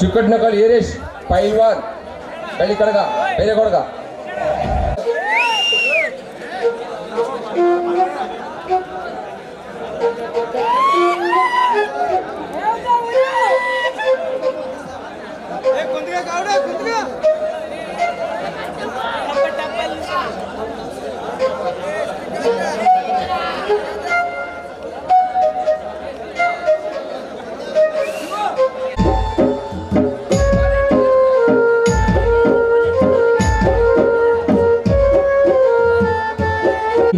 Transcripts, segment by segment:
चिकटनकल येरेश पैलवान कळीकडगा बेरेगोडगा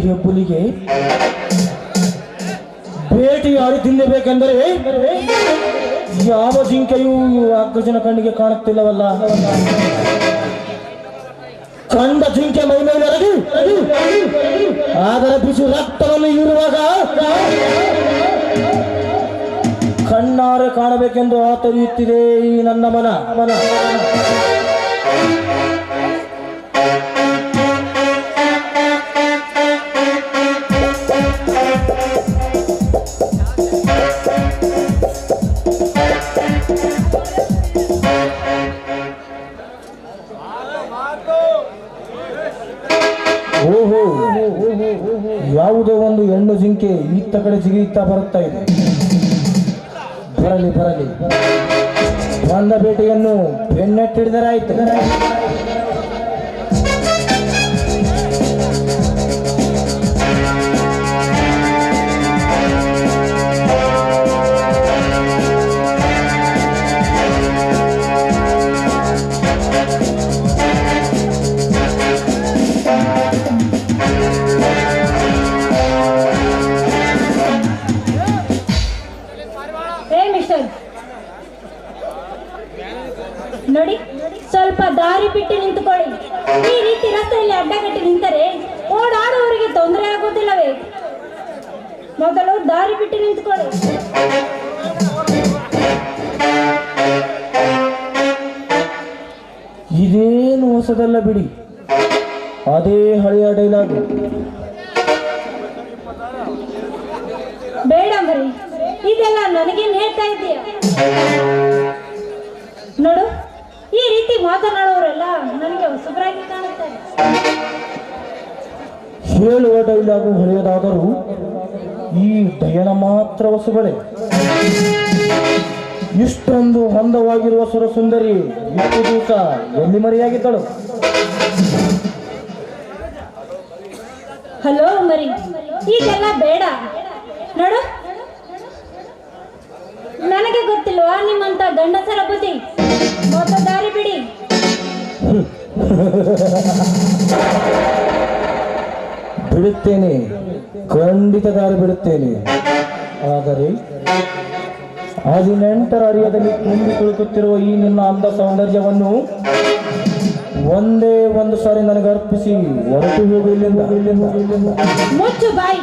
ಹೆಬ್ಬುಲಿಗೆ ಬೇಟೆಯಾಡಿ ತಿನ್ನಬೇಕೆಂದರೆ ಯಾವ ಜಿಂಕೆಯೂ ಅಗ್ಗಜನ ಕಣ್ಣಿಗೆ ಕಾಣುತ್ತಿಲ್ಲವಲ್ಲ. ಕಂಡ ಜಿಂಕೆ ಮೈ ಮೇಲೆ ಅದರ ಬಿಸಿ ರಕ್ತವನ್ನು ಇರುವಾಗ ಕಣ್ಣಾರೆ ಕಾಣಬೇಕೆಂದು ಆತರಿಯುತ್ತಿದೆ ಈ ನನ್ನ ಮನ. ಓಹೋ, ಯಾವುದೋ ಒಂದು ಹೆಣ್ಣು ಜಿಂಕೆ ಇತ್ತ ಕಡೆ ಜಿಗಿಯುತ್ತಾ ಬರುತ್ತಾ ಇದೆ. ಬರಲಿ ಬಂದ ಬೇಟೆಯನ್ನು ಬೆನ್ನಟ್ಟಿಡಿದರಾಯ್ತು. ನೋಡಿ, ಸ್ವಲ್ಪ ದಾರಿ ಬಿಟ್ಟು ನಿಂತುಕೊಳ್ಳಿ. ಈ ರೀತಿ ರಸ್ತೆಯಲ್ಲಿ ಅಡ್ಡಗಟ್ಟಿ ನಿಂತರೆ ಓಡಾಡುವವರಿಗೆ ತೊಂದರೆ ಆಗುವುದಿಲ್ಲವೇ? ಮೊದಲು ದಾರಿ ಬಿಟ್ಟು ನಿಂತುಕೊಳ್ಳಿ. ಇದೇನು ಹೊಸದಲ್ಲ ಬಿಡಿ, ಅದೇ ಹಳೆಯ ಡೈಲಾಗ್. ಬೇಡ ಮರಿ, ಇದೆಲ್ಲ ನನಗೇನು ಹೇಳ್ತಾ ಇದೀಯ? ನೋಡು, ಈ ರೀತಿ ಮಾತನಾಡುವವರೆಲ್ಲ ನನಗೆ ಹೊಸಬರಾಗಿ ಕಾಣುತ್ತಾರೆ. ಹೇಳುವ ಡೈಲಾಗು ಹಳೆಯದಾದರೂ ಈ ಡಯನ ಮಾತ್ರ ಹೊಸಬಳೆ. ಇಷ್ಟೊಂದು ಅಂದವಾಗಿರುವ ಸುರಸುಂದರಿ ಇಷ್ಟು ದಿವಸ ಎಲ್ಲಿ ಮರೆಯಾಗಿದ್ದಳು? ಹಲೋ ಮರಿ, ಇದೆಲ್ಲ ಬೇಡ. ನೋಡು, ನನಗೆ ಗೊತ್ತಿಲ್ವಾ ನಿಮ್ಮಂತ ಗಂಡಸರ ಬುದ್ಧಿ? ಮೊದಲ ದಾರಿ ಬಿಡಿ. ಬಿಡುತ್ತೇನೆ, ಖಂಡಿತ ದಾರಿ ಬಿಡುತ್ತೇನೆ. ಆದರೆ 18ರ ಅರಿಯದಲ್ಲಿ ತುಂಬಿ ಕುಳಿತುತ್ತಿರುವ ಈ ನಿನ್ನ ಅಂದ ಸೌಂದರ್ಯವನ್ನು ಒಂದೇ ಒಂದು ಸಾರಿ ನನಗೆ ಅರ್ಪಿಸಿ ಹೊರಟು ಹೋಗು ಇಲ್ಲಿಂದ. ಮುಚ್ಚು ಬಾಯಿ.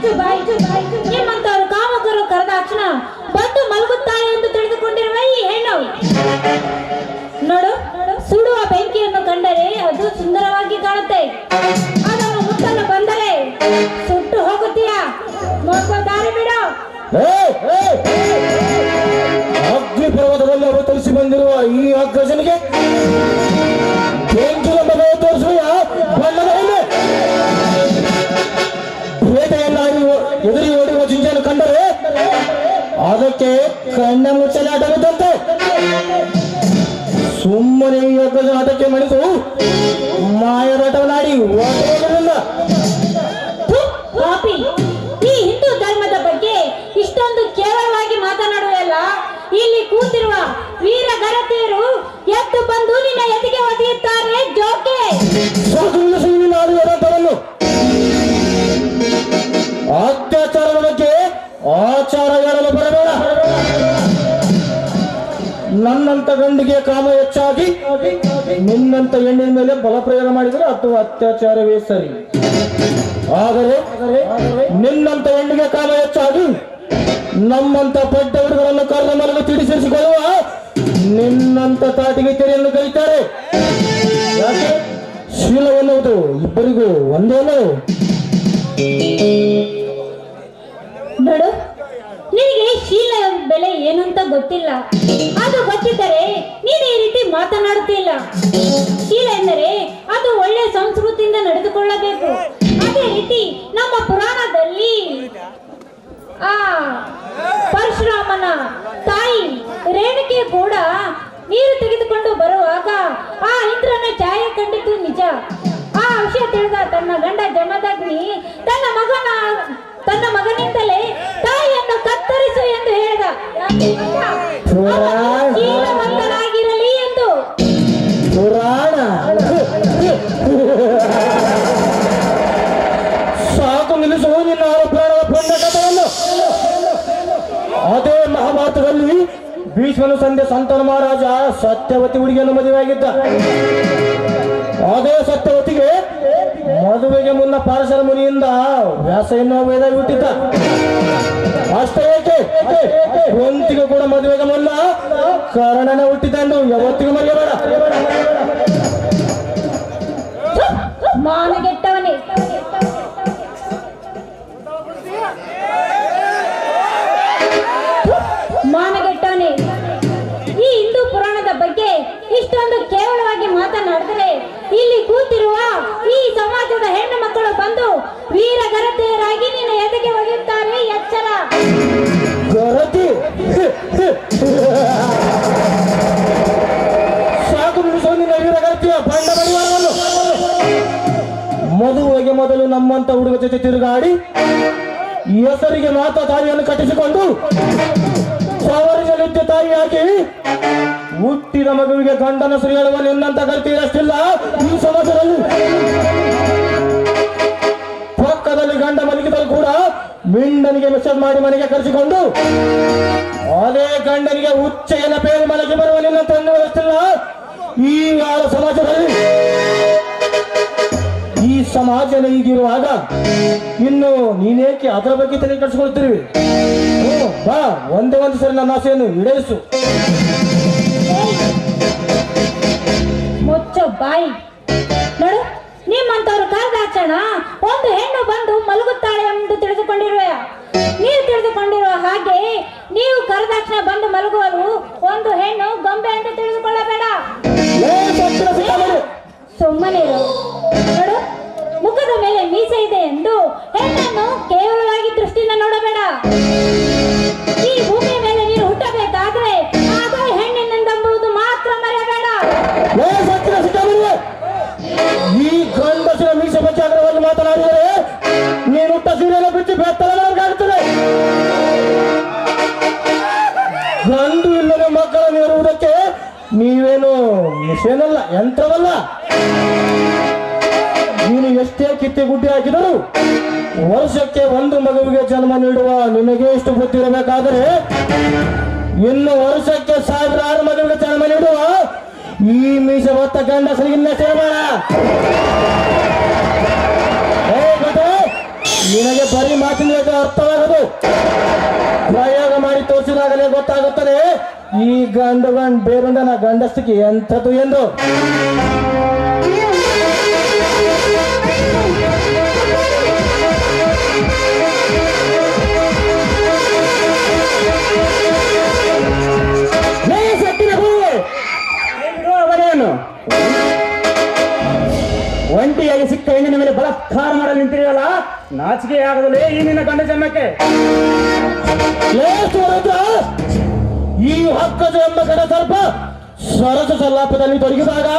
ನಿಮ್ಮಂತವರು ಕಾಮಕರು ಕರೆದಾಕ್ಷಣ ಬಂದು ಮಲಗುತ್ತಾರೆ ಎಂದು ತಿಳಿದುಕೊಂಡಿರುವ ಈ ಹೆಣ್ಣು. ನೋಡು, ಸುಡುವ ಬೆಂಕಿಯನ್ನು ಕಂಡರೆ ಅದು ಸುಂದರವಾಗಿ ಕಾಣುತ್ತೆ. ಅದನ್ನು ಮುಟ್ಟಲು ಬಂದರೆ ಸುಟ್ಟು ಹೋಗುತ್ತೀಯಾ? ಮೊದಲು ದಾರಿ ಬಿಡು. ಅಗ್ನಿ ಪರ್ವತದಲ್ಲಿ ಅವತರಿಸಿ ಬಂದಿರುವ ಈ ಅಗ್ರಜನಿಗೆ ತೋರಿಸುವ ಬಣ್ಣದ ಬೇಟೆಯನ್ನಾಗಿ ಎದುರಿ ಓಡಿರುವ ಜಿಂಕೆಯನ್ನು ಕಂಡರೆ ಅದಕ್ಕೆ ಕಣ್ಣ ಮುಚ್ಚಲಾಟವಿದ್ದಂತೆ. ಸುಮ್ಮನೆ ಈ ಅಗ್ರಜನ ಹಠಕ್ಕೆ ಮಣಿದು ಮಾಯದಾಟವನ್ನಾಡಿ ಓಡಲಿಲ್ಲ. ಪಾಪಿ, ಈ ಹಿಂದೂ ಧರ್ಮದ ಬಗ್ಗೆ ಇಷ್ಟೊಂದು ಕೇವಲವಾಗಿ ಮಾತನಾಡುವಲ್ಲ. ಇಲ್ಲಿ ಕೂತಿರುವ ವೀರ ಗರತಿಯರು ಎದ್ದು ಬಂದು ನಿನ್ನ ಎದೆಗೆ ಒದೆಯುತ್ತಾರೆ. ಜೋಕೆ ಅತ್ಯಾಚಾರದ ಬಗ್ಗೆ ಆಚಾರ ಹೇಳಲು ಬರಬೇಡ. ನನ್ನಂತ ಗಂಡಿಗೆ ಕಾಮ ಹೆಚ್ಚಾಗಿ ನಿನ್ನಂತ ಹೆಣ್ಣಿನ ಮೇಲೆ ಬಲಪ್ರಯೋಗ ಮಾಡಿದರೆ ಅಥವಾ ಅತ್ಯಾಚಾರವೇ ಸರಿ. ಆದರೆ ನಿನ್ನಂತ ಹೆಣ್ಣಿಗೆ ಕಾಮ ಹೆಚ್ಚಾಗಿ ನಮ್ಮಂತ ಪಡ್ಡ ಹುಡುಗರನ್ನು ಕರ್ರ ಮರಲು ತಿಳಿಸಿಕೊಳ್ಳುವ ನಿನ್ನಂತ ತಾಟಿಗೆ ತೆರೆಯನ್ನು ಕರೀತಾರೆ. ಯಾಕೆ? ಶೀಲವೆನ್ನುವುದು ಇಬ್ಬರಿಗೂ ಒಂದೇನು? ನೋಡು, ನಿನಗೆ ಶೀಲ ಬೆಲೆ ಏನು ಅಂತ ಗೊತ್ತಿಲ್ಲ. ಅದು ಗೊತ್ತಿದ್ದರೆ ನೀನು ಈ ರೀತಿ ಮಾತನಾಡುತ್ತಿಲ್ಲ. ಶೀಲ ಎಂದರೆ ಅದು ಒಳ್ಳೆಯ ಸಂಸ್ಕೃತಿಯಿಂದ ನಡೆದುಕೊಳ್ಳಬೇಕು. ಅದೇ ರೀತಿ ನಮ್ಮ ಪುರಾಣದಲ್ಲಿ ಆ ಪರಶುರಾಮನ ತಾಯಿ ರೇಣುಕೆ ಕೂಡ ನೀರು ತೆಗೆದುಕೊಂಡು ಬರುವಾಗ ಆ ಇಂದ್ರನ ಛಾಯೆ ಕಂಡಿದ್ದು ನಿಜ. ಆ ವಿಷಯ ತಿಳಿದ ತನ್ನ ಗಂಡ ಜಮದಗ್ನಿ ತನ್ನ ಮಗನಿಂದಲೇ ತಾಯಿಯನ್ನು ಕತ್ತರಿಸು ಎಂದು ಹೇಳಿದ. ಶೀಲವಂತನಾಗಿರಲಿ ಎಂದು. ಪುರಾಣ ಸಾಕು ನಿಲ್ಲಿಸು ನಿನ್ನ ಪ್ರಾಣದ ಪುಣ್ಯ ಕಥೆಯನ್ನು. ಅದೇ ಮಹಾಭಾರತದಲ್ಲಿ ಭೀಷ್ಮನು ಸಂಧ್ಯೆ ಸಂತಾನ ಮಹಾರಾಜ ಸತ್ಯವತಿ ಹುಡುಗಿಯನ್ನು ಮದುವೆಯಾಗಿದ್ದ. ಅದೇ ಸತ್ಯವತಿಗೆ ಮದುವೆಗೆ ಮುನ್ನ ಪಾರಶರ ಮುನಿಯಿಂದ ವ್ಯಾಸ ಎನ್ನುವ ವೇದ ಹುಟ್ಟಿದ್ದ. ಅಷ್ಟೇ ಏಕೆ ಕುಂತಿಗೆ ಕೂಡ ಮದುವೆಗೆ ಮುನ್ನ ಕರ್ಣನ ಹುಟ್ಟಿದ್ದನ್ನು ಯಾವತ್ತಿಗೂ ಮರೆಯಬೇಡ. ಮಾನಗೆಟ್ಟವನೇ, ಮಾನಗೆಟ್ಟವನೇ, ಈ ಹಿಂದೂ ಪುರಾಣದ ಬಗ್ಗೆ ಇಷ್ಟೊಂದು ಕೇವಲವಾಗಿ ಮಾತನಾಡಿದರೆ ಇಲ್ಲಿ ಕೂತಿರುವ ಈ ಸಮಾಜದ ಹೆಣ್ಣು ಮಕ್ಕಳು ಬಂದು ವೀರಗರತೆಯರಾಗಿ ನಿನ್ನ ಎದೆಗೆ ಒಗೆಯುತ್ತಾರೆ. ಎಚ್ಚರ. ಗರತಿ ಸಾಕು ನಿಲ್ಲಿಸೋ ನಿನ್ನ ವೀರಗರತಿಯ ಬಂಡ ಬಡಿವಾರವನ್ನು. ಮದುವೆಗೆ ಮೊದಲು ನಮ್ಮಂತ ಹುಡುಗ ಜೊತೆ ತಿರುಗಾಡಿ ಹೆಸರಿಗೆ ಮಾತ್ರ ತಾಯಿಯನ್ನು ಕಟ್ಟಿಸಿಕೊಂಡು ಸವರಿನಲ್ಲಿದ್ದ ತಾಯಿಯಾಗಿ ಹುಟ್ಟಿದ ಮಗುವಿಗೆ ಗಂಡನ ಶ್ರೀ ಹೇಳುವ ನಿನ್ನಂತ ಗರ್ತಿರಷ್ಟಿಲ್ಲ ಈ ಸಮಾಜದಲ್ಲಿ. ಪಕ್ಕದಲ್ಲಿ ಗಂಡ ಮಲಗಿದರೂ ಕೂಡ ಮಿಂಡನಿಗೆ ಮೆಸೇಜ್ ಮಾಡಿ ಮನೆಗೆ ಕರೆಸಿಕೊಂಡು ಅದೇ ಗಂಡನಿಗೆ ಉಚ್ಚೆಯನ್ನ ಪೇರಿ ಮನೆಗೆ ಬರುವ ನಿನ್ನಂತ ವ್ಯವಸ್ಥಿಲ್ಲ ಈ ಆಳ ಸಮಾಜದಲ್ಲಿ. ಈ ಸಮಾಜ ಹೀಗಿರುವಾಗ ಇನ್ನು ನೀನೇಕೆ ಅದರ ಬಗ್ಗೆ ತಲೆ ಕಟ್ಸ್ಕೊಳ್ತೀವಿ? ಬಾ, ಒಂದೇ ಒಂದು ಸರಿ ನನ್ನ ಆಸೆಯನ್ನು ಈಡೇರಿಸು. ಮುಚ್ಚೋ ಬಾಯಿ. ನೋಡು, ನಿಮ್ಮಂತವ್ರು ಕರೆದಾಕ್ಷಣ ಒಂದು ಹೆಣ್ಣು ಬಂದು ಮಲಗುತ್ತಾಳೆ ಎಂದು ತಿಳಿದುಕೊಂಡಿರುವೆ. ನೀವು ತಿಳಿದುಕೊಂಡಿರುವ ಹಾಗೆ ನೀವು ಕರೆದಾಕ್ಷಣ ಬಂದು ಮಲಗುವಲು ಒಂದು ಹೆಣ್ಣು ಗೊಂಬೆ ಎಂದು ತಿಳಿದುಕೊಳ್ಳಬೇಡ. ಸುಮ್ಮನೆ ನೋಡು, ಮುಖದ ಮೇಲೆ ಮೀಸೆ ಇದೆ ಎಂದು ಹೆಣ್ಣನ್ನು ಕೇವಲವಾಗಿ ದೃಷ್ಟಿಯಿಂದ ನೋಡಬೇಡ. ಈ ಭೂಮಿಯ ಮೇಲೆ ನೀನು ಹುಟ್ಟಬೇಕಾದ್ರೆ ಆಗ ಹೆಣ್ಣಿನಿಂದೆಂಬುದು ಮಾತ್ರ ಮರೆಯಬೇಡ. ಈ ಗಂಡಸಿನ ಮೀಸೆ ಬಗ್ಗೆ ಅಗ್ರವಾಗಿ ಮಾತನಾಡಿದರೆ ನೀನು ಹುಟ್ಟ ಸೀರೆಯನ್ನು ಬಿಟ್ಟು ಬೆತ್ತಲಾಗುತ್ತದೆ. ಗಂಡು ಇಲ್ಲದೆ ಮಕ್ಕಳನ್ನು ಇರುವುದಕ್ಕೆ ನೀವೇನು ಮಿಷೇನಲ್ಲ, ಯಂತ್ರವಲ್ಲ. ನೀನು ಎಷ್ಟೇ ಕಿತ್ತೆ ಗುಡ್ಡಿ ಹಾಕಿದರೂ ವರ್ಷಕ್ಕೆ ಒಂದು ಮಗುವಿಗೆ ಜನ್ಮ ನೀಡುವ ನಿನಗೆ ಇಷ್ಟು ಬುದ್ಧಿ ಇರಬೇಕಾದರೆ ಇನ್ನು ವರ್ಷಕ್ಕೆ ಸಾವಿರಾರು ಮಗುವಿಗೆ ಜನ್ಮ ನೀಡುವ ಈ ಮೀಸೆ ಹೊತ್ತ ಗಂಡಸರಿಗಿನ್ನ ಸೇರಬೇಡ. ನಿನಗೆ ಬರೀ ಮಾತಿನ ಅರ್ಥವಾಗದು. ಪ್ರಯೋಗ ಮಾಡಿ ತೋರಿಸಿದಾಗಲೇ ಗೊತ್ತಾಗುತ್ತದೆ ಈ ಗಂಡು ಬೇರೊಂದನ ಗಂಡಸ್ತಿಗೆ ಎಂಥದ್ದು ಎಂದು. ಒಂಟಿಯಾಗಿ ಸಿಕ್ಕ ಹೆಣ್ಣಿನ ಮೇಲೆ ಬಲಾತ್ಕಾರ ಮಾಡಲು ನಿಂತಿರಲ್ಲ, ನಾಚಿಕೆ ಆಗದಲೇ ಈ ನಿನ್ನ ಗಂಡ ಜನ್ಮಕ್ಕೆ. ಈ ಹಕ್ಕದ ಎಂಬ ಗಡ ಸ್ವಲ್ಪ ಸರಸ ಸಲ್ಲಾಪದಲ್ಲಿ ತೊಡಗಿದಾಗ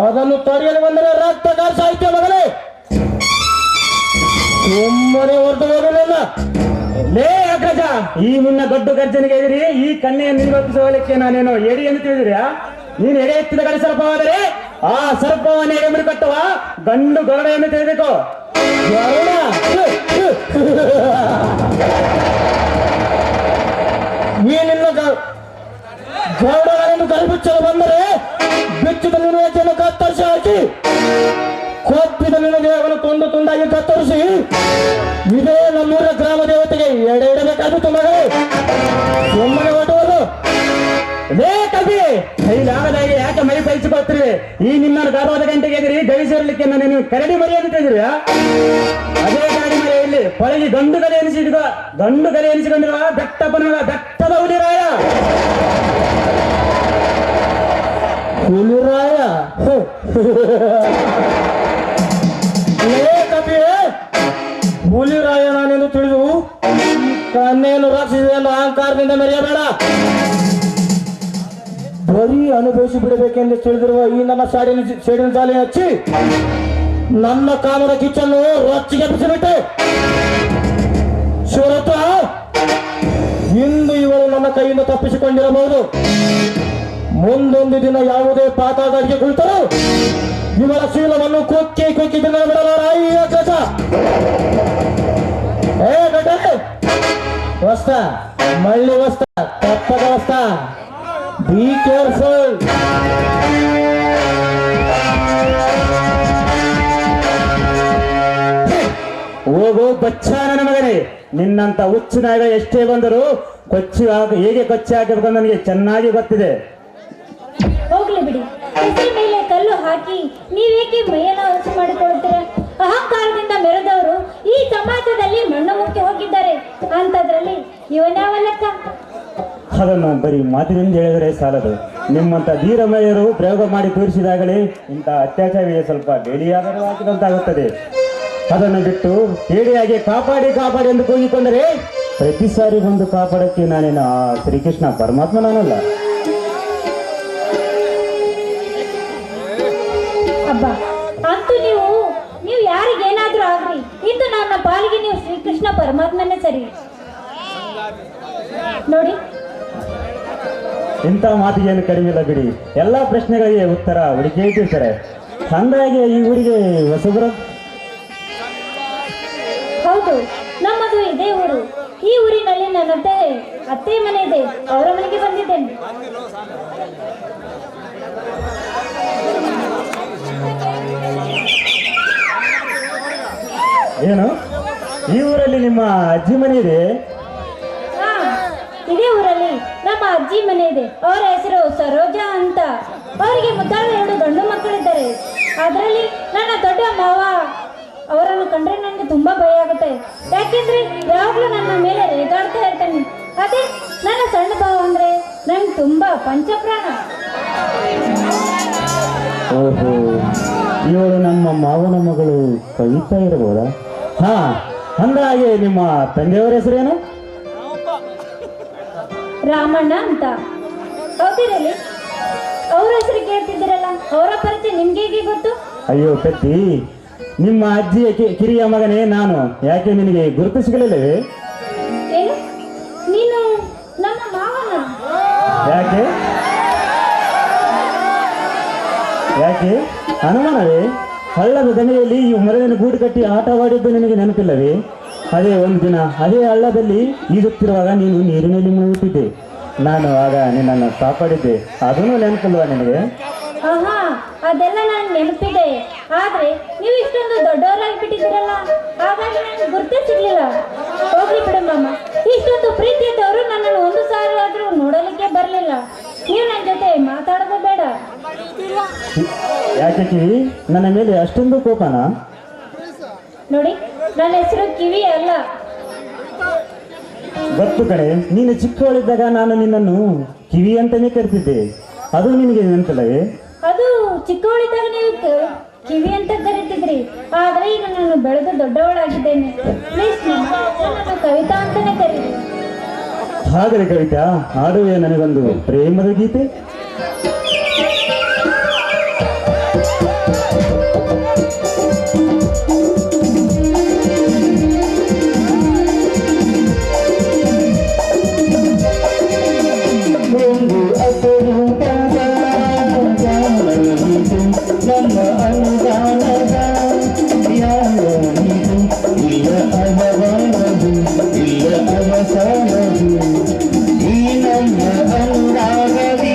ಅದನ್ನು ತೊಡೆಯಲು ಬಂದರೆ ರಕ್ತ ಸಾಹಿತ್ಯ ಮಗನೇ ಸುಮ್ಮನೆ ಹೊರಟು ಹೋಗಲಿಲ್ಲ. ಲೇ ಅಗ್ರಜ, ಈ ನಿನ್ನ ದೊಡ್ಡ ಗರ್ಜನೆಗೆ ಎದಿರಿ ಈ ಕನ್ನೆಯನ್ನು ನಿರ್ವಹಿಸುವಲಿಕ್ಕೆ ನಾನೇನು ಎಡಿ ಎಂದು ತಿಳಿದಿರಿಯಾ? ನೀನು ಎಡೆ ಎತ್ತಿದ ಗಡಿ ಸರ್ಪವಾದರೆ ಆ ಸರ್ಪವನ್ನು ಎಡೆ ಕಟ್ಟುವ ಗಂಡು ಗರುಡ ಎಂದು ತಿಳಿಬೇಕು. ನೀನಿನ್ನ ಗರುಡಗಳನ್ನು ಕಲ್ಪಿಚ್ಚಲು ಬಂದರೆ ಬಿಚ್ಚಿದ ನಿನ್ನ ಕತ್ತರಿಸಿ ಹಾಕಿ ಕೊಪ್ಪಿದ ನಿನ್ನ ದೇಹವನ್ನು ತುಂಡು ತುಂಡಾಗಿ ಕತ್ತರಿಸಿ ಇದೇ ನಮ್ಮೂರ ಗ್ರಾಮ ದೇವತೆಗೆ ಎಡೆ ಇಡಬೇಕಾದಿತ್ತು ಮಗಳೇ. ಸುಮ್ಮನೆ ಹೊಟ್ಟುವುದು. ಲೇ ಕವಿ ಕೈಲಾಗದಾಗೆ ಯಾಕೆ ಮೈ ಬಯಸಿಕೊಳ್ತೀರಿ? ಈ ನಿನ್ನ ಗಾರವಾದ ಗಂಟೆಗೆ ಇದ್ರಿ ಗವಿ ಸೇರ್ಲಿಕ್ಕೆ ನಾನು ಕರಡಿ ಮರಿ ಅಂತಿದ್ರಿ. ಅದೇ ಕರಡಿ ಮರಿ ಇಲ್ಲಿ ಹೊಳಗಿ ಗಂಡು ಗಲೆ ಎನಿಸಿಕೊಂಡಿರುವ ಬೆಟ್ಟಪ್ಪನ ಬೆಟ್ಟದ ಹುಲಿರಾಯ. ಹುಲಿರಾಯ ಕಪಿ ಹುಲಿರಾಯ ನಾನೆಂದು ತಿಳಿದು ಕನ್ನೆಯನ್ನು ರಕ್ಷಿಸಿದೆ ಎಂದು ಅಹಂಕಾರದಿಂದ ಮೆರೆಯಬೇಡ. ಬರೀ ಅನುಭವಿಸಿ ಬಿಡಬೇಕೆಂದು ತಿಳಿದಿರುವ ಈ ನನ್ನ ಸೇಡಿನ ಜಾಲಿ ಹಚ್ಚಿ ನನ್ನ ಕಾಮದ ಕಿಚ್ಚನ್ನು ರೊಚ್ಚಿಗೆ ಬಿಸಿಬಿಟ್ಟೆ. ಶಿವರಥ, ಇಂದು ಇವಳು ನನ್ನ ಕೈಯಿಂದ ತಪ್ಪಿಸಿಕೊಂಡಿರಬಹುದು. ಮುಂದೊಂದು ದಿನ ಯಾವುದೇ ಪಾತಾಳಕ್ಕೆ ಕುಳಿತರು ಇವಳ ಶೀಲವನ್ನು ಕೊಕ್ಕಿ ಬಿಡಲಾರ ಈ ಅಗ್ರಜ. ಏ ಬೇಟೆ ವಸ್ತ ಮಳ್ಳಿ ವಸ್ತ ತಪ್ಪದ ವಸ್ತ, ಬಿ ಕೇರ್ಫುಲ್. ಹೋಗೋ ಬಚ್ಚ ನನ್ನ ಮಗನೇ, ನಿನ್ನಂತ ಹುಚ್ಚಿನಾಗ ಎಷ್ಟೇ ಬಂದರೂ ಹೇಗೆ ಕೊಚ್ಚಿ ಹಾಕಬೇಕು ನನಗೆ ಚೆನ್ನಾಗಿ ಗೊತ್ತಿದೆ. ಹೋಗ್ಲಿ ಬಿಡಿ, ಹೆಸರ ಮೇಲೆ ಕಲ್ಲು ಹಾಕಿ ನೀವೇಕೆ ಮೈಯನ್ನು ಹಸು ಮಾಡಿಕೊಳ್ಳುತ್ತೀರ? ಅಹಂಕಾರದಿಂದ ಮೆರೆದವರು ಈ ಸಮಾಜದಲ್ಲಿ ಮಣ್ಣು ಮುಕ್ಕಿ ಹೋಗಿದ್ದಾರೆ. ಅಂತದ್ರಲ್ಲಿ ಇವನ್ಯಾವ ಲೆಕ್ಕ? ಅದನ್ನು ಬರೀ ಮಾತಿನಿಂದ ಹೇಳಿದರೆ ಸಾಲದು. ನಿಮ್ಮಂತ ಧೀರಮಯರು ಪ್ರಯೋಗ ಮಾಡಿ ತೋರಿಸಿದಾಗಲೇ ಇಂಥ ಅತ್ಯಾಚಾರಿಗೆ ಸ್ವಲ್ಪ ಬೇಡಿಯಾದರೂ ಹಾಕಿದಂತಾಗುತ್ತದೆ. ಅದನ್ನು ಬಿಟ್ಟು ಹೇಡಿಯಾಗಿ ಕಾಪಾಡಿ ಎಂದು ಕೂಗಿಕೊಂಡರೆ ಪ್ರತಿ ಸಾರಿ ಬಂದು ಕಾಪಾಡಕ್ಕೆ ನಾನೇನು ಆ ಶ್ರೀಕೃಷ್ಣ ಪರಮಾತ್ಮ ನಾನಲ್ಲ. ಅಬ್ಬ, ಅಂತೂ ನೀವು ಯಾರಿಗೇನಾದ್ರೂ ಆಗ್ರಿ, ಇಂದು ನನ್ನ ಪಾಲಿಗೆ ನೀವು ಶ್ರೀಕೃಷ್ಣ ಪರಮಾತ್ಮನೇ ಸರಿ. ನೋಡಿ, ಇಂಥ ಮಾತಿಗೇನು ಕಡಿಮೆ ಇಲ್ಲ ಬಿಡಿ. ಎಲ್ಲ ಪ್ರಶ್ನೆಗಳಿಗೆ ಉತ್ತರ ಹುಡುಕಿ ಇಟ್ಟಿರ್ತಾರೆ. ಅಂದಾಗೆ ಈ ಊರಿಗೆ ಹೊಸಬರು? ಹೌದು, ನಮ್ಮದು ಇದೇ ಊರು. ಈ ಊರಿನಲ್ಲಿ ನನ್ನ ಅತ್ತೆ ಮನೆ ಇದೆ. ಅವರ ಮನೆಗೆ ಬಂದಿದ್ದೇನೆ. ಏನು, ಈ ಊರಲ್ಲಿ ನಿಮ್ಮ ಅಜ್ಜಿ ಮನೆ ಇದೆ? ಹಾ, ಇದೇ ಊರಲ್ಲಿ ನಮ್ಮ ಅಜ್ಜಿ ಮನೆ ಇದೆ. ಅವರ ಹೆಸರು ಸರೋಜಾ ಅಂತ. ಅವರಿಗೆ ಮುದ್ದಾದ 2 ಗಂಡು ಮಕ್ಕಳಿದ್ದಾರೆ. ಅದರಲ್ಲಿ ನನ್ನ ದೊಡ್ಡ ಮಾವ, ಅವರನ್ನು ಕಂಡ್ರೆ ನನಗೆ ತುಂಬಾ ಭಯ ಆಗುತ್ತೆ. ಯಾಕೆಂದ್ರೆ ಯಾವಾಗಲೂ ನನ್ನ ಮೇಲೆ ರೇಗಾಡ್ತಾ ಇರ್ತಾನೆ. ಅದೇ ನನ್ನ ಸಣ್ಣ ಭಾವ ಅಂದ್ರೆ ನಂಗೆ ತುಂಬಾ ಪಂಚಪ್ರಾಣ. ಓಹೋ, ಇವಳು ನಮ್ಮ ಮಾವನ ಮಗಳು ಕವಿತಾ ಇರಬಹುದಾ? ಹಾ, ಅಂದಾಗೆ ನಿಮ್ಮ ತಂದೆಯವರ ಹೆಸರೇನು? ರಾಮಣ್ಣ ಅಂತ. ಹೌದಿರಲಿ, ಅವ್ರ ಹೆಸರು ಕೇಳ್ತಿದ್ದೀರಲ್ಲ, ಅವರ ಪರಿಚಯ ನಿಮ್ಗೆ ಹೇಗೆ ಗೊತ್ತು? ಅಯ್ಯೋ ಪೆದ್ದಿ, ನಿಮ್ಮ ಅಜ್ಜಿಯ ಕಿರಿಯ ಮಗನೇ ನಾನು. ಯಾಕೆ ನಿನಗೆ ಗುರುತು ಸಿಗಲಿಲ್ಲವೇ? ಏನು, ನೀನು ನಮ್ಮ ಮಾವನ? ಯಾಕೆ ಅನುಮಾನವೇ? ಹಳ್ಳದ ದಣಿಯಲ್ಲಿ ಈ ಮರಳಿನ ಗೂಡು ಕಟ್ಟಿ ಆಟವಾಡಿದ್ದು ನಿನಗೆ ನೆನಪಿಲ್ಲವೇ? ಅದೇ ಒಂದು ದಿನ ಅದೇ ಹಳ್ಳದಲ್ಲಿ ಈಜುತ್ತಿರುವಾಗ ನೀನು ನೀರಿನಲ್ಲಿ ಮುಳುಗುತ್ತಿದ್ದೆ. ನಾನು ಆಗ ನಿನ್ನನ್ನು ಕಾಪಾಡಿದ್ದೆ. ಅದನ್ನು ನೆನಪಿಲ್ವಾ ನಿನಗೆ? ಆಹಾ, ಅದೆಲ್ಲ ನಾನು ನೆನಪಿದೆ. ಆದ್ರೆ ನೀವು ಇಷ್ಟೊಂದು ದೊಡ್ಡವರಾಗಿ ಬಿಟ್ಟಿದ್ದೀರಲ್ಲ, ಹಾಗಾಗಿ ನನಗೆ ಗುರ್ತೇ ಸಿಗ್ಲಿಲ್ಲ. ಹೋಗ್ಲಿ ಬಿಡು ಮಾಮ, ಇಷ್ಟೊಂದು ಪ್ರೀತಿ ಇದ್ದವರು ನನ್ನನ್ನು ಒಂದು ಸಾರಿ ಆದ್ರೂ ನೋಡಲಿಕ್ಕೆ ಬರಲಿಲ್ಲ. ನೀವು ನನ್ನ ಜೊತೆ ಮಾತಾಡೋದು ಬೇಡ. ಯಾಕೆ ಕಿವಿ, ನನ್ನ ಮೇಲೆ ಅಷ್ಟೊಂದು ಕೋಪನ? ನೋಡಿ, ನನ್ನ ಹೆಸರು ಕಿವಿ ಅಲ್ಲ. ಗೊತ್ತು ಕಡೆ, ನೀನು ಚಿಕ್ಕವಳಿದ್ದಾಗ ನಾನು ನಿನ್ನನ್ನು ಕಿವಿ ಅಂತಾನೆ ಕರಿತಿದ್ದೆ. ಅದು ನಿನಗೆ ನೆನಪಿಲ್ಲವೇ? ಅದು ಚಿಕ್ಕವಳಿದ್ದಾಗ ನೀವು ಕಿವಿ ಅಂತ ಕರಿತಿದ್ರಿ. ಆದ್ರೆ ಈಗ ನಾನು ಬೆಳೆದು ದೊಡ್ಡವಳಾಗಿದ್ದೇನೆ. ಪ್ಲೀಸ್ ನನ್ನನ್ನು ಕವಿತಾ ಅಂತಾನೆ ಕರೀರಿ. ಹಾಗರೆ ಕವಿತಾ, ಹಾಡುವೆ ನನಗೊಂದು ಪ್ರೇಮದ ಗೀತೆ. ಈ ನಮ್ಮ ಅನುರಾಗವೇ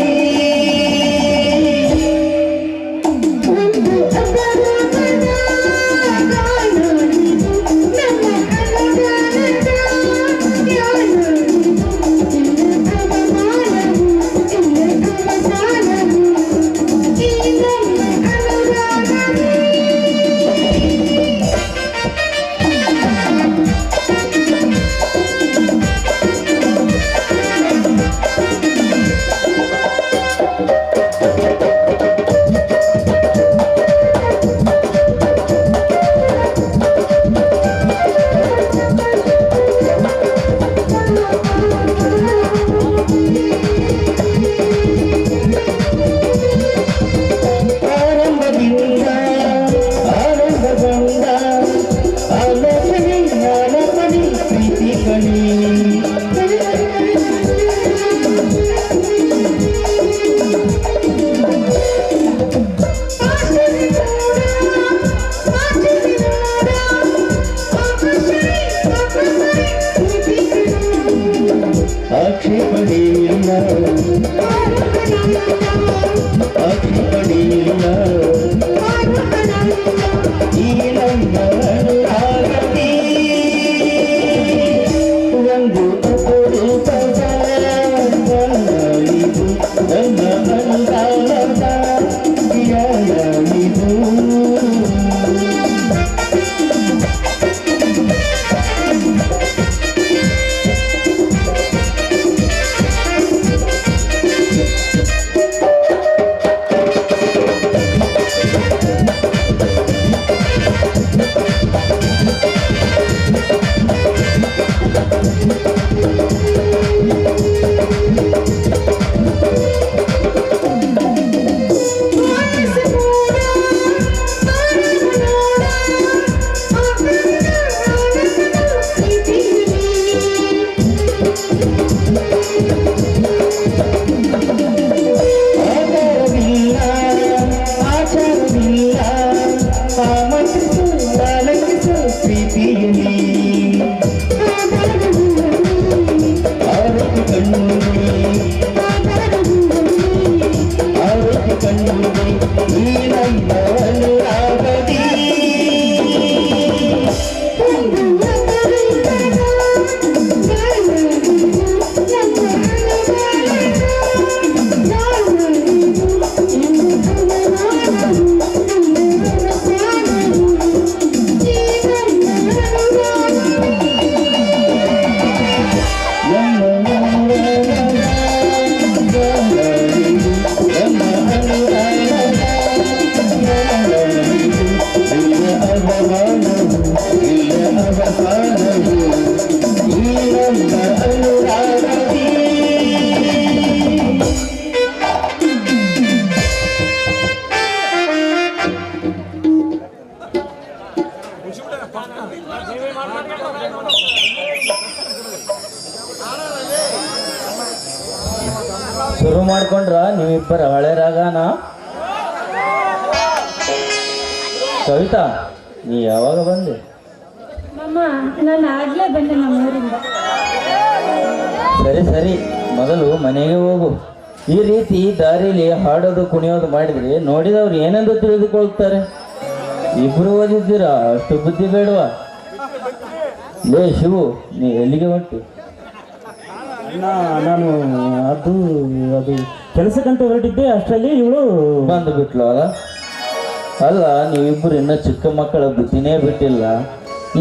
ಆಲಂಗಿಸು ಪ್ರೀತಿಯಲ್ಲಿ ಆರೋಗ್ಯ ಕಣ್ಣುಗೆ ಈ ನನ್ನ ಅನುರಾಗದಿ ಶುರು ಮಾಡ್ಕೊಂಡ್ರ ನೀವಿಬ್ಬರ ಹಳೆ ರಾಗನ. ಕವಿತಾ, ನೀ ಯಾವಾಗ ಬಂದೆ? ಮಾಮ, ನಾನು ಆಗ್ಲೇ ಬಂದೆ ನಮ್ಮ ಊರಿಂದ. ಸರಿ ಸರಿ, ಮೊದಲು ಮನೆಗೆ ಹೋಗು. ಈ ರೀತಿ ದಾರಿಲಿ ಹಾಡೋದು ಕುಣಿಯೋದು ಮಾಡಿದ್ರೆ ನೋಡಿದವ್ರು ಏನೆಂದು ತಿಳಿದುಕೊಳ್ತಾರೆ. ಇಬ್ರು ಓದಿದ್ದೀರಾ, ಅಷ್ಟು ಬುದ್ಧಿ ಬೇಡವಾ? ಲೇ ಶಿವು, ನೀ ಎಲ್ಲಿಗೆ ಹೊಂಟಿ? ನಾನು ಅದು ಅದು ಕೆಲಸಕ್ಕಂತ ಹೊರಟಿದ್ದೆ, ಅಷ್ಟರಲ್ಲಿ ಇವಳು ಬಂದು ಬಿಟ್ಲು ಅಲ್ಲ. ಅಲ್ಲ, ನೀವಿಬ್ಬರು ಇನ್ನೂ ಚಿಕ್ಕ ಮಕ್ಕಳ ಬುದ್ಧಿನೇ ಬಿಟ್ಟಿಲ್ಲ.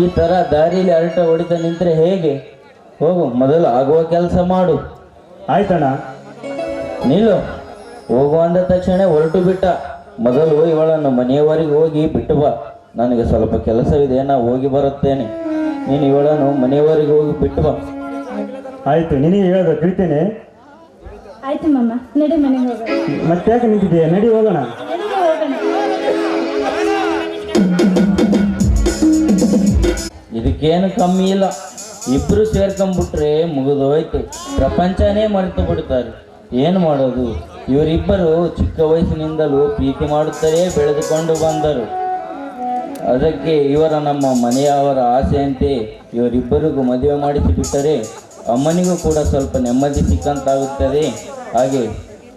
ಈ ಥರ ದಾರಿಲಿ ಅರಟ ಹೊಡಿತಾ ನಿಂತರೆ ಹೇಗೆ? ಹೋಗು, ಮೊದಲು ಆಗುವ ಕೆಲಸ ಮಾಡು. ಆಯ್ತಣ್ಣ. ನಿಲ್ಲು. ಹೋಗು ಅಂದ ತಕ್ಷಣ ಹೊರಟು ಬಿಟ್ಟ. ಮೊದಲು ಇವಳನ್ನು ಮನೆಯವರೆಗೆ ಹೋಗಿ ಬಿಟ್ಟು ಬಾ. ನನಗೆ ಸ್ವಲ್ಪ ಕೆಲಸವಿದೆ, ನಾ ಹೋಗಿ ಬರುತ್ತೇನೆ. ನೀನು ಇವಳನ್ನು ಮನೆಯವರೆಗೆ ಹೋಗಿ ಬಿಟ್ಟು ಬಾ. ಆಯ್ತು, ನಿನಗೆ ಹೇಳೋದು ತಿಳಿತೇನೆ. ಆಯ್ತು ಮಾಮ, ನಡಿ ಮನೆಗೆ ಹೋಗೋಣ. ಮತ್ತೆ ಯಾಕೆ ನಿಂತಿದ್ದೆ? ನಡಿ ಹೋಗೋಣ. ನಡಿಗೆ ಹೋಗೋಣ. ಇದಕ್ಕೇನು ಕಮ್ಮಿ ಇಲ್ಲ. ಇಬ್ರು ಸೇರ್ಕೊಂಡ್ಬಿಟ್ರೆ ಮುಗಿದೋಯ್ತು. ಪ್ರಪಂಚನೇ ಮರೆತು ಬಿಡ್ತಾರೆ. ಏನು ಮಾಡೋದು? ಇವರಿಬ್ಬರು ಚಿಕ್ಕ ವಯಸ್ಸಿನಿಂದಲೂ ಪ್ರೀತಿ ಮಾಡುತ್ತಲೇ ಬೆಳೆದುಕೊಂಡು ಬಂದರು. ಅದಕ್ಕೆ ಇವರ ನಮ್ಮ ಮನೆಯವರ ಆಸೆಯಂತೆ ಇವರಿಬ್ಬರಿಗೂ ಮದುವೆ ಮಾಡಿಸಿಬಿಟ್ಟರೆ ಅಮ್ಮನಿಗೂ ಕೂಡ ಸ್ವಲ್ಪ ನೆಮ್ಮದಿ ಸಿಕ್ಕಂತಾಗುತ್ತದೆ. ಹಾಗೆ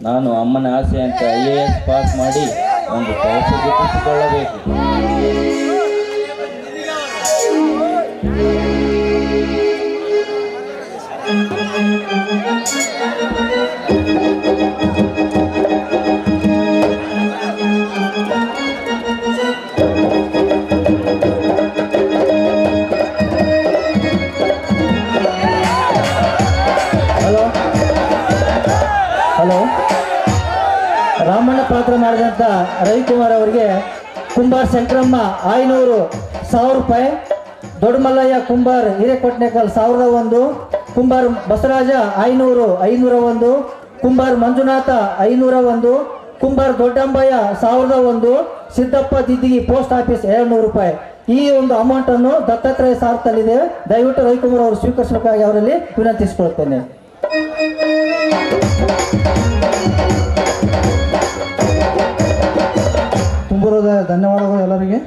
ನಾನು ಅಮ್ಮನ ಆಸೆಯಂತೆ IAS ಪಾಸ್ ಮಾಡಿ ಒಂದು ಕೆಲಸ ಗಿಟ್ಟಿಸಿಕೊಳ್ಳಬೇಕು. ಹಲೋ, ರಾಮಣ್ಣ ಪಾತ್ರ ಮಾಡಿದಂಥ ರವಿಕುಮಾರ್ ಅವರಿಗೆ ಕುಂಬಾರ್ ಶಂಕರಮ್ಮ 500, 1000 ರೂಪಾಯಿ. ದೊಡ್ಡ ಮಲ್ಲಯ್ಯ ಕುಂಬಾರ್ ಹಿರೇಕೊಟ್ನೇಕಲ್ 1001, ಕುಂಬಾರ್ ಬಸವರಾಜ 500, 501, ಕುಂಬಾರ್ ಮಂಜುನಾಥ 501, ಕುಂಬಾರ್ ದೊಡ್ಡಂಬಯ್ಯ 1001, ಸಿದ್ದಪ್ಪ ದಿದ್ದಿಗಿ ಪೋಸ್ಟ್ ಆಫೀಸ್ 200 ರೂಪಾಯಿ. ಈ ಒಂದು ಅಮೌಂಟನ್ನು ದತ್ತಾತ್ರೇಯ ಸಾರ್ತಲ್ಲಿದೆ. ದಯವಿಟ್ಟು ರವಿಕುಮಾರ್ ಅವರು ಸ್ವೀಕರಿಸಬೇಕಾಗಿ ಅವರಲ್ಲಿ ವಿನಂತಿಸಿಕೊಳ್ತೇನೆ. ತುಂಬುವುದ ಧನ್ಯವಾದಗಳು ಎಲ್ಲರಿಗೆ.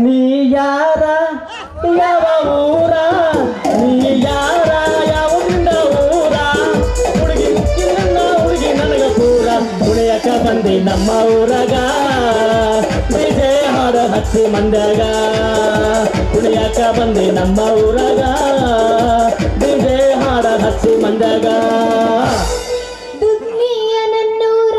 ನೀ ಯಾರ ಯಾವ ಊರ, ನೀ ಯಾರ ಯಾವಿಂದ ಊರ, ಹುಡುಗಿ ಮುಕ್ಕಿನ ಹುಡುಗಿ ನನಗ ಪೂರ, ಕುಣಿಯಕ ಬಂದಿ ನಮ್ಮ ಊರಾಗ, ಡಿಜೆ ಹಾಡ ಹಚ್ಚಿ ಮಂದ್ಯಾಗ, ಕುಣಿಯಕ ಬಂದಿ ನಮ್ಮ ಊರಾಗ, ಡಿಜೆ ಹಾಡ ಹಚ್ಚಿ ಮಂದ್ಯಾಗ. ದುಗ್ನಿಯ ನನ್ನೂರ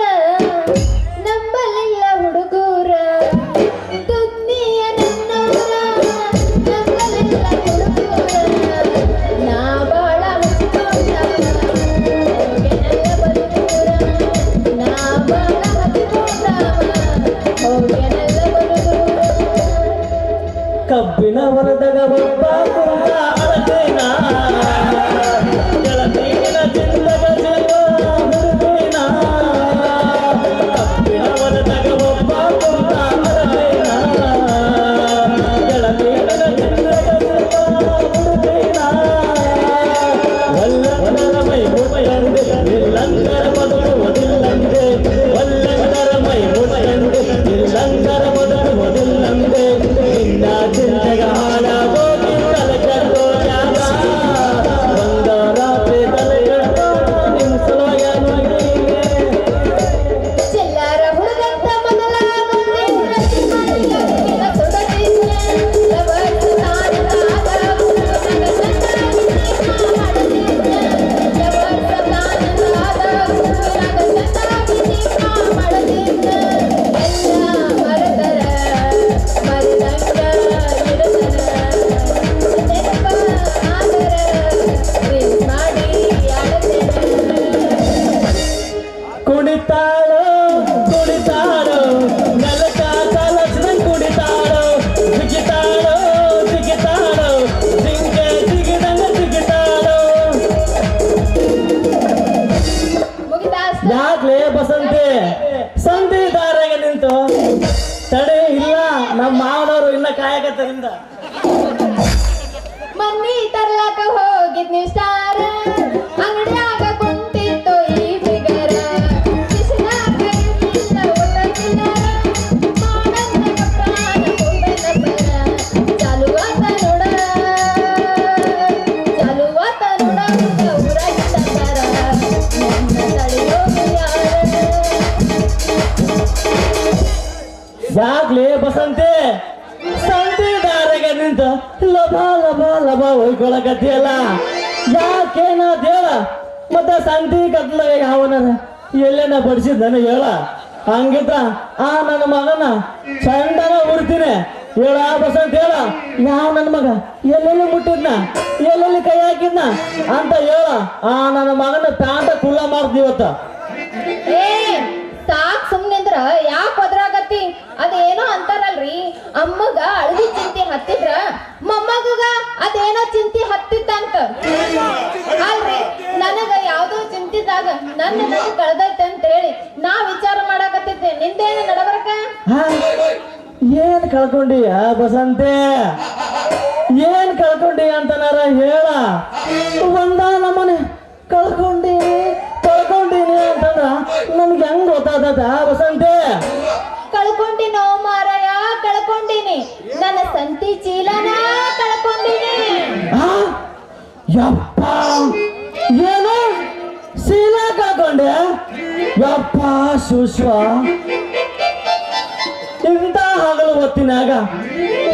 ಕುಡಿತಾಳು ಕುಡಿತಾಳು ನೆಲಕ ಕಲಸಿದಂಗ್ ಕುಡಿತಾಳು ಜಿಗಿತಾಳು ಜಿಗಿತಾಳು ಜಿಂಕೆ ಜಿಗಿದಂಗ ಜಿಗಿತಾಳು. ಯಾಕ್ಲೆ ಬಸಂತಿ ಸಂಧಿ ದಾರಾಗ ನಿಂತು ತಡೆ ಇಲ್ಲ ನಮ್ಮ ಮಾವನವರು ಇನ್ನ ಕಾಯಕತ್ತರಿಂದ ಮನ್ನಿ ತರ್ಲಾಕ ಹೋಗಿದ್ನಿ ಸ್ಟಾರ ಅಂಗಡಿಯಾಗ ಕುಂತಿತ್ತು ಈ ಫಿಗರ ಬಿಸಿಲಾಗ ಇರ್ಲಿಲ್ಲ ಊಟ ಚಿಲ್ಲರ ಮಾಡಂದ ಪ್ರಾಣ ಹೋಗನ ಬರ ಚಾಲುವಾತ ನೋಡ ಊರಾಗಿದ್ದ ಬರ ನನ್ನ ತಡೆಯೋ ಯಾರ. ಯಾಕ್ಲೆ ಬಸಂತಿ ಸಂಧಿ ದಾರಾಗ ನಿಂತು ಲಭ ಲಭ ಲಭ ಹೊಯ್ಕೊಳಕತ್ತಿಯಲ್ಲ ಯಾಕೇನಾದೇಳ ಮತ್ತೆ ಸಂಧಿ ಕತ್ಲಾಗ ಯಾವನ ಎಲ್ಲೇನ ಬಡಿಸಿದ್ ನನಗೆ ಹೇಳ ಹಂಗಿದ್ರ ಆ ನನ್ನ ಮಗನ ಚಂದನ ಉಡ್ತೀನಿ ಹೇಳ ಬಸಂತ ಹೇಳ ಯಾವ ನನ್ನ ಮಗ ಎಲ್ಲೆಲ್ಲಿ ಮುಟ್ಟಿದ್ನ ಎಲ್ಲೆಲ್ಲಿ ಕೈ ಹಾಕಿದ್ನ ಅಂತ ಹೇಳ ಆ ನನ್ನ ಮಗನ ತಾಂಟ ಕುಲ್ಲ ಮಾಡ್ತೀವತ್ತ. ಏ ಸಾಕ್ ಸುಮ್ನಿಂದ್ರ ಯಾಕೆ ಒದ್ರಾಗತ್ತಿ ಅದೇನೋ ಅಂತಾರಲ್ರಿ ಅಮ್ಮಗ ಅಳದಿ ಚಿಂತಿ ಹತ್ತಿದ್ರ ಮೊಮ್ಮಗ ಅದೇನೋ ಚಿಂತಿ ಹತ್ತಿತ್ತಂತ ಅಲ್ರಿ ನನಗ ಯಾವ್ದೋ ಚಿಂತಿದಾಗ ನನ್ನ ಕಳ್ದೈತೆ ಅಂತ ಹೇಳಿ ನಾ ವಿಚಾರ ಮಾಡಾಕತ್ತಿದ್ದೆ ನಿಂದೇನ ನಡಬರಕ. ಏನ್ ಕಳ್ಕೊಂಡೀಯ ಬಸಂತೆ ಏನ್ ಕಳ್ಕೊಂಡಿ ಅಂತನಾರ ಹೇಳ ಒಂದ ನಮ್ಮನೆ ಕಳ್ಕೊಂಡೀನಿ ಅಂತಂದ್ರ ನಮ್ಗೆ ಹೆಂಗ್ ಗೊತ್ತಾದ ಬಸಂತೆ. ಕಳ್ಕೊಂಡಿನೋ ಮಾರಾಯ ಕಳ್ಕೊಂಡಿನಿ ನನ್ನ ಸಂತಿ ಚೀಲನ ಕಳ್ಕೊಂಡಿನಿ. ಯಪ್ಪ ಏನು ಶೀಲ ಕಳ್ಕೊಂಡೆ ಯಪ್ಪ ಸುಶ್ವ ಇಂಥ ಹಗಲು ಹೊತ್ತಿನಾಗ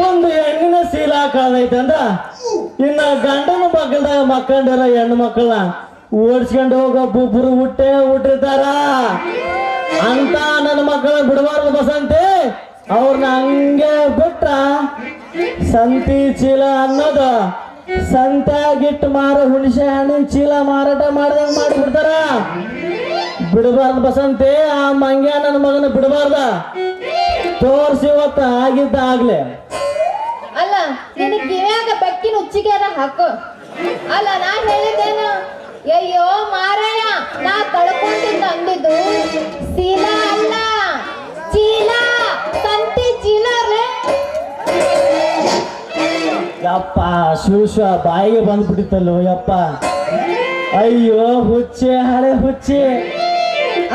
ಒಂದು ಹೆಣ್ಣಿನ ಶೀಲ ಕಳ್ದೈತಂದ್ರ ಇನ್ನ ಗಂಡನ ಮಕ್ಕಳದಾಗ ಮಕ್ಕಂಡರ ಹೆಣ್ಣು ಮಕ್ಕಳನ್ನ ಓಡಿಸ್ಕೊಂಡು ಹೋಗೋ ಬುಬ್ರು ಹುಟ್ಟಿರ್ತಾರ ಅಂತ ನನ್ನ ಮಕ್ಕಳನ್ನ ಬಿಡಬಾರ್ದು ಬಸಂತಿ. ಅವ್ರನ್ನ ಹಂಗೆ ಬಿಟ್ರ ಸಂತಿ ಚೀಲ ಅನ್ನೋದು ಸಂತ್ಯಾಗಿಟ್ಟು ಮಾರೋ ಹುಣಸೆ ಹಣ್ಣಿನ ಚೀಲ ಮಾರಾಟ ಮಾಡ್ದಂಗ ಮಾಡಿಬಿಡ್ತಾರ. ಬಿಡಬಾರ್ದು ಬಸಂತಿ ಆ ಮಂಗ್ಯ ನನ್ನ ಮಗನ ಬಿಡಬಾರ್ದ ತೋರ್ಸಿ ಇವತ್ತು ಆಗಿದ್ದಾಗ್ಲೆ. ಅಲ್ಲ ನಿನ್ನ ಕಿವ್ಯಾಗ ಬೆಕ್ಕಿನ ಉಚ್ಚಿಗೆರ ಹಾಕು. ಅಲ್ಲ ನಾ ಹೇಳಿದ್ದೇನು ಅಯ್ಯೋ ಮಾರಾಯ ನಾ ಕಳ್ಕೊಂಡಿದ್ದ ಅಂದಿದ್ದು ಶೀಲ ಅಲ್ಲ ಚೀಲ ಸಂತಿ ಚೀಲ ರೇ. ಯಪ್ಪ ಶಿವ ಬಾಯಿಗೆ ಬಂದ್ಬಿಟ್ಟಿತ್ತಲ್ಲೋ ಯಪ್ಪ. ಅಯ್ಯೋ ಹುಚ್ಚೆ ಹಳೆ ಹುಚ್ಚೆ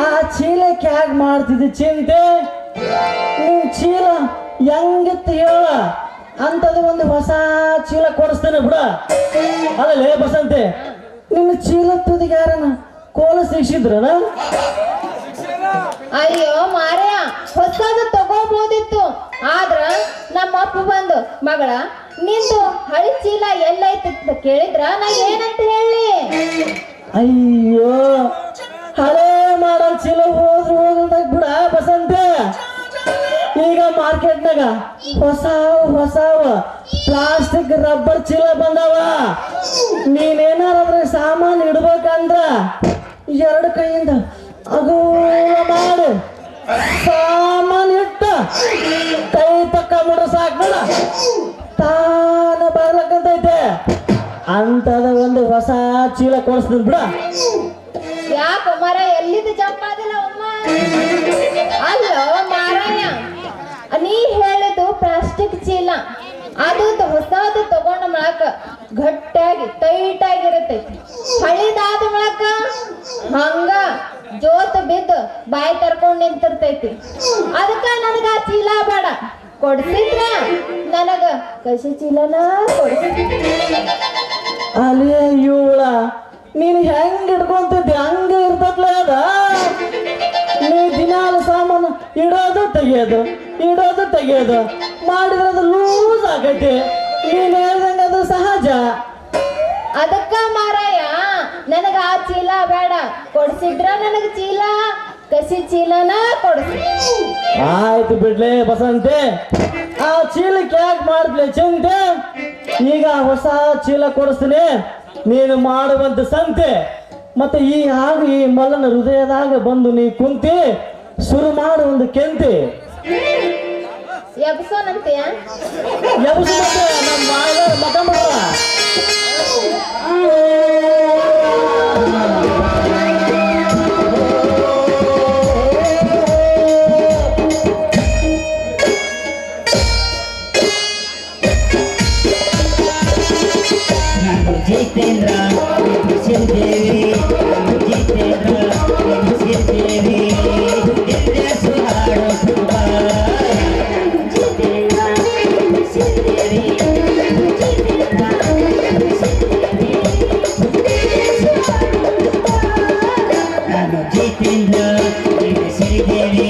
ಆ ಚೀಲಕ್ಕೆ ಹ್ಯಾಗ್ ಮಾಡ್ತಿದ್ದಿ ಚಿಂತೆ. ನಿನ್ ಚೀಲ ಹೆಂಗಿತ್ತು ಹೇಳ ಅಂತದ ಒಂದು ಹೊಸ ಚೀಲ ಕೊಡಿಸ್ತೇನೆ ಬಿಡ. ಅಲ್ಲೇ ಬಸಂತೆ ನಿನ್ನ ಚೀಲ ತುದಿಗೆ ಯಾರನ ಕೋಲ ಸಿಕ್ಸಿದ್ರನ? ಅಯ್ಯೋ ಮಾರಾಯ ಹೊಸದು ತಗೋಬೋದಿತ್ತು ಆದ್ರ ನಮ್ಮ ಅಪ್ಪ ಬಂದು ಮಗಳ ನಿಂದು ಹಳಿ ಚೀಲ ಎಲ್ಲೈತಿ ಅಂತ ಕೇಳಿದ್ರ ನಾ ಏನಂತ ಹೇಳಿ. ಅಯ್ಯೋ ಹಳೆ ಮಾಡಲ್ ಚೀಲ ಹೋಗಲ್ದಾಗ ಬಿಡ ಬಸಂತೆ. ಈಗ ಮಾರ್ಕೆಟ್ನಾಗ ಹೊಸಾವ ಪ್ಲಾಸ್ಟಿಕ್ ರಬ್ಬರ್ ಚೀಲ ಬಂದಾವ. ನೀನೇನಾರ ಸಾಮಾನು ಇಡ್ಬೇಕಂದ್ರ ಎರಡು ಕೈಯಿಂದ ಅದು ಮಾಡಿ ಸಾಮಾನು ಇಟ್ಟ ಕೈ ಪಕ್ಕ ಬಿಡ ಸಾಕ್ ನೋಡ ತಾನ ಬರ್ಲಕ್ಕಂತೈತೆ ಅಂತದ ಒಂದು ಹೊಸ ಚೀಲ ಕೊಡಿಸ್ತೀನಿ ಬಿಡ. ಯಾಕ ಮರ ಎಲ್ಲಿದ್ದು ಜಂಪ್ ಆದಿಲ್ಲ ಅಮ್ಮ. ಅಲ್ಲೋ ಮಾರಾಯ ನೀ ಹೇಳಿದ್ದು ಪ್ಲಾಸ್ಟಿಕ್ ಚೀಲ ಅದು ಹೊಸದು ತಗೊಂಡ ಮಾಡಕ ಗಟ್ಟಿಯಾಗಿ ಟೈಟ್ ಆಗಿರತೈತಿ. ಹಳಿದಾದ ಮಾಡಕ ಹಂಗ ಜೋತ್ ಬಿದ್ದು ಬಾಯಿ ತರ್ಕೊಂಡ್ ನಿಂತಿರ್ತೈತಿ. ಅದಕ್ಕ ನನಗ ಆ ಚೀಲ ಬೇಡ. ಕೊಡ್ಸಿದ್ರ ನನಗ ಕಸಿ ಚೀಲನ ಕೊಡ್ಸಿದ್ರ. ಅಲ್ಲೇ ಇವಳ ನೀನು ಹೆಂಗ್ ಹಿಡ್ಕೊಂತಿದ್ದೆ ಹಂಗ ಇರ್ತತ್ಲ ಅದ. ನೀ ದಿನಾಲು ಸಾಮಾನು ಇಡೋದು ತೆಗಿಯೋದು ಮಾಡಿದ್ರೆ ಅದು ಲೂಸ್ ಆಗೈತಿ. ನೀನ್ ಹೇಳ್ದಂಗ ಅದು ಸಹಜ. ಅದಕ್ಕ ಮಾರಾಯ ನನಗ ಆ ಚೀಲ ಬೇಡ. ಕೊಡ್ಸಿದ್ರ ನನಗ ಚೀಲ ಕಸಿ ಚೀಲನ ಕೊಡ್ಸಿ. ಆಯ್ತು ಬಿಡ್ಲೆ ಬಸಂತೆ ಆ ಚೀಲಕ್ಕೆ ಯಾಕೆ ಮಾಡ್ಲಿ ಚಿಂತೆ. ಈಗ ಹೊಸ ಚೀಲ ಕೊಡಿಸ್ತೀನಿ ನೀನು ಮಾಡುವಂತ ಸಂತೆ ಮತ್ತೆ ಈ ಹಾಗೆ ಈ ಮಲ್ಲನ ಹೃದಯದಾಗ ಬಂದು ನೀ ಕುಂತಿ ಶುರು ಮಾಡು ಒಂದು ಕೆಂತಿ ಎಬ್ಸೋನಂತೆಯ ಎಬ್ಸು ಮತ್ತೆ ನಮ್ಮ ಮಕ ಮಾಡುವ ಜಿತೇಂದ್ರ ಶ್ರೀದೇವಿ ಜಿತೇಂದ್ರ ಶ್ರೀದೇವಿ ಸುಹಾಡೋ ಜಿತೇಂದ್ರ ಶ್ರೀದೇವಿ ನಾನು ಜಿತೇಂದ್ರ ಶ್ರೀದೇವಿ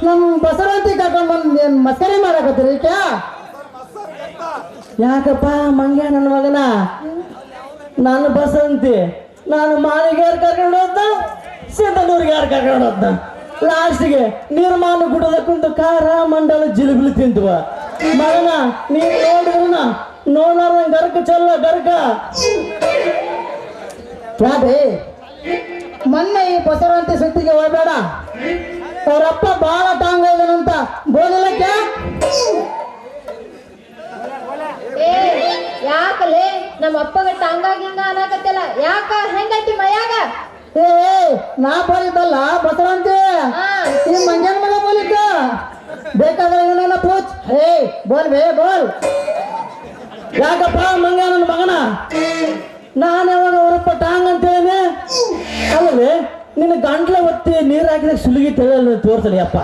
ನಮ್ಮ ಬಸವಂತಿ ಕರ್ಕೊಂಡು ಬಂದು ಮಸ್ಕರಿ ಮಾಡಕತ್ತೀರಿ ಕ್ಯಾ ಯಾಕಪ್ಪ ಮಂಗ್ಯ ನನ್ನ ಮಗನ ನಾನು ಬಸವಂತಿ ನಾನು ಮಾಳಿಗೆ ಯಾರು ಕರ್ಕೊಂಡು ಹೋದ ಸಿಂಧನೂರಿಗೆ ಯಾರು ಕರ್ಕೊಂಡು ಹೋದ ಲಾಸ್ಟಿಗೆ ನಿರ್ಮಾಣ ಗುಡದ ಕುಂತು ಖಾರ ಮಂಡಲ ಜಿಲಿಬಿಲಿ ತಿಂತವ ಮಗನ ನೀನು ನೋಡಿದ್ರನ ನೋಡಾರ ಗರ್ಕ ಚಲ್ಲ ಗರ್ಕ ಯಾಕೆ ಮೊನ್ನೆ ಈ ಬಸವಂತಿ ಸುತ್ತಿಗೆ ಹೋಗ್ಬೇಡ ಅವರಪ್ಪ ಬಾಳ ಟಾಂಗ ಇದನಂತ ಬೋಲಿಲ್ಲಕ್ಕೆ ಯಾಕಲೇ ನಮ್ಮ ಅಪ್ಪಗ ಟಾಂಗಾಗಿಂಗ ಅನ್ನಕತ್ತಿಲ್ಲ ಯಾಕ ಹೆಂಗೈತಿ ಮೈಯಾಗ ಏ ನಾ ಬೋಲಿದ್ದಲ್ಲ ಬಸವಂತಿ ಈ ಮಂಜನ್ ಮಗ ಬೋಲಿದ್ದ ಬೇಕಾದ್ರೆ ನನ್ನ ಪೂಚ್ ಹೇ ಬೋಲ್ ಬೇ ಬೋಲ್ ಯಾಕಪ್ಪ ಮಂಗ ನನ್ನ ಮಗನ ನಾನು ಯಾವಾಗ ಅವರಪ್ಪ ಟಾಂಗ್ ಅಂತ ಹೇಳಿದೆ ಅಲ್ಲವೇ ನಿನ್ನ ಗಂಟ್ಲೆ ಒತ್ತಿ ನೀರು ಹಾಕಿದಾಗ ಸುಲಿಗಿ ತೆಳಲ್ಲ ತೋರ್ಸಲಿ ಅಪ್ಪ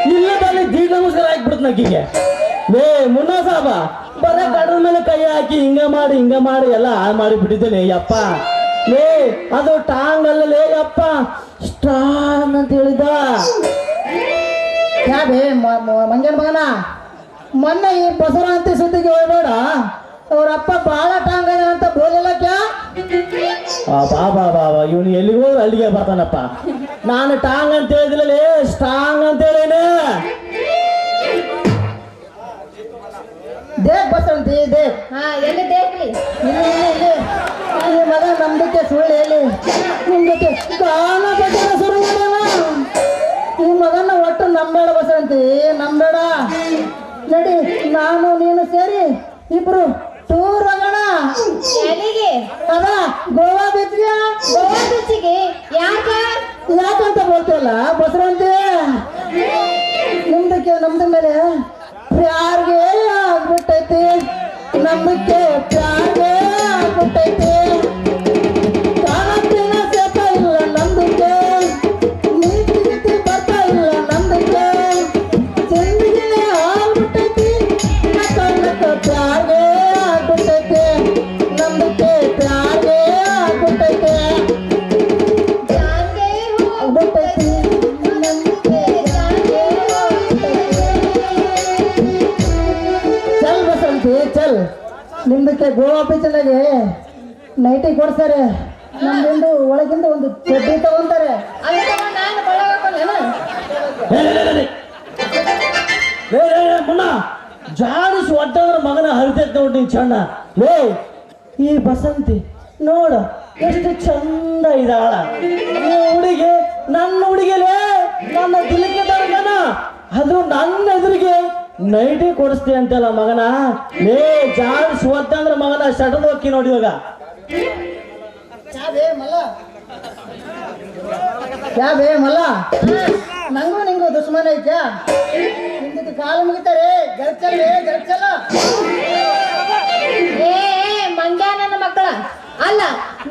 ಇಲ್ಲದಲ್ಲಿ ದೀಡ್ ನಮಸ್ಕಾರ ಹಾಕ್ಬಿಡ್ತು ನಕ್ಕಿಗೆ ಲೇ ಮುನ್ನಾ ಸಾಬ ಬರ ಕಡಲ ಮೇಲೆ ಕೈ ಹಾಕಿ ಹಿಂಗ ಮಾಡಿ ಎಲ್ಲ ಹಾಳು ಮಾಡಿ ಬಿಟ್ಟಿದ್ದೇನೆ ಅಪ್ಪ ಲೇ ಅದು ಟಾಂಗ್ ಅಲ್ಲ ಲೇ ಅಪ್ಪ ಸ್ಟ್ರಾಂಗ್ ಅಂತ ಹೇಳಿದ ಯಾಕೆ ಮಂಜನ ಮಗನ ಮೊನ್ನೆ ಈ ಬಸವಂತಿ ಸುದ್ದಿಗೆ ಹೋಗ್ಬೇಡ ಅವ್ರಪ್ಪ ಬಾಳ ಟಾಂಗ್ ಅಂತ ಬೋಲಿಲ್ಲ ಕ್ಯಾ ಬಾ ಇವನು ಎಲ್ಲಿಗೋ ಅಲ್ಲಿಗೆ ಬರ್ತಾನಪ್ಪ ನಾನು ಟಾಂಗ್ ಅಂತ ಹೇಳಿದಿಲ್ಲ ಸ್ಟ್ರಾಂಗ್ ಅಂತ ಹೇಳೇನೆ ದೇಕ್ ಬಸವಂತಿ ದೇಕ್ ಹಾ ಎಲ್ಲಿ ದೇಖ್ಲಿ ಇಲ್ಲಿ ಈ ಮಗ ನಮ್ದಕ್ಕೆ ಸುಳ್ಳು ಹೇಳಿ ನಿಮ್ದಕ್ಕೆ ಗಾನ ಭಜನೆ ಶುರು ಮಾಡ್ಯಾನ. ಈ ಮಗನ ಒಟ್ಟು ನಂಬೇಡ ಬಸವಂತಿ ನಂಬೇಡ. ನಡಿ ನಾನು ನೀನು ಸೇರಿ ಇಬ್ರು ಟೂರ್ ಹೋಗೋಣ. ಎಲ್ಲಿಗೆ ಅದ ಗೋವಾ ಬೀಚ್ಗೆ. ಗೋವಾ ಬೀಚಿಗೆ ಯಾಕಂತ ಬೋಲ್ತಿಲ್ಲ ಬಸವಂತಿ, ನಮ್ದ ಮೇಲೆ ಪ್ಯಾರ್ಗೆ ಆಗ್ಬಿಟ್ಟೈತಿ, ನಮ್ದಕ್ಕೆ ಪ್ಯಾರ್ಗೆ ಆಗ್ಬಿಟ್ಟೈತಿ. ಕಾಣತ್ತಿನ ಸೇತ ಇಲ್ಲ ನಮ್ದಕ್ಕೆ, ನೀತಿ ಬರ್ತಾ ಇಲ್ಲ ನಮ್ದಕ್ಕೆ, ಜಿಂದಗಿನೇ ಆಗ್ಬಿಟ್ಟೈತಿ. ನಕ್ಕ ಪ್ಯಾರ್ಗೆ ಆಗ್ಬಿಟ್ಟೈತಿ, ನಮ್ದಕ್ಕೆ ಪ್ಯಾರ್ಗೆ ಆಗ್ಬಿಟ್ಟೈತಿ. ಆಗ್ಬಿಟ್ಟೈತಿ ನಮ್ದಕ್ಕೆ ಪ್ಯಾರ್ಗೆ ಚಲ್ ಬಸಂತಿ ಚಲ್. ನಿಮ್ದಕ್ಕೆ ಗೋವಾ ಬೀಚ್ನಾಗೆ ನೈಟಿ ಕೊಡ್ತಾರೆ, ನಮ್ದಿಂದ ಒಳಗಿಂದ ಒಂದು ಚಡ್ಡಿ ತಗೊಂತಾರೆ. ನಾನು ಒಳಗಾಕೋಣ ಮುನ್ನ ಜಾಡಿಸಿ ಒಡ್ಡಂದ್ರ ಮಗನ ಹರಿತೈತೆ ನೋಡಿ ನೀನ್ ಚಣ್ಣ. ಲೇ ಈ ಬಸಂತಿ ನೋಡ ಎಷ್ಟು ಚಂದ ಇದಾಳ ಈ ಹುಡುಗಿ. ನನ್ನ ಹುಡುಗಿಲೇ ನನ್ನ ದಿಲಕ್ಕೆ ತರ್ಕನ, ಅದು ನನ್ನ ಎದುರಿಗೆ ನೈಟಿ ಕೊಡಿಸ್ತಿ ಅಂತಲ್ಲ ಮಗನ. ಲೇ ಜಾಡಿಸಿ ಒಡ್ಡಂದ್ರ ಮಗನ ಶಟದ್ ಹೋಗಿ ನೋಡಿ ಇವಾಗ. ಯಾ ಬೇ ಮಲ್ಲ, ನಂಗೂ ನಿಂಗೂ ದುಶ್ಮನ ಐತ್ಯಾ? ನಿಮ್ದಕ್ಕೆ ಕಾಲು ಮುಗಿತಾರೆ ಗೆಲ್ಚಲ್ಲ. ಏ ಮಂಗ್ಯ ನನ್ನ ಮಕ್ಕಳ ಅಲ್ಲ,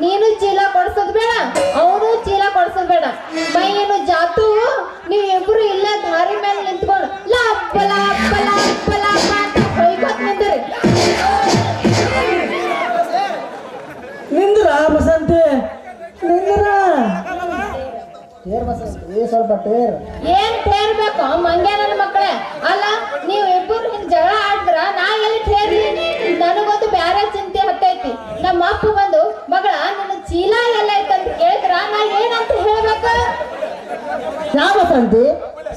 ನೀನು ಚೀಲ ಕೊಡ್ಸೋದ್ ಬೇಡ, ಅವನು ಚೀಲ ಕೊಡ್ಸೋದ್ ಬೇಡ. ಮೈನು ಜಾತು ನೀವಿಬ್ರು ಇಲ್ಲೇ ದಾರಿ ಮೇಲೆ ನಿಂತ್ಕೊಂಡು ಲಪ್ಪ ಲಪ್ಪ ಲಪ್ಪ ಲಪ್ಪ ಅಂತ ಹೊಯ್ಕೋತ್ ನಿಂದ್ರಿ. ನಿಂದ್ರ ಬಸಂತಿ ನಿಂದ್ರ. ಟೇರ್ ಬಸಂತಿ ಸ್ವಲ್ಪ ಟೇರ್. ಏನ್ ತೇರ್ಬೇಕು ಮಂಗ್ಯ ನನ್ನ ಮಕ್ಕಳೇ? ಅಲ್ಲ ನೀವು ಇಬ್ಬರು ಹಿಂಗ್ ಜಗಳ ಆಡಿದ್ರ ನಾ ಎಲ್ಲಿ ತೇರ್ಲಿ? ನನಗೊಂದು ಬ್ಯಾರೆ ಚಿಂತೆ ಹತ್ತೈತಿ. ನಮ್ಮ ಅಪ್ಪ ಬಂದು ಮಗಳ ನನ್ನ ಚೀಲ ಎಲ್ಲ ಐತಂತ ಕೇಳಿದ್ರ ನಾ ಏನಂತ ಹೇಳ್ಬೇಕು? ಯಾ ಬಸಂತಿ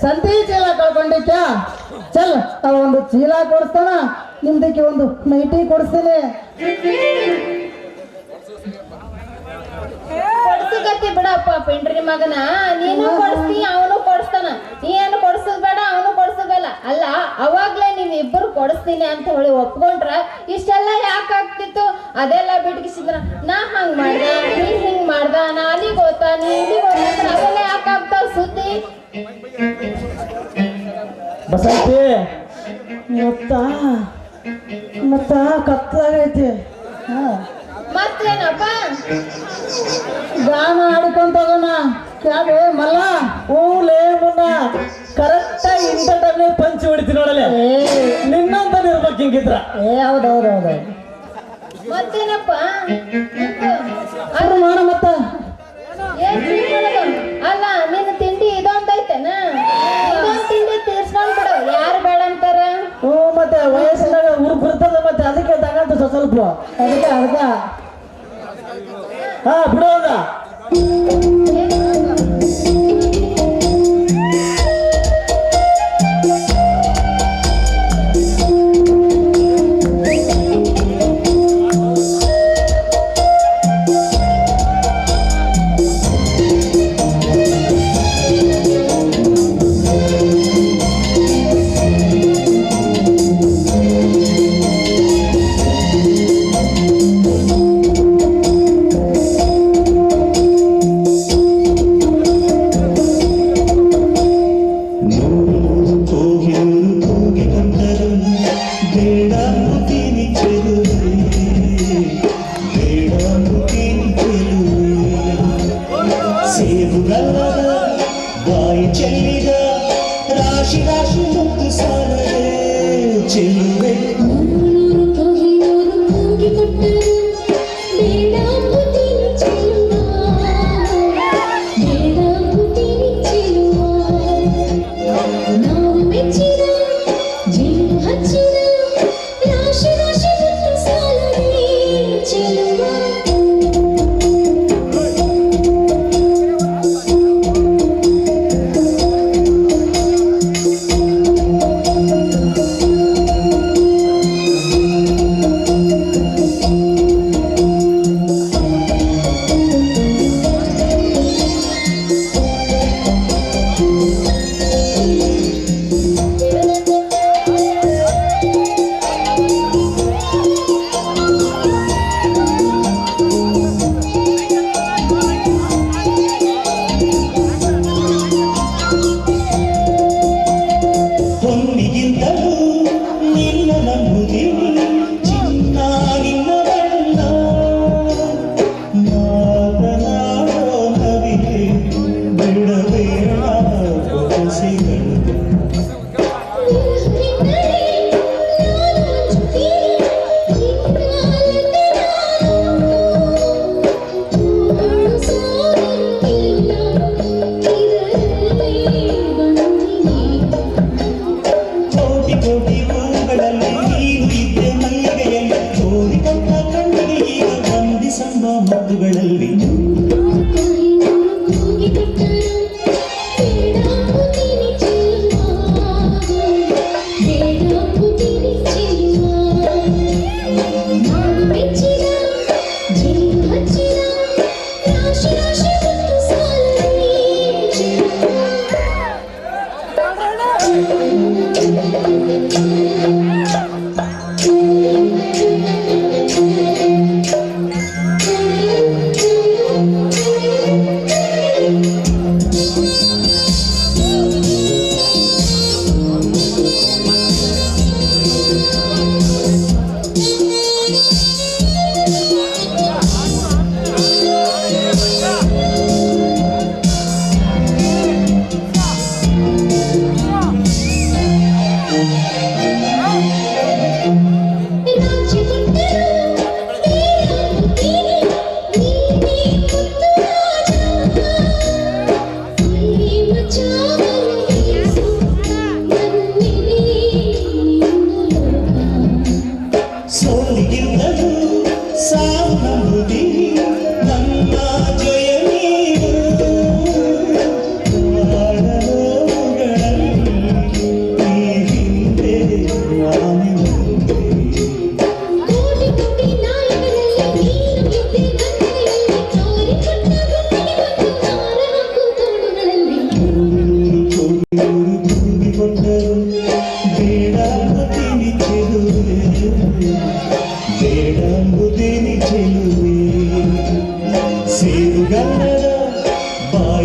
ಸಂತಿ ಚೀಲ ಕಳ್ಕೊಂಡಿದ್ಯಾ? ಚಲ್ ಅವ ಒಂದು ಚೀಲ ಕೊಡಿಸ್ತಾನ, ನಿಮ್ದಕ್ಕೆ ಒಂದು ನೈಟಿ ಕೊಡಿಸ್ತೀನಿ. ಕೊಡ್ಸಕತ್ತಿ ಬಿಡಪ್ಪ ಪಿಂಡ್ರಿ ಮಗನ, ನೀನು ಕೊಡಿಸ್ತಿ ಅವನು ಕೊಡಿಸ್ತಾನ. ನೀ ಏನು ಕೊಡ್ಸೋದ್ ಬೇಡ ಅವನು ಕೊಡ್ಸೋದ್ ಬೇಡ. ಅಲ್ಲ ಅವಾಗ್ಲೇ ನೀವ್ ಇಬ್ಬರು ಕೊಡಿಸ್ತೀನಿ ಅಂತ ಹೇಳಿ ಒಪ್ಕೊಂಡ್ರ ಇಷ್ಟೆಲ್ಲ ಯಾಕೆ ಆಗ್ತಿತ್ತು? ಅದೆಲ್ಲ ಬಿಟ್ಗಿಸಿದ್ರ ನಾ ಹಂಗ್ ಮಾಡ್ದ ನೀ ಹಿಂಗ್ ಮಾಡ್ದ, ನಾ ಅಲ್ಲಿಗೆ ಹೋತ ನೀ ಇಲ್ಲಿಗೆ ಹೋತ, ಅವೆಲ್ಲ ಯಾಕೆ ಆಗ್ತಾವ ಸುದ್ದಿ? ಬಸಂತಿ ಮತ್ತ ಕತ್ಲಾಗೈತಿ. ಮತ್ತೇನಪ್ಪ ಗಾನ ಆಡಿಕೊಂತ ಹೋಗೋಣ. ಕ್ಯಾಬೆ ಮಲ್ಲ. ಓಲೇ ಮುನ್ನ ಕರೆಕ್ಟಾಗಿ ಇಂಥ ಟೈಮ್ನೇ ಪಂಚ್ ಹೊಡಿತೀನಿ ನೋಡಲೆ. ನಿನ್ನಂತ ಇರ್ಬೇಕು ಹಿಂಗಿದ್ರ. ಹೌದೌದೌದು. ಮತ್ತೇನಪ್ಪ ಅವ್ರು ಮಾಡ ಮತ್ತ ಏನ್ ಮಾಡೋದು? ಅಲ್ಲ ನಿನ್ನ ತಿಂಡಿ ಇದೊಂದೈತೆನ? ಇದೊಂದ್ ತಿಂಡಿ ತೀರ್ಸ್ಕೊಂಡ್ ಬಿಡು, ಯಾರು ಬೇಡ ಅಂತಾರ? ಹ್ಞೂ ಮತ್ತೆ ವಯಸ್ಸಿನಾಗ ಉರುಪ್ ಇರ್ತದ, ಮತ್ತೆ ಅದಕ್ಕೆ ತಗಂತ ಸ್ವಲ್ಪ ಅದಕ್ಕೆ ಹಾ ಬಿಡೋದ. ಬಾಯಿ ಚೆಲ್ಲಿದ ರಾಶಿ ರಾಶಿ ಮುತ್ತು ಸಾಲದೆ ಚೆಲ್ಲುವೆ.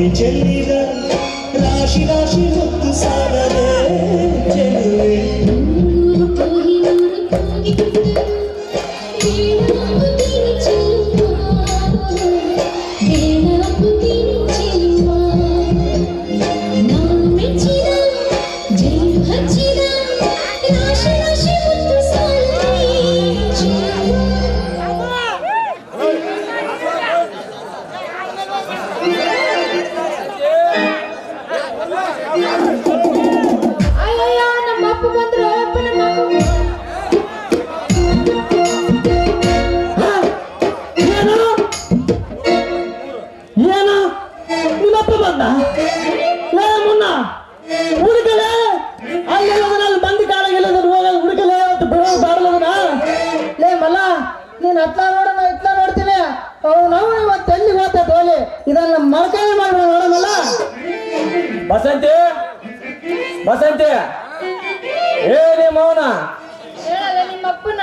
ಬಾಯಿ ಚೆಲ್ಲಿದ ರಾಶಿ ರಾಶಿ ಮುತ್ತು ಸಾಲದೆ ಚೆಲುವೆ ಅಯ್ಯಯ್ಯೋ ನಮ್ಮ ಅಪ್ಪ ಬಂದ್ರು ಅಪ್ಪ ನಮ್ಮ ಅಪ್ಪ ಏನು ಏನು ನಿಮ್ಮಪ್ಪ ಬಂದ ಲೇ ಮುನ್ನ ಹುಡುಕಲೆ ಅಲ್ಲಿ ಮಂದಿ ಕಾಲಾಗಿಲ್ಲ ಹೋಗಲ್ಲ ಹುಡುಕಲೆ ಅವತ್ತು ಬಿಡೋ ಬಾಡಲದನ ಲೇ ಮಲ್ಲ ನೀನ್ ಹತ್ಲ ನೋಡೋಣ ಇತ್ಲ ನೋಡ್ತೀನಿ ನಾವು ಇವತ್ತು ಎಲ್ಲಿ ಹೋಗ್ತಾ ತೋಲಿ ಇದನ್ನ ಮರ್ಕೈ ಮಾಡ್ಬೇಡ ನೋಡಮಲ್ಲ ಬಸಂತಿ ಬಸಂತಿ ಏ ನಿಮ್ಮ ಮೌನ ಹೇಳಲ್ಲ ನಿಮ್ಮ ಅಪ್ಪನ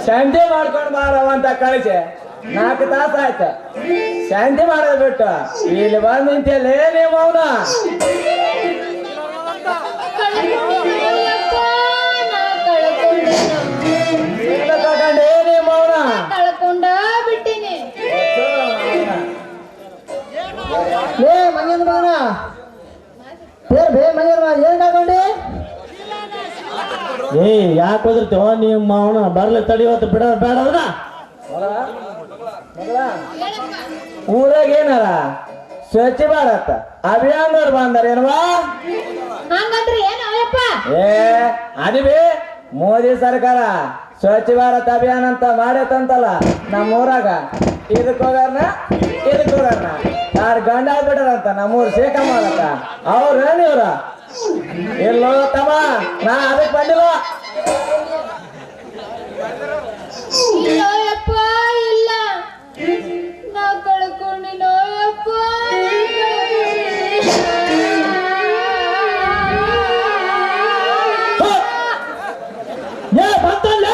ಶಾಂತಿ ಮಾಡ್ಕೊಂಡು ಬಾರವ ಅಂತ ಕಳಿಸಿ 4 ತಾಸು ಆಯ್ತು ಶಾಂತಿ ಮಾಡೋದು ಬಿಟ್ಟು ಇಲ್ಲಿ ಬಂದು ನಿಂತಲ್ಲೇ ನಿಮ್ಮ ಮೌನ ತಗೊಂಡೇ ನಿಮ್ಮ ಮೌನ ಕಳ್ಕೊಂಡ ಬಿಟ್ಟಿನಿ ಲೇ ಮಂಗೇಂದ್ರ ಮಗನ ಬೇರೆ ಬೇ ಮಂಗೇಂದ್ರ ಮಗ ಏನ್ ತಗೊಂಡಿ ಏ ಯಾಕೆ ಹೋದಿರ್ತೀವ ನಿಮ್ಮ ಅವನ ಬರ್ಲಿ ತಡಿವತ್ತು ಬಿಡ ಬೇಡ ಅದನ್ನ ಊರಾಗ ಏನಾರ ಸ್ವಚ್ಛ ಭಾರತ್ ಅಭಿಯಾನದವ್ರು ಬಂದಾರೇನವಾ ಹಂಗಂದ್ರೆ ಏನು ಅಯ್ಯಪ್ಪ ಏ ಅದಿಬಿ ಮೋದಿ ಸರ್ಕಾರ ಸ್ವಚ್ಛ ಭಾರತ್ ಅಭಿಯಾನ ಅಂತ ಮಾಡೈತಂತಲ್ಲ ನಮ್ಮ ಊರಾಗ ಇದಕ್ಕೆ ಹೋಗಾರನ ಯಾರು ಗಂಡ ಆಗ್ಬಿಟ್ಟಾರಂತ ನಮ್ಮೂರು ಶೇಖ ಮಾಡತ್ತ ಅವ್ರ ನೀವ್ರ ಎಲ್ಲೋ ತಮ್ಮ ನಾ ಅದಕ್ಕೆ ಬಂದಿಲ್ಲ ಇಲ್ಲ ಅಯ್ಯಪ್ಪ ಇಲ್ಲ ನಾ ಕಳ್ಕೊಂಡಿನ ಅಯ್ಯಪ್ಪ ಏ ಬಂತಲ್ಲ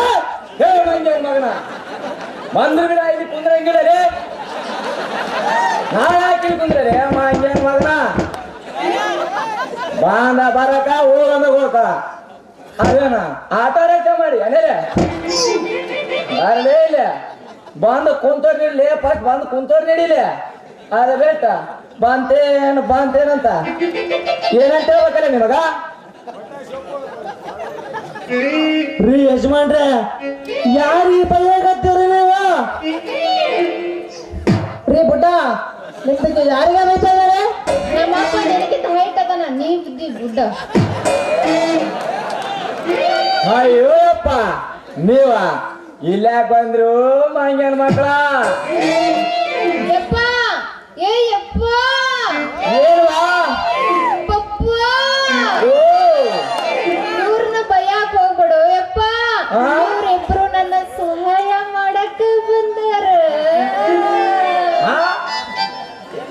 ಏ ಮಂಜ ಮಗನ ಬಂದ್ರು ಬಿಡ ಇಲ್ಲಿ ಕುಂದ್ರಂಗಿಲ್ಲ ರೀ ನಾಳೆ ಹಾಕಿ ಕುಂದ್ರೆ ಮಂಜ ಮಗನ ಬಾಂಧ ಬರಕ ಹೋಗಂದ ಹೋಗ ಅದೇನ ಆಟ ರೇಖೆ ಮಾಡಿ ಅನೇಲೆ ಬರಲೇ ಇಲ್ಲ ಬಂದು ಕುಂತೋರ್ ನೀಡ್ಲಿ ಫಸ್ಟ್ ಬಂದು ಕುಂತೋರ್ ನೀಡಿಲಿ ಅದ ಬೇಟ ಬಂತೇನಂತ ಏನಂತ ಹೇಳ್ಬೇಕಲ್ಲ ನಿಮಗ ರೀ ಯಜಮಾನ್ರೆ ಯಾರೀ ಬೈಯಾಗತ್ತೀರಿ ನೀವು ರೀ ಬುಡ್ಡ ನಿಮ್ದಕ್ಕೆ ಯಾರಿಗ ಬೈತಾ ಇದಾರೆ ನಮ್ಮ ಅಪ್ಪ ನನಗಿಂತ ಹೈಟ್ ಅದನ ನೀ ಬುದ್ಧಿ ಗುಡ್ಡ ಅಯ್ಯೋಯಪ್ಪ ನೀವ ಇಲ್ಲಾಕ್ ಬಂದ್ರು ಮಂಗ್ಯನ ಮಕ್ಕಳ ಯಪ್ಪ ಏ ಯಪ್ಪ ಏನ್ವಾ ಪಪ್ಪ ಓ ಇವ್ರನ್ನ ಬಯ್ಯಾಕ್ ಹೋಗ್ಬೇಡು ಯಪ್ಪ ಆ? ಇವ್ರಿಬ್ರು ನನ್ನ ಸಹಾಯ ಮಾಡಕ್ ಬಂದಾರ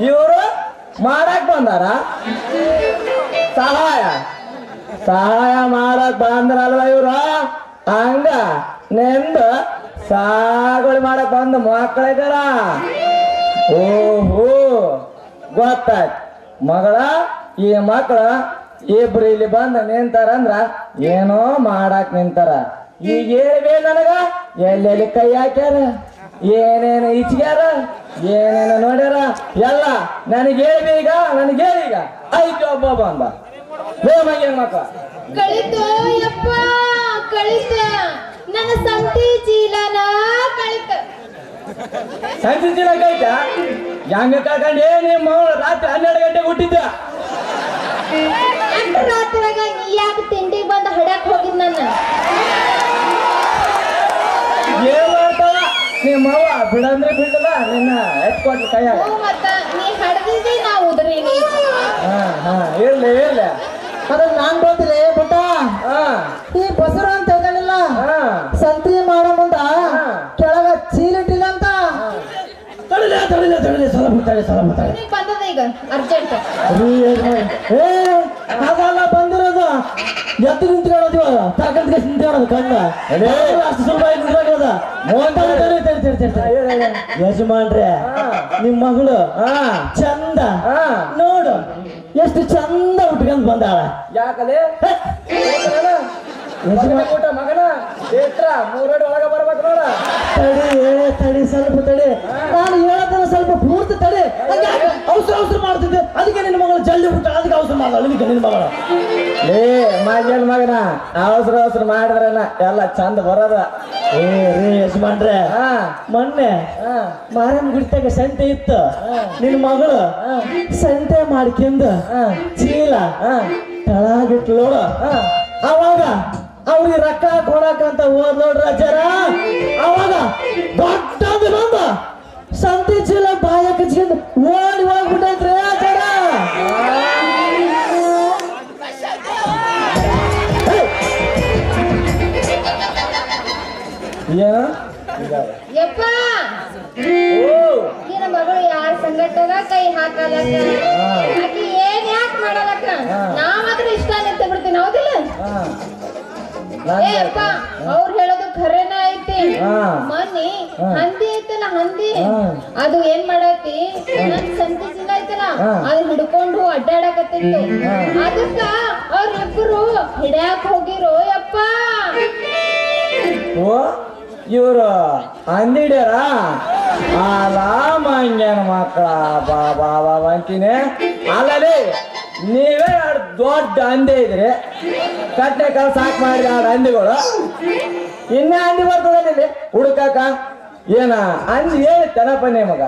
ಇವರು ಮಾಡಕ್ ಬಂದಾರ ಸಹಾಯ ಮಾಡಕ್ ಬಂದ್ರಲ್ವ ಇವ್ರ ಹಂಗ ನೆಂದು ಸಾಗುವಳಿ ಮಾಡಕ್ ಬಂದ ಮಕ್ಕಳಿದಾರ ಓಹೋ ಗೊತ್ತಾಯ್ತು ಮಗಳ ಈ ಮಕ್ಕಳ ಇಬ್ರು ಇಲ್ಲಿ ಬಂದ ನಿಂತಾರಂದ್ರ ಏನೋ ಮಾಡಾಕ್ ನಿಂತಾರ ಈಗ ಹೇಳ್ಬೇ ನನಗ ಎಲ್ಲೆಲ್ಲಿ ಕೈ ಹಾಕ್ಯಾರ ಏನೇನು ಇಚ್ಗ್ಯಾರ ಏನೇನು ನೋಡ್ಯಾರ ಎಲ್ಲ ನನಗೆ ಹೇಳ್ಬೀಗ ಐದು ಒಬ್ಬ ಬಂದ ಮಂಗೇನ್ ಮಕ್ಕಳ ಕಳಿತು ಯಪ್ಪ ಕಳಿತ ನನ್ನ ಸಂತಿ ಚೀಲನ ಕಳಿತ ಸಂಜೆ ಚೀಲ ಕೈತ ಹೆಂಗ ಕಳ್ಕೊಂಡೆ ನಿಮ್ಮ ರಾತ್ರಿ 12 ಗಂಟೆಗೆ ಹುಟ್ಟಿದ್ದ ಅಷ್ಟು ರಾತ್ರಿಯಾಗ ನೀ ಯಾಕೆ ತಿಂಡಿ ಬಂದು ಹಡಕ್ ಹೋಗಿದ್ ನನ್ನ ಏನ್ ಮಾಡ್ತಾವ ನಿಮ್ಮವ್ವ ಬಿಡಂದ್ರೆ ಬಿಡಲ್ಲ ನಿನ್ನ ಎತ್ಕೊಟ್ಲು ಕೈಯಾಗ ಹ್ಞೂ ಮತ್ತ ನೀ ಹಡ್ದಿದ್ದಿ ನಾ ಉದ್ರೀನಿ ಹಾ ಇರ್ಲಿ ಅದನ್ನ ನಾನ್ ಗೊತ್ತಿಲ್ಲ ಬುಟ್ಟ ಹಾ ಈ ಬಸರು ಅಂತ ಹೇಳಿಲ್ಲ ಹಾ ಸಂತಿ ಮಾಡೋ ಮುಂದ ಕೆಳಗ ಚೀಲಿಟ್ಟಿಲ್ಲ ಅಂತ ತಡಿಲೆ ಸಲ ಮುತ್ತಾಳೆ ನೀ ಬಂದದ ಈಗ ಅರ್ಜೆಂಟ್ ಏ ಅದೆಲ್ಲ ಬಂದಿರೋದು ಎದ್ದು ನಿಂತ್ಕೊಳ್ಳೋದು ಇವಾಗ ತರಕಾರಿ ನಿಂತ್ಕೊಳ್ಳೋದು ಕಣ್ಣ ಅಷ್ಟು ಸುಲಭ ನಿಂತ್ಕೊಳ್ಳೋದ ಯಜಮಾನ್ರೆ ನಿಮ್ ಮಗಳು ಚಂದ ನೋಡು ಎಷ್ಟು ಚಂದ ಉಟ್ಕೊಂಡ್ ಬಂದಾಳ ಯಾಕಲೆ ಊಟ ಮಗನ ಮೂರಡಿ ಒಳಗ ಬರ್ಬೇಕು ನೋಡ ತಡಿ ಸ್ವಲ್ಪ ತಡಿ ನಾನು ಹೇಳೋದನ್ನ ಸ್ವಲ್ಪ ಪೂರ್ತಿ ತಡಿ ಅವಸರ ಮಾಡ್ತಿದ್ದೆ ಅದಕ್ಕೆ ನಿನ್ನ ಮಗಳು ಜಲ್ದಿ ಬಿಟ್ಟು ಅದಕ್ಕೆ ಅವಸರ ಮಾಡಲ್ಲ ಅದಕ್ಕೆ ನಿನ್ನ ಮಗಳು ಲೇ ಮಗನ ಮಗನ ಅವಸರ ಮಾಡಿದ್ರನ ಎಲ್ಲ ಚಂದ ಬರೋದ ರೇ ಯಜಮಾನ್ರೆ ಮೊನ್ನೆ ಮಾರಮ್ಮ ಗುಡಿತಾಗ ಸಂತೆ ಇತ್ತು ನಿನ್ನ ಮಗಳು ಸಂತೆ ಮಾಡ್ಕೊಂಡು ಚೀಲ ತಳಗಿಟ್ಲು ಅವಾಗ ಅವ್ರಿಗೆ ರೊಕ್ಕ ಕೊಡಕಂತ ಹೋದ್ ನೋಡ್ರ ಜರ ಅವಾಗ ದೊಡ್ಡದು ಬಂದ ಸಂತೆ ಚೀಲ ಬಾಯ ಕಚ್ಕೊಂಡು ಓಡಿ ಹೋಗ್ಬಿಟ್ಟೈತ್ರಿ ಜರ ಏನ ಯಪ್ಪ ನಿನ್ನ ಮಗಳು ಯಾರ ಸಂಗಟಗ ಕೈ ಹಾಕಲಕ್ಕ ಆಕಿ ಏನ್ ಯಾಕೆ ಮಾಡಲಕ್ಕ ನಾ ಮಾತ್ರ ಇಷ್ಟ ನಿಂತ ಬಿಡ್ತೀನಿ ಹೌದಿಲ್ಲ ಏ ಅಪ್ಪ ಅವ್ರು ಹೇಳೋದು ಖರೇನ ಐತಿ ಮೊನ್ನೆ ಹಂದಿ ಐತಲ್ಲ ಹಂದಿ ಅದು ಏನ್ ಮಾಡೈತಿ ನನ್ ಸಂತಿ ಚೀಲ ಐತಲ್ಲ ಅದು ಹಿಡ್ಕೊಂಡು ಅಡ್ಡಾಡಕತ್ತಿತ್ತು ಅದಕ್ಕ ಅವ್ರಿಬ್ರು ಹಿಡ್ಯಾಕ್ ಹೋಗಿರೋ ಯಪ್ಪ ಓ ಇವರು ಅಂದಿಡ್ಯಾರ ಮಂಗ್ಯನ ಮಕ್ಕಳ ಬಾಬಾ ಅಂತೀನಿ ಅಲ್ಲಲ್ಲಿ ನೀವೇ ಎರಡು ದೊಡ್ಡ ಹಂದಿ ಇದ್ರಿ ಕಟ್ಟೆ ಕಾಲ ಸಾಕು ಮಾಡಿರಿ ಎರಡು ಹಂದಿಗಳು ಇನ್ನೇ ಹಂದಿ ಬರ್ತದಲ್ಲಿ ಹುಡುಕಾಕ ಏನ ಹಂದಿ ಹೇಳಿತ್ತನಪ್ಪ ನಿಮಗ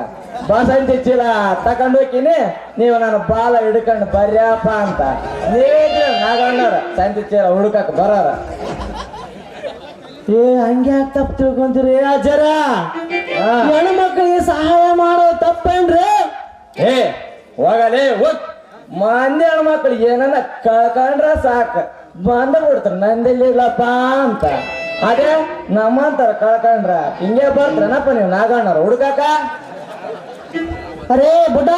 ಬಸಂತಿ ಚೀಲ ತಕೊಂಡು ಹೋಗ್ತೀನಿ ನೀವು ನಾನು ಬಾಲ ಹಿಡ್ಕೊಂಡು ಬರ್ಯಪ್ಪ ಅಂತ ನೀವೇ ನಾಗಣ್ಣವ್ರ ಸಂತಿ ಚೀಲ ಹುಡುಕಾಕ ಬರೋರ ಏ ಹಂಗೆ ಯಾಕೆ ತಪ್ಪು ತಿಳ್ಕೊಂತೀರಿ ಅಜ್ಜರ ಹೆಣ್ಣು ಮಕ್ಕಳಿಗೆ ಸಹಾಯ ಮಾಡೋ ತಪ್ಪೇನ್ರಿ ಏ ಹೋಗಲೇ ಹೋಗ್ ಮಂದಿ ಹೆಣ್ಮಕ್ಳಿಗೆ ಏನನ್ನ ಕಳ್ಕೊಂಡ್ರ ಸಾಕು ಬಂದ ಬಿಡ್ತಾರ ನಂದಿಲ್ಲಪ್ಪ ಅಂತ ಅದೇ ನಮ್ಮಂತಾರ ಕಳ್ಕೊಂಡ್ರ ಹಿಂಗೆ ಬರ್ತಾರನಪ್ಪ ನೀವು ನಾಗಣ್ಣವ್ರ ಹುಡುಕಾಕ ಅರೇ ಬುಡ್ಡ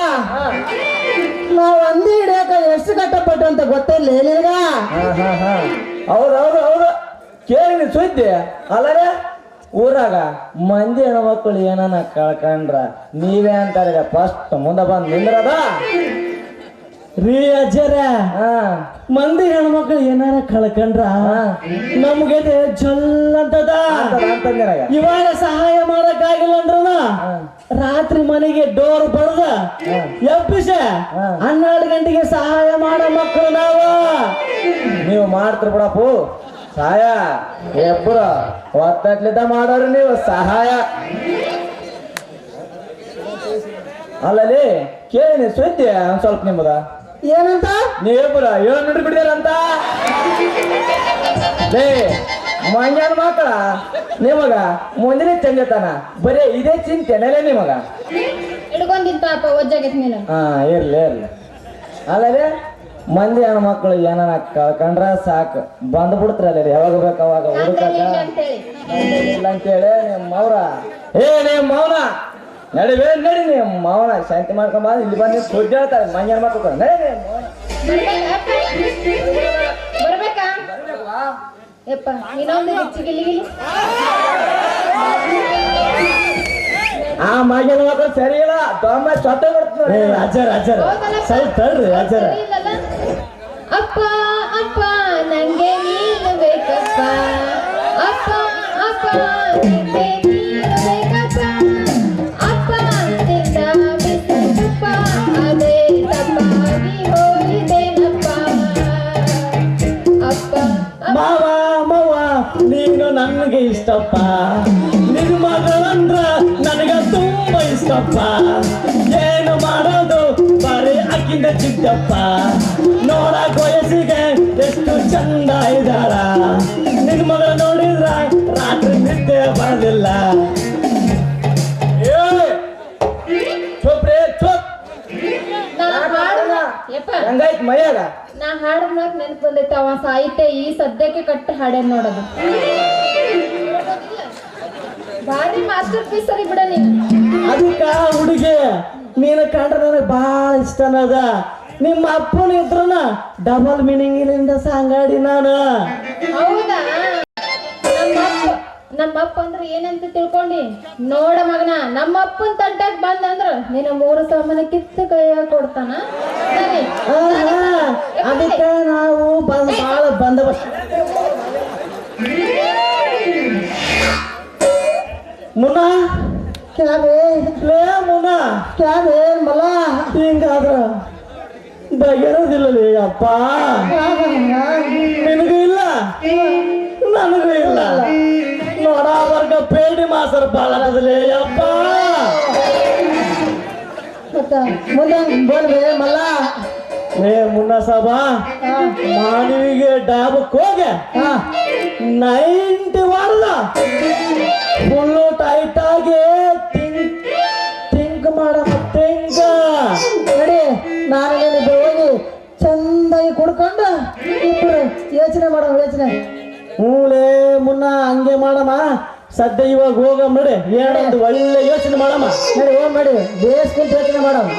ನಾವ್ ಹಂದಿ ಹಿಡಿಯಕ ಎಷ್ಟು ಕಷ್ಟಪಟ್ಟು ಅಂತ ಗೊತ್ತಿಲ್ಲ ನಿನಗ ಹೌದು ಕೇಳಿ ಸುದ್ದಿ ಅಲ್ಲರೇ ಊರಾಗ ಮಂದಿ ಹೆಣ್ಮಕ್ಳು ಏನನ್ನ ಕಳ್ಕೊಂಡ್ರ ನೀವೇ ಅಂತಾರೆ ಫಸ್ಟ್ ಮುಂದೆ ಬಂದ್ ನಿಂದ್ರದ ರೀ ಅಜ್ಜರ ಮಂದಿ ಹೆಣ್ಮಕ್ಳು ಏನಾರ ಕಳ್ಕೊಂಡ್ರ ನಮ್ಗೆ ಜಲ್ ಅಂತದ ಇವಾಗ ಸಹಾಯ ಮಾಡಕ್ಕಾಗಿಲ್ಲ ಅಂದ್ರನ ರಾತ್ರಿ ಮನೆಗೆ ಡೋರ್ ಬಡ್ದ ಎಬ್ಬಿಸ 12 ಗಂಟೆಗೆ ಸಹಾಯ ಮಾಡೋ ಮಕ್ಕಳು ನಾವು ನೀವು ಮಾಡ್ತೀರ ಬಿಡಪ್ಪು ಸಹಾಯ ಎಬ್ಬರ ಒತ್ತಟ್ಲಿದ್ದ ಮಾಡೋರು ನೀವು ಸಹಾಯ ಅಲ್ಲಲ್ಲಿ ಕೇಳಿ ಸುದ್ದಿ ಒಂದ್ ಸ್ವಲ್ಪ ನಿಮ್ಮದ ಏನಂತ ನೀವಿಬ್ಬರ ಏನ್ ನೋಡಿ ಬಿಡ್ತೀರಂತ ಲೇ ಮಂಗ್ಯಾನ ಮಕ್ಕಳ ನಿಮಗ ಮುಂದಿನ ಚಂದತನ ಬರೀ ಇದೇ ಚಿಂತೆನಲ್ಲೇ ನಿಮಗ ಹಿಡ್ಕೊಂಡಿಂತಪ್ಪ ಒಜ್ಜಾಗೈತಿ ನೀನು ಇರ್ಲಿ ಅಲ್ಲದೆ ಮಂದಿ ಹೆಣ್ಮಕ್ಳು ಏನಾರ ಕಳ್ಕೊಂಡ್ರ ಸಾಕು ಬಂದ್ ಬಿಡ್ತಾರಲ್ಲ ಯಾವಾಗ ಬೇಕು ಅವಾಗ ಹುಡುಕಾಕ ಇಲ್ಲ ಅಂತೇಳಿ ನಿಮ್ಮ ಮೌರ ನಿಮ್ಮ ಮೌನ ನಡಿ ನಿಮ್ಮ ಮೌನ ಶಾಂತಿ ಮಾಡ್ಕೊಂಬ ಇಲ್ಲಿ ಬಂದು ಸುದ್ದಿ ಹೇಳ್ತಾರೆ ಮಂದಿ ಹೆಣ್ಮಕ್ಳು ನಡಿ ಬರ್ಬೇಕಾ ಯಪ್ಪ ನೀನೊಂದು ಗಿಲಿ ಆ ಮಂದಿ ಹೆಣ್ಮಕ್ಳು ಸರಿ ಇಲ್ಲ ದೊಮ್ಮ ಸೊತ್ತ ಬಿಡ್ತಾರೆ ಸ್ವಲ್ಪ ತಡ್ರಿ ಅಜ್ಜರ ಅಪ್ಪ ಅಪ್ಪ ನಂಗೆ ನೀನು ಬೇಕಪ್ಪ ಅಪ್ಪ ಅಪ್ಪ ನಂಗೆ ನೀನು ಬೇಕಪ್ಪ ಅಪ್ಪ ಅಂತಿದ್ದ ಬಿಸಪ್ಪ ಅದೇ ತಪ್ಪಾಗಿ ಹೋಗಿದ್ದೇನಪ್ಪ ಅಪ್ಪ ಮಾವ ನೀನು ನನಗೆ ಇಷ್ಟಪ್ಪ ನಿನ್ ಮಗಳಂದ್ರ ನನಗ ತುಂಬಾ ಇಷ್ಟಪ್ಪ ಏನು ಮಾಡೋದು ಬಾರಿ ಅಕ್ಕಿಂದ ಚಿಕ್ಕಪ್ಪ ನೋಡಕ್ ವಯಸ್ಸಿಗೆ ಎಷ್ಟು ಚಂದ ಇದ್ದಾಳ ನಿನ್ ಮಗಳ ನೋಡಿದ್ರ ರಾತ್ರಿ ನಿದ್ದೆ ಬರೋದಿಲ್ಲ ಹಂಗಾಯ್ತು ಮೈಯಾಗ ನಾ ಹಾಡು ನೆನಪು ಬಂದೈತೆ ಅವ ಸಾಹಿತ್ಯ ಈ ಸದ್ಯಕ್ಕೆ ಕಟ್ಟಿ ಹಾಡ್ಯಾನ ನೋಡೋದು ಭಾರಿ ಮಾಸ್ಟರ್ ಪೀಸ್ ಸರಿ ಬಿಡ ನೀನು ಅದಕ್ಕ ಹುಡುಗಿ ನೀನು ಕಂಡ್ರೆ ನನಗೆ ಬಹಳ ಇಷ್ಟನದ ನಿಮ್ಮ ಅಪ್ಪನ ಇದ್ರನ ಡಬಲ್ ಮೀನಿಂಗಿನಿಂದ ಸಂಗಾಡಿ ನಾನು. ಹೌದಾ? ನಮ್ಮಪ್ಪ ಅಂದ್ರೆ ಏನಂತ ತಿಳ್ಕೊಂಡಿ? ನೋಡ ಮಗನ, ನಮ್ಮಪ್ಪನ ತಂಟಕ್ ಬಂದಂದ್ರ ನಿನ್ನ 3 ಸಾಮಾನ ಕಿತ್ತು ಕೈಯಾಗ ಕೊಡ್ತಾನ. ಸರಿ, ಅದಕ್ಕೆ ನಾವು ಭಾಳ ಬಂದೋಬಸ್ತ್. ಮುನ್ನಾ ಕ್ಯಾಬೆ ಲೇ ಮುನ್ನಾ ಕ್ಯಾಬೆ ಮಲ ಹಿಂಗಾದ್ರ ಬಗೆರೋದಿಲ್ಲಲೇ ಅಪ್ಪ. ನಿನಗೂ ಇಲ್ಲ ನನಗೂ ಇಲ್ಲ. ನೋಡ ವರ್ಗ ಪೇಡಿ ಮಾಸರ್ ಬಾಳದಲೇ ಅಪ್ಪ. ಮುಂದೆ ಬರ್ಬೇ ಮಲ್ಲ. ಏ ಮುನ್ನ ಸಾಬ, ಮಾನವಿಗೆ ಡಾಬಕ್ಕೆ ಹೋಗೆ 90 ವಾರದ ಫುಲ್ಲು ಟೈಟ್ ಆಗಿ ಥಿಂಕ್ ಮಾಡಮ್ಮ. ಥಿಂಕ್ ನೋಡಿ, ನಾನು ನಿನಗೆ ಹೋಗಿ ಚಂದಾಗಿ ಕುಡ್ಕೊಂಡು ಇಬ್ಬರು ಯೋಚನೆ ಮಾಡಮ್ಮ. ಯೋಚನೆ ಹೂಲೇ ಮುನ್ನ ಹಂಗೆ ಮಾಡಮ್ಮ. ಸದ್ಯ ಇವಾಗ ಹೋಗಮ್ಮ ನೋಡಿ, ಏನೊಂದು ಒಳ್ಳೆ ಯೋಚನೆ ಮಾಡಮ್ಮ. ನೋಡಿ ಹೋಗಿ ಮಾಡಿ ಬೇಸ್ಕೊಂತ ಯೋಚನೆ ಮಾಡಮ್ಮ.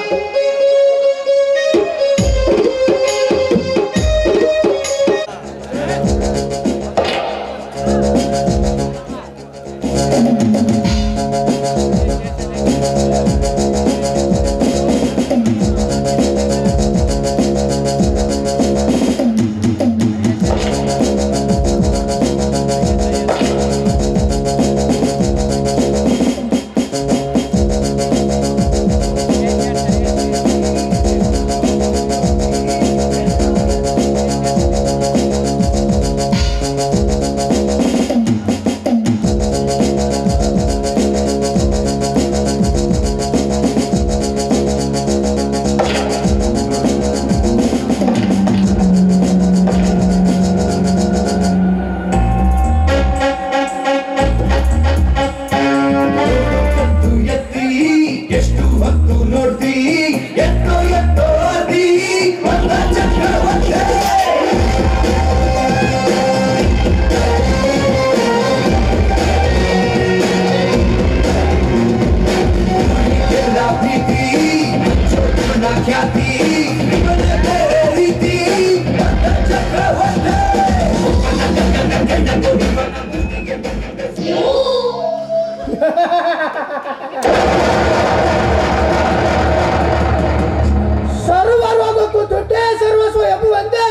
ಸರ್ವರೋಗಕ್ಕೂ ದುಡ್ಡೇ ಸರ್ವಸ್ವ ಎಂಬುವಂತೆ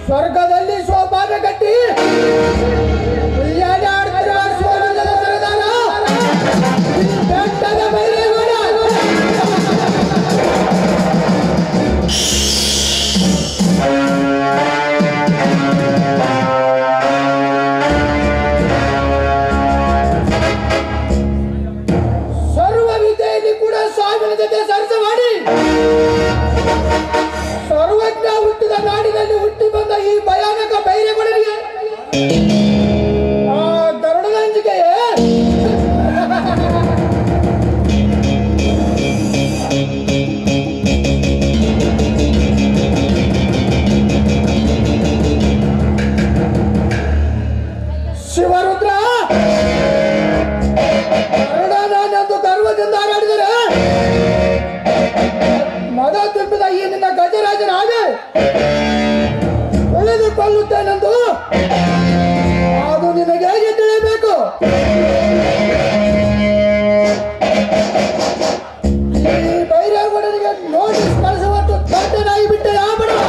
ಸ್ವರ್ಗದಲ್ಲಿ ಸೋಪಾನ ಕಟ್ಟಿ ಸರ್ವ ವಿದ್ಯೆಯಲ್ಲಿ ಕೂಡ ಸಾವಿನ ಜೊತೆ ಸರಸ ಮಾಡಿ ಸರ್ವಜ್ಞ ಹುಟ್ಟಿದ ನಾಡಿನಲ್ಲಿ ಹುಟ್ಟಿ ಬಂದ ಈ ಭಯಾನಕ ಬೈರೇಗೌಡರಿಗೆ ಆ ಗರುಡನ ಅಂಜಿಕೆಯೇ ಶಿವರುದ್ರ ಗರುಡನನ್ನು ಗರ್ವದಿಂದ ಹಾರಾಡಿದರೆ ಮದ ತುಂಬಿದ ಈ ನಿನ್ನ ಗಜರಾಜನಾಗ ಉಳಿದುಕೊಳ್ಳುತ್ತೇನೆಂದು ಅದು ನಿನಗೆ ಹೇಗೆ ತಿಳಿಯಬೇಕು? ಈ ಬೈರೇಗೌಡನಿಗೆ ನೋಟಿಸ್ ಕಳಿಸುವಂತ ದಡ್ಡನಾಗಿ ಬಿಟ್ಟೆ ಆ ಬಡವ.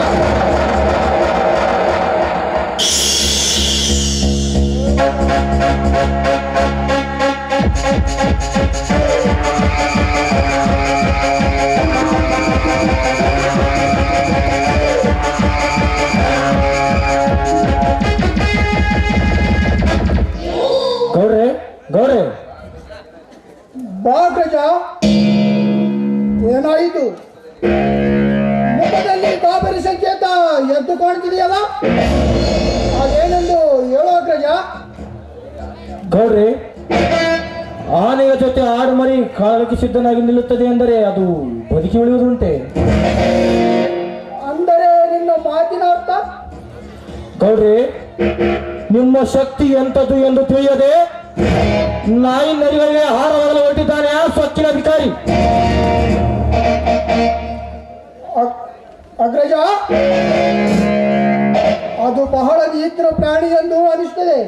ಗೌರೇ ಗೌರೇ ಬಾಗ್ರಜ, ಏನಾಯಿತು? ಮುಖದಲ್ಲಿ ಗಾಬರಿ ಸಂಕೇತ ಎದ್ದು ಕಾಣ್ತಿದೆಯಲ್ಲ, ಅದೇನೆಂದು ಹೇಳೋ ಅಗ್ರಜ. ಗೌರೇ, ಆನೆಯ ಜೊತೆ ಆಡು ಮರಿ ಕಾಲಕ್ಕೆ ಸಿದ್ಧನಾಗಿ ನಿಲ್ಲುತ್ತದೆ ಎಂದರೆ ಅದು ಬದುಕಿ ಉಳಿಯುವುದುಂಟೆ? ಅಂದರೆ ನಿನ್ನ ಮಾತಿನ ಅರ್ಥ? ಗೌರೇ, ನಿಮ್ಮ ಶಕ್ತಿ ಎಂಥದ್ದು ಎಂದು ತಿಳಿಯದೆ ನಾಯಿ ನರಿಗಳಿಗೆ ಆಹಾರ ಹೊರಲು ಹೊರಟಿದ್ದಾನೆ ಆ ಸೊಕ್ಕಿನ ಅಧಿಕಾರಿ. ಅದು ಬಹಳ ನೀತಿನ ಪ್ರಾಣಿ ಎಂದು ಅನಿಸ್ತದೆ.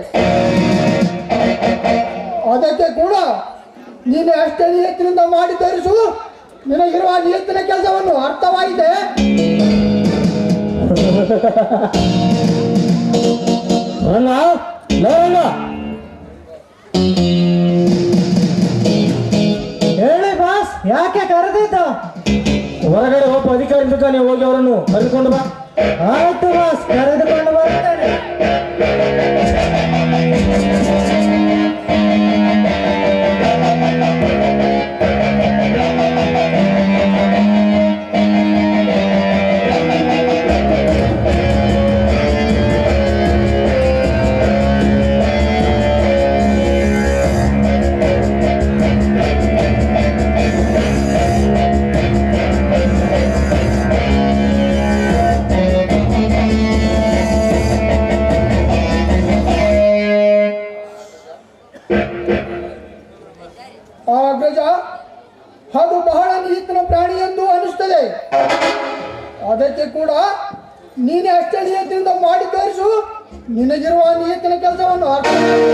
ಅದಕ್ಕೆ ಕೂಡ ನೀನು ಅಷ್ಟೇ ನಿಯತ್ತಿನಿಂದ ಮಾಡಿ ತೋರಿಸು. ನಿನಗಿರುವ ನಿಯತ್ತಿನ ಕೆಲಸವನ್ನು ಅರ್ಥವಾಗಿದೆ. ರಂಗ ರಂಗ ಹೇಳಿ ಬಾಸ್, ಯಾಕೆ ಕರೆದಿದ್ದು? ಹೊರಗಡೆ ಒಬ್ಬ ಅಧಿಕಾರಿ ಇದ್ದಾನೆ, ಹೋಗಿ ಅವರನ್ನು ಕರೆದುಕೊಂಡು ಬಾ. ಆಯ್ತು ಬಾಸ್, ಕರೆದುಕೊಂಡು ಬರ್ತೇನೆ. ಅಗ್ರಜ, ಅದು ಬಹಳ ನಿಯತ್ತಿನ ಪ್ರಾಣಿ ಎಂದು ಅನಿಸ್ತದೆ. ಅದಕ್ಕೆ ಕೂಡ ನೀನೇ ಅಷ್ಟೇ ನಿಯತ್ತಿನಿಂದ ಮಾಡಿ ತೋರಿಸು. ನಿನಗಿರುವ ನಿಯತ್ತಿನ ಕೆಲಸವನ್ನು ಅರ್ಥವಾಗಿದೆ.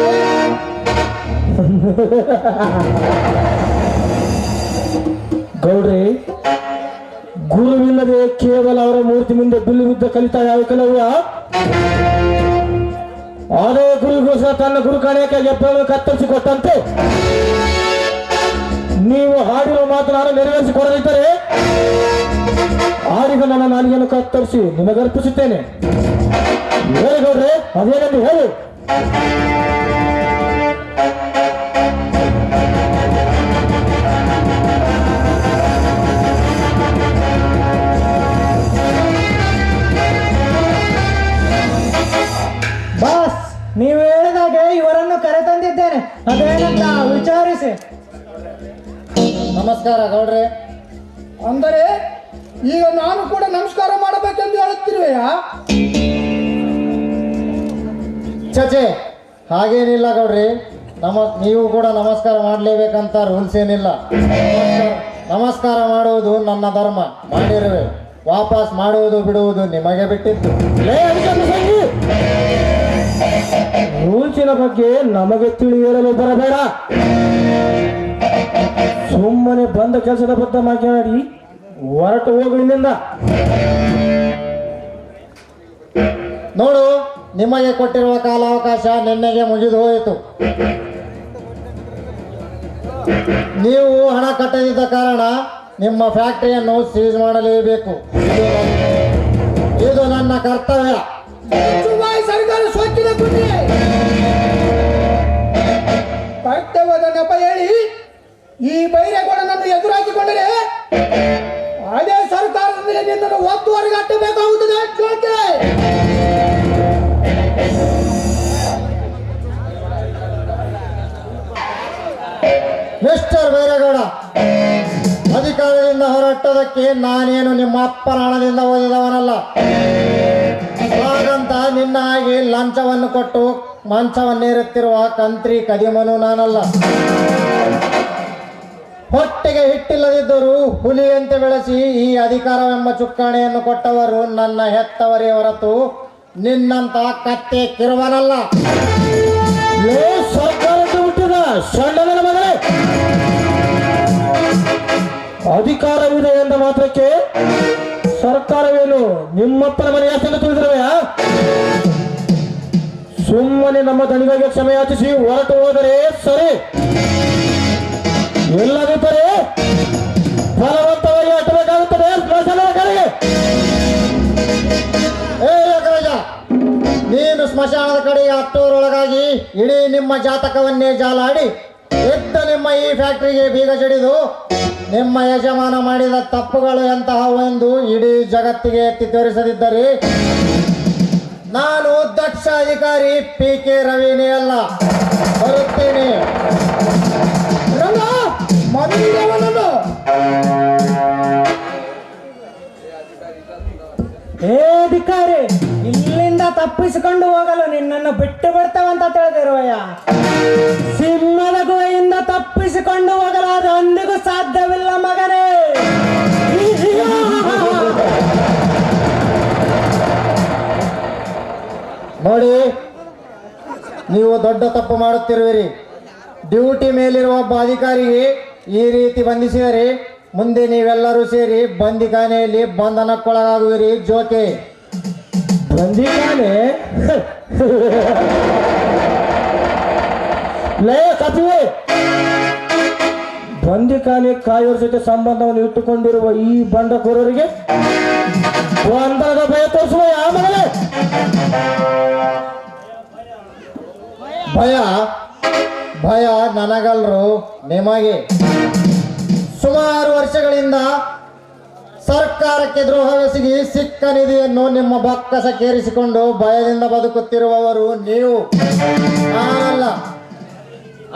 ಗೌಡ್ರಿ, ಗುರುವಿಲ್ಲದೆ ಕೇವಲ ಅವರ ಮೂರ್ತಿ ಮುಂದೆ ಬಿಲ್ಲು ಬಿದ್ದ ಕಲಿತಾ ಯಾವ ಕೆಲವ್ಯ ಅದೇ ಗುರುಗೋಸ್ಕರ ತನ್ನ ಗುರು ಕಾಣಿಕೆ ಎಬ್ಬರನ್ನು ಕತ್ತರಿಸಿ ಕೊಟ್ಟಂತೆ ನೀವು ಹಾಡಿರುವ ಮಾತು ನಾನು ನೆರವೇರಿಸಿಕೊಡದಿದ್ದರೆ ಆಡಿದ ನನ್ನ ನಾಲಿಗೆಯನ್ನು ಕತ್ತರಿಸಿ ನಿಮಗರ್ಪಿಸುತ್ತೇನೆ. ಹೇಳಿ ಗೌಡ್ರೆ, ಅದೇನೆಂದು ಹೇಳಿ. ಬಾಸ್, ನೀವು ಹೇಳಿದಾಗೆ ಇವರನ್ನು ಕರೆತಂದಿದ್ದೇನೆ. ಅದೇನಂತ ವಿಚಾರಿಸಿ. ನಮಸ್ಕಾರ ಗೌಡ್ರೆ. ಅಂದರೆ ಈಗ ನಾನು ಕೂಡ ನಮಸ್ಕಾರ ಮಾಡಬೇಕೆಂದು ಹೇಳುತ್ತಿರುವೆಯಾ? ಚಚೆ, ಹಾಗೇನಿಲ್ಲ ಗೌಡ್ರಿ. ನೀವು ಕೂಡ ನಮಸ್ಕಾರ ಮಾಡಲೇಬೇಕಂತ ರೂಲ್ಸ್ ಏನಿಲ್ಲ. ನಮಸ್ಕಾರ ಮಾಡುವುದು ನನ್ನ ಧರ್ಮ, ಮಾಡಿರುವೆ. ವಾಪಸ್ ಮಾಡುವುದು ಬಿಡುವುದು ನಿಮಗೆ ಬಿಟ್ಟಿದ್ದು. ರೂಲ್ಸಿನ ಬಗ್ಗೆ ನಮಗೆ ತಿಳಿ ಹೇಳಲು ಬರಬೇಡ. ಸುಮ್ಮನೆ ಬಂದ ಕೆಲಸದ ಬದ್ಧ ಮಾತನಾಡಿ ಹೊರಟು ಹೋಗುವಿನಿಂದ. ನೋಡು, ನಿಮಗೆ ಕೊಟ್ಟಿರುವ ಕಾಲಾವಕಾಶ ನಿನ್ನೆಗೆ ಮುಗಿದು ಹೋಯಿತು. ನೀವು ಹಣ ಕಟ್ಟದಿದ್ದ ಕಾರಣ ನಿಮ್ಮ ಫ್ಯಾಕ್ಟರಿಯನ್ನು ಸೀಸ್ ಮಾಡಲೇಬೇಕು. ಇದು ನನ್ನ ಕರ್ತವ್ಯ. ಸರ್ಕಾರ ಸೋಕಿದ ಬುದ್ಧಿ ಕರ್ತವ್ಯದ ನೆಪ ಹೇಳಿ ಈ ಬೈರೇಗೌಡನನ್ನು ಎದುರಾಕಿಕೊಂಡರೆ ಅದೇ ಸರ್ಕಾರದಲ್ಲಿ ನಿನ್ನನ್ನು ಒತ್ತುವರೆಗೆ ಅಟ್ಟಬೇಕಾಗುತ್ತದೆ. ಮಿಸ್ಟರ್ ಬೈರೇಗೌಡ, ಅಧಿಕಾರದಿಂದ ಹೊರಟದಕ್ಕೆ ನಾನೇನು ನಿಮ್ಮ ಅಪ್ಪನ ಹಣದಿಂದ ಓದಿದವನಲ್ಲ. ಹಾಗಂತ ನಿನ್ನ ಹಾಗೆ ಲಂಚವನ್ನು ಕೊಟ್ಟು ಮಂಚವನ್ನೇರುತ್ತಿರುವ ಕಂತ್ರಿ ಕದಿಮನು ನಾನಲ್ಲ. ಹೊಟ್ಟೆಗೆ ಹಿಟ್ಟಿಲ್ಲದಿದ್ದರೂ ಹುಲಿಯಂತೆ ಬೆಳೆಸಿ ಈ ಅಧಿಕಾರವೆಂಬ ಚುಕ್ಕಾಣಿಯನ್ನು ಕೊಟ್ಟವರು ನನ್ನ ಹೆತ್ತವರೇ ಹೊರತು ನಿನ್ನಂತ ಕತ್ತೆ ಕಿರುವನಲ್ಲ. ಸರ್ಕಾರಕ್ಕೆ ಹುಟ್ಟಿದ ಸಣ್ಣನ ಮಗನೇ, ಅಧಿಕಾರವಿದೆ ಎಂದ ಮಾತ್ರಕ್ಕೆ ಸರ್ಕಾರವೇನು ನಿಮ್ಮಪ್ಪನ ಮನೆ ಯಾಕೆಂದು ತಿಳಿದಿರುವೆಯಾ? ಸುಮ್ಮನೆ ನಮ್ಮ ದಣಿಗಳಿಗೆ ಕ್ಷಮೆ ಯಾಚಿಸಿ ಹೊರಟು ಹೋದರೆ ಸರಿ. ಇಲ್ಲದಿದ್ದರೆ ಫಲವಂತವಾಗಿ ಅಟ್ಟಬೇಕಾಗುತ್ತದೆ ಸ್ಮಶಾನದ ಕಡೆಗೆ. ನೀನು ಸ್ಮಶಾನದ ಕಡೆಗೆ ಹತ್ತುವರೊಳಗಾಗಿ ಇಡೀ ನಿಮ್ಮ ಜಾತಕವನ್ನೇ ಜಾಲಾಡಿ ಎದ್ದ ನಿಮ್ಮ ಈ ಫ್ಯಾಕ್ಟರಿಗೆ ಬೀಗ ಜಡಿದು ನಿಮ್ಮ ಯಜಮಾನ ಮಾಡಿದ ತಪ್ಪುಗಳು ಎಂತಹವು ಎಂದು ಇಡೀ ಜಗತ್ತಿಗೆ ಎತ್ತಿ ತೋರಿಸದಿದ್ದರೆ ನಾನು ದಕ್ಷ ಅಧಿಕಾರಿ PK ರವಿನೇ ಅಲ್ಲ, ಬರುತ್ತೇನೆ. ಹೇ ಅಧಿಕಾರಿ, ಇಲ್ಲಿಂದ ತಪ್ಪಿಸಿಕೊಂಡು ಹೋಗಲು ನಿನ್ನನ್ನು ಬಿಟ್ಟು ಬಿಡ್ತಾವಂತ ತಿಳಿದಿರುವಯ್ಯ. ಸಿಂಹದ ಗುಹೆಯಿಂದ ತಪ್ಪಿಸಿಕೊಂಡು ಹೋಗಲು ಅದು ಅಂದಿಗೂ ಸಾಧ್ಯವಿಲ್ಲ ಮಗನೇ. ದೊಡ್ಡ ತಪ್ಪು ಮಾಡುತ್ತಿರುವಿರಿ. ಡ್ಯೂಟಿ ಮೇಲಿರುವ ಒಬ್ಬ ಅಧಿಕಾರಿಗೆ ಈ ರೀತಿ ಬಂಧಿಸಿದರೆ ಮುಂದೆ ನೀವೆಲ್ಲರೂ ಸೇರಿ ಬಂದಿಖಾನೆಯಲ್ಲಿ ಬಂಧನಕ್ಕೊಳಗಾಗುವಿರಿ. ಜೋಕೆ ಬಂದಿದ್ದಾನೆ ಲೇ ಕಪಿವೆ, ಬಂದಿಖಾನೆ ಕಾಯೋರ್ ಜೊತೆ ಸಂಬಂಧವನ್ನು ಇಟ್ಟುಕೊಂಡಿರುವ ಈ ಬಂಡಖೋರರಿಗೆ ಬಂಧನದ ಭಯ ತೋರಿಸುವ ಆಮೇಲೆ ಭಯ ಭಯ ನನಗಲ್ರು ನಿಮಗೆ. ಸುಮಾರು ವರ್ಷಗಳಿಂದ ಸರ್ಕಾರಕ್ಕೆ ದ್ರೋಹವೆಸಗಿ ಸಿಕ್ಕ ನಿಧಿಯನ್ನು ನಿಮ್ಮ ಬೊಕ್ಕಸಕ್ಕೇರಿಸಿಕೊಂಡು ಭಯದಿಂದ ಬದುಕುತ್ತಿರುವವರು ನೀವು, ನಾನಲ್ಲ.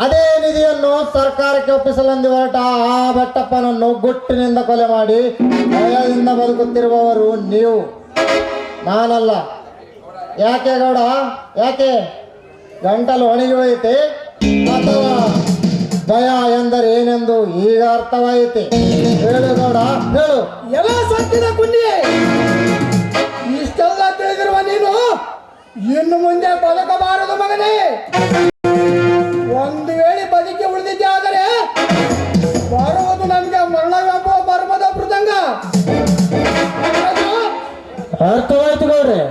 ಅದೇ ನಿಧಿಯನ್ನು ಸರ್ಕಾರಕ್ಕೆ ಒಪ್ಪಿಸಲೆಂದು ಹೊರಟ ಆ ಬೆಟ್ಟಪ್ಪನನ್ನು ಗುಟ್ಟಿನಿಂದ ಕೊಲೆ ಮಾಡಿ ಭಯದಿಂದ ಬದುಕುತ್ತಿರುವವರು ನೀವು, ನಾನಲ್ಲ. ಯಾಕೆ ಗೌಡ, ಯಾಕೆ ಗಂಟಲು ಒಣಗಿ ಹೋಯಿತೆ? ಅಥವಾ ಭಯ ಎಂದರೆ ಏನೆಂದು ಈಗ ಅರ್ಥವಾಯಿತೆ? ಹೇಳು ಗೌಡ, ಹೇಳು. ಎಲ್ಲ ಸತ್ತಿದ ಕುಂಡಿ, ಇಷ್ಟೆಲ್ಲ ತಿಳಿದಿರುವ ನೀನು ಇನ್ನು ಮುಂದೆ ಬದುಕಬಾರದು ಮಗನೇ. ಒಂದು ವೇಳೆ ಬದುಕಿ ಉಳಿದಿದ್ದೆ ಆದರೆ ಬರುವುದು ನಮಗೆ ಮರಣವೆಂಬ ಮರ್ಮದ ಮೃದಂಗ. ಅರ್ಥವಾಯ್ತು ಗೌಡ್ರೆ.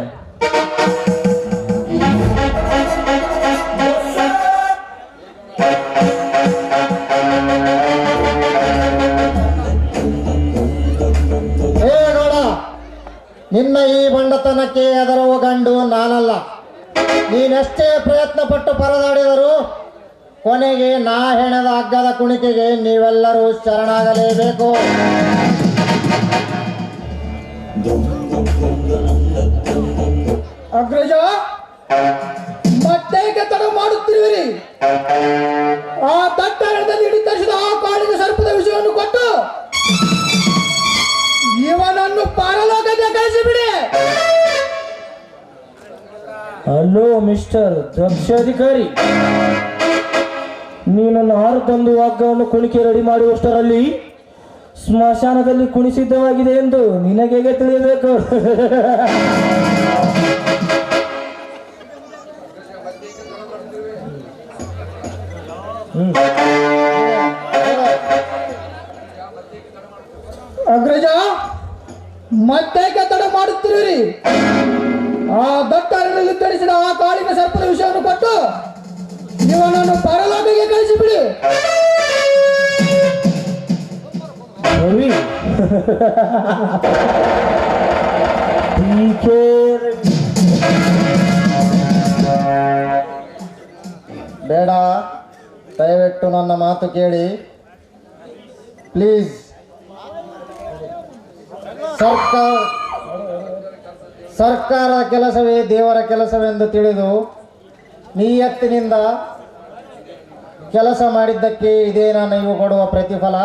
ನಿನ್ನ ಈ ಬಂಡತನಕ್ಕೆ ಎದರುವ ಗಂಡು ನಾನಲ್ಲ. ನೀನೆಷ್ಟೇ ಪ್ರಯತ್ನ ಪಟ್ಟು ಪರದಾಡಿದರೂ ಕೊನೆಗೆ ನಾ ಹೆಣದ ಹಗ್ಗದ ಕುಣಿಕೆಗೆ ನೀವೆಲ್ಲರೂ ಶರಣಾಗಲೇಬೇಕು. ಅಗ್ರಜ, ಮತ್ತೆ ತಡ ಮಾಡುತ್ತಿರುವಿರಿ. ಆ ದಟ್ಟಾರದಲ್ಲಿ ಹಿಡಿ ತರಿಸಿದ ಆ ಕಾಳಿನ ಸರ್ಪದ ವಿಷಯವನ್ನು ಕೊಟ್ಟು ಇವನನ್ನು ಪಾರಲೋಕಕ್ಕೆ ಕಳಿಸಿಬಿಡಿ. ಹಲೋ ಮಿಸ್ಟರ್ ದಕ್ಷಾಧಿಕಾರಿ, ನೀನನ್ನು ಆರು ತಂದು ಹಗ್ಗವನ್ನು ಕುಣಿಕೆ ರೆಡಿ ಮಾಡುವಷ್ಟರಲ್ಲಿ ಸ್ಮಶಾನದಲ್ಲಿ ಕುಣಿಸಿದ್ದವಾಗಿದೆ ಎಂದು ನಿನಗೆ ತಿಳಿಯಬೇಕು. ಅಗ್ರಜ, ಮತ್ತೆ ತಡ ಮಾಡುತ್ತಿರುವಿರಿ. ಆ ದಟ್ಟಾರದಲ್ಲಿ ತರಿಸಿದ ಆ ಕಾಳಿನ ಸರ್ಪದ ವಿಷಯವನ್ನು ಕೊಟ್ಟು ಇವನನ್ನು ಪರಲೋಕಕ್ಕೆ ಕಳಿಸಿಬಿಡಿ. ರವಿ, ಬೇಡ, ದಯವಿಟ್ಟು ನನ್ನ ಮಾತು ಕೇಳಿ ಪ್ಲೀಸ್. ಸರ್ಕಾರದ ಕೆಲಸವೇ ದೇವರ ಕೆಲಸವೆಂದು ತಿಳಿದು ನಿಯತ್ತಿನಿಂದ ಕೆಲಸ ಮಾಡಿದ್ದಕ್ಕೆ ಇದೇನಾ ನೀವು ಕೊಡುವ ಪ್ರತಿಫಲ?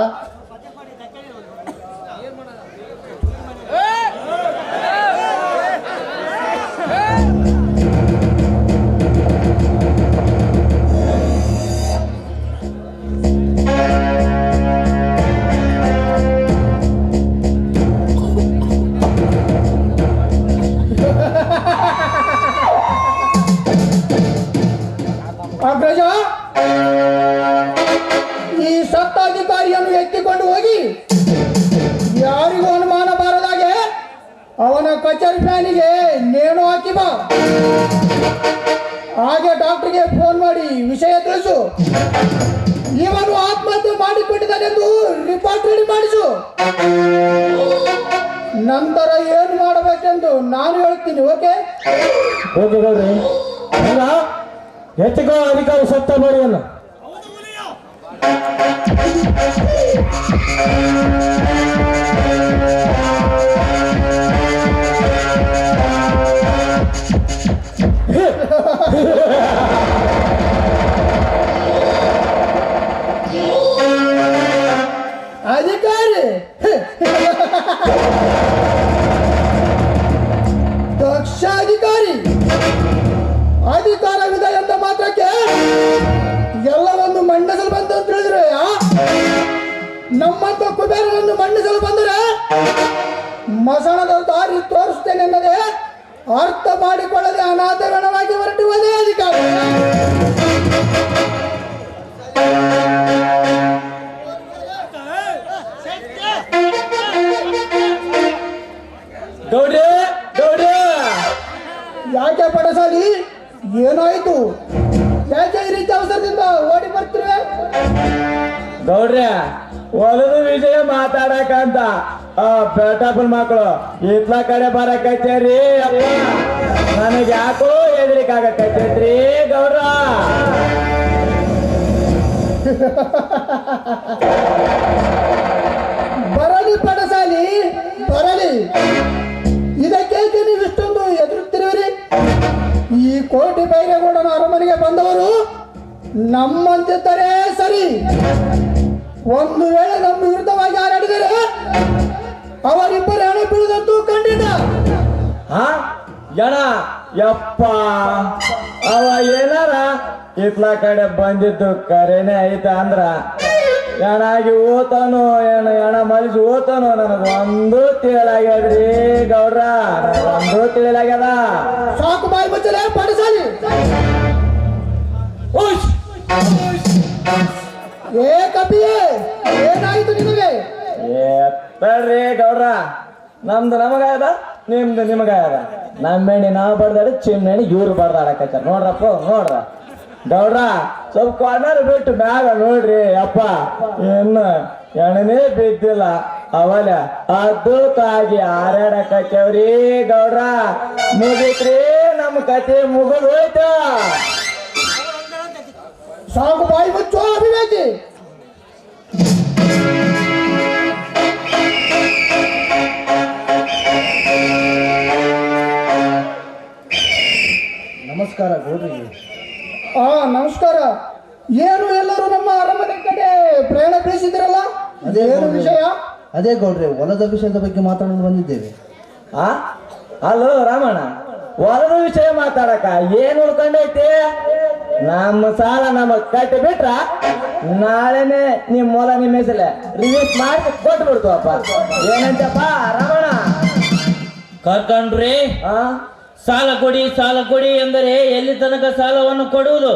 ಅಗ್ರಜ, ಈ ಸತ್ತಾಧಿಕಾರಿಯನ್ನು ಎತ್ತಿಕೊಂಡು ಹೋಗಿ ಯಾರಿಗೂ ಅನುಮಾನ ಬಾರದಾಗೆ ಅವನ ಕಚೇರಿ ಫ್ಯಾನಿಗೆ ನೇಣು ಹಾಕಿ ಬಾ. ಹಾಗೆ ಡಾಕ್ಟರ್ಗೆ ಫೋನ್ ಮಾಡಿ ವಿಷಯ ತಿಳಿಸು. ಇವನು ಆತ್ಮಹತ್ಯೆ ಮಾಡಿಕೊಂಡಿದ್ದಾನೆಂದು ರಿಪೋರ್ಟ್ ರೆಡಿ ಮಾಡಿಸು. ನಂತರ ಏನು ಮಾಡಬೇಕೆಂದು ನಾನು ಹೇಳ್ತೀನಿ. ಓಕೆ? ಓಕೆ ಗೌಡ್ರಿ. ಅಲ್ಲ, ಎತ್ತಿಕೋ ಅಧಿಕಾರಿ ಸತ್ತ ಬಾಡಿಯನ್ನು. ಅಧಿಕಾರಿ ದಕ್ಷ ಅಧಿಕಾರಿ, ಅಧಿಕಾರವಿದೆ ಎಂದ ಮಾತ್ರಕ್ಕೆ ಎಲ್ಲವನ್ನು ಮಂಡಿಸಲು ಬಂತು ಅಂತ ಹೇಳಿದ್ರೆ, ನಮ್ಮಂತ ಕುಬೇರನನ್ನು ಮಂಡಿಸಲು ಬಂದರೆ ಮಸಣದ ದಾರಿ ತೋರಿಸ್ತೇನೆ ಎನ್ನದೆ ಅರ್ಥ ಮಾಡಿಕೊಳ್ಳದೆ ಅನಾಥಗಣವಾಗಿ ಹೊರಟುವುದೇ ಅಧಿಕಾರ. ಗೌಡ್ರೆ ಗೌಡ್ರೆ, ಯಾಕೆ ಪಡಸಾಲಿ, ಏನಾಯ್ತು? ಯಾಕೆ ಈ ರೀತಿ ಅವಸರದಿಂದ ಓಡಿ ಬರ್ತಿರುವೆ? ಗೌಡ್ರೆ ಹೊಲದ ವಿಷಯ ಮಾತಾಡಕಂತ ಆ ಬೆಟಪ್ಪನ ಮಕ್ಕಳು ಇತ್ಲ ಕಡೆ ಬರಕೈತೇರಿ. ಅಪ್ಪ ನನಗೆ ಯಾಕೋ ಹೆದರಿಕಾಗಕೈತೈತ್ರಿ ಗೌಡ್ರ. ಬರಲಿ ಪಡಸಾಲಿ ಬರಲಿ, ಇದಕ್ಕೆ ನೀವು ಇಷ್ಟೊಂದು ಎದುರುತ್ತಿರುವಿರಿ? ಈ ಕೋಟಿ ಬೈರೇಗೌಡನ ಅರಮನೆಗೆ ಬಂದವರು ನಮ್ಮಂತಿದ್ದರೆ ಸರಿ, ಒಂದು ವೇಳೆ ನಮ್ಮ ವಿರುದ್ಧವಾಗಿ ಹಾರಾಡಿದರೆ ಅವರಿಬ್ಬರು ಹಣ ಬೀಳುದಂತೂ ಖಂಡಿತ. ಹಾ ಜನ ಯಪ್ಪ, ಅವ ಏನಾರ ಇತ್ಲ ಕಡೆ ಬಂದಿದ್ದು ಕರೆನೇ ಐತ ಅಂದ್ರ ಎಣಾಗಿ ಓತಾನೋ ಎಣ ಮಲಿಸಿ ಓತಾನೋ ನನಗೆ ಒಂದು ತಿಳಿಲಾಗ್ಯದ್ರಿ ಗೌಡ್ರ, ಒಂದು ತಿಳಿಲಾಗ್ಯದ. ಸಾಕು ಬಾಯಿ ಮುಚ್ಚಲೆ ಪಡಿಸಲಿ. ಏ ಕಪಿಯೇ, ಏನಾಯ್ತು ನಿಮಗೆ? ಬೇಡ್ರಿ ಗೌಡ್ರ, ನಮ್ದು ನಮಗಾಯದ, ನಿಮ್ದು ನಿಮಗಾಯದ. ನಮ್ಮೆಣ್ಣಿ ನಾವು ಬಡ್ದಾಡಿ ಚಿಮ್ಮೆಣ್ಣಿ ಇವ್ರು ಬಡ್ದಾಡಕತ್ತಾರ. ನೋಡ್ರಪ್ಪ ನೋಡ್ರ ಗೌಡ್ರ, ಸ್ವಲ್ಪ ಕಾರ್ನರ್ ಬಿಟ್ಟು ಮ್ಯಾಗ ನೋಡ್ರಿ ಅಪ್ಪ, ಇನ್ನು ಎಣ್ಣನೇ ಬಿದ್ದಿಲ್ಲ ಅವಲ ಅದಕ್ಕಾಗಿ ಹಾರಾಡಕತ್ತೇವ್ರಿ ಗೌಡ್ರ. ಮುಗಿತ್ರಿ ನಮ್ಮ ಕತೆ ಮುಗಿದು ಹೋಯ್ತು. ಸಾಕು ಬಾಯಿ ಮುಚ್ಚೋ ಅಭಿವೇಕಿ. ನಮಸ್ಕಾರ ಗೌಡ್ರಿಗೆ. ನಮಸ್ಕಾರ. ಏನು ಎಲ್ಲರೂ ನಮ್ಮ ಅರಮನೆ ಕಡೆ ಪ್ರಯಾಣ ಬೆಳೆಸಿದಿರಲ್ಲ, ಅದೇನು ವಿಷಯ? ಅದೇ ಗೌಡ್ರೆ, ಹೊಲದ ವಿಷಯದ ಬಗ್ಗೆ ಮಾತಾಡಲು ಬಂದಿದ್ದೇವೆ. ಹಲೋ ರಾಮಣ್ಣ, ಹೊಲದ ವಿಷಯ ಮಾತಾಡಕ ಏನ್ ಉಳ್ಕೊಂಡೈತಿ? ನಮ್ಮ ಸಾಲ ನಮಗ್ ಕಟ್ಟಿ ಬಿಟ್ರ ನಾಳೆನೆ ನಿಮ್ ಮೊಲ ನಿಮ್ಮ ಹೆಸರೇ ರಿಲೀಸ್ ಮಾಡಿ ಕೊಟ್ಟು ಬಿಡ್ತವಪ್ಪ. ಏನಂತಪ್ಪ ರಾಮಣ್ಣ? ಕರ್ಕೊಂಡ್ರಿ ಸಾಲ ಕೊಡಿ ಎಂದರೆ ಎಲ್ಲಿ ತನಕ ಸಾಲವನ್ನು ಕೊಡುವುದು?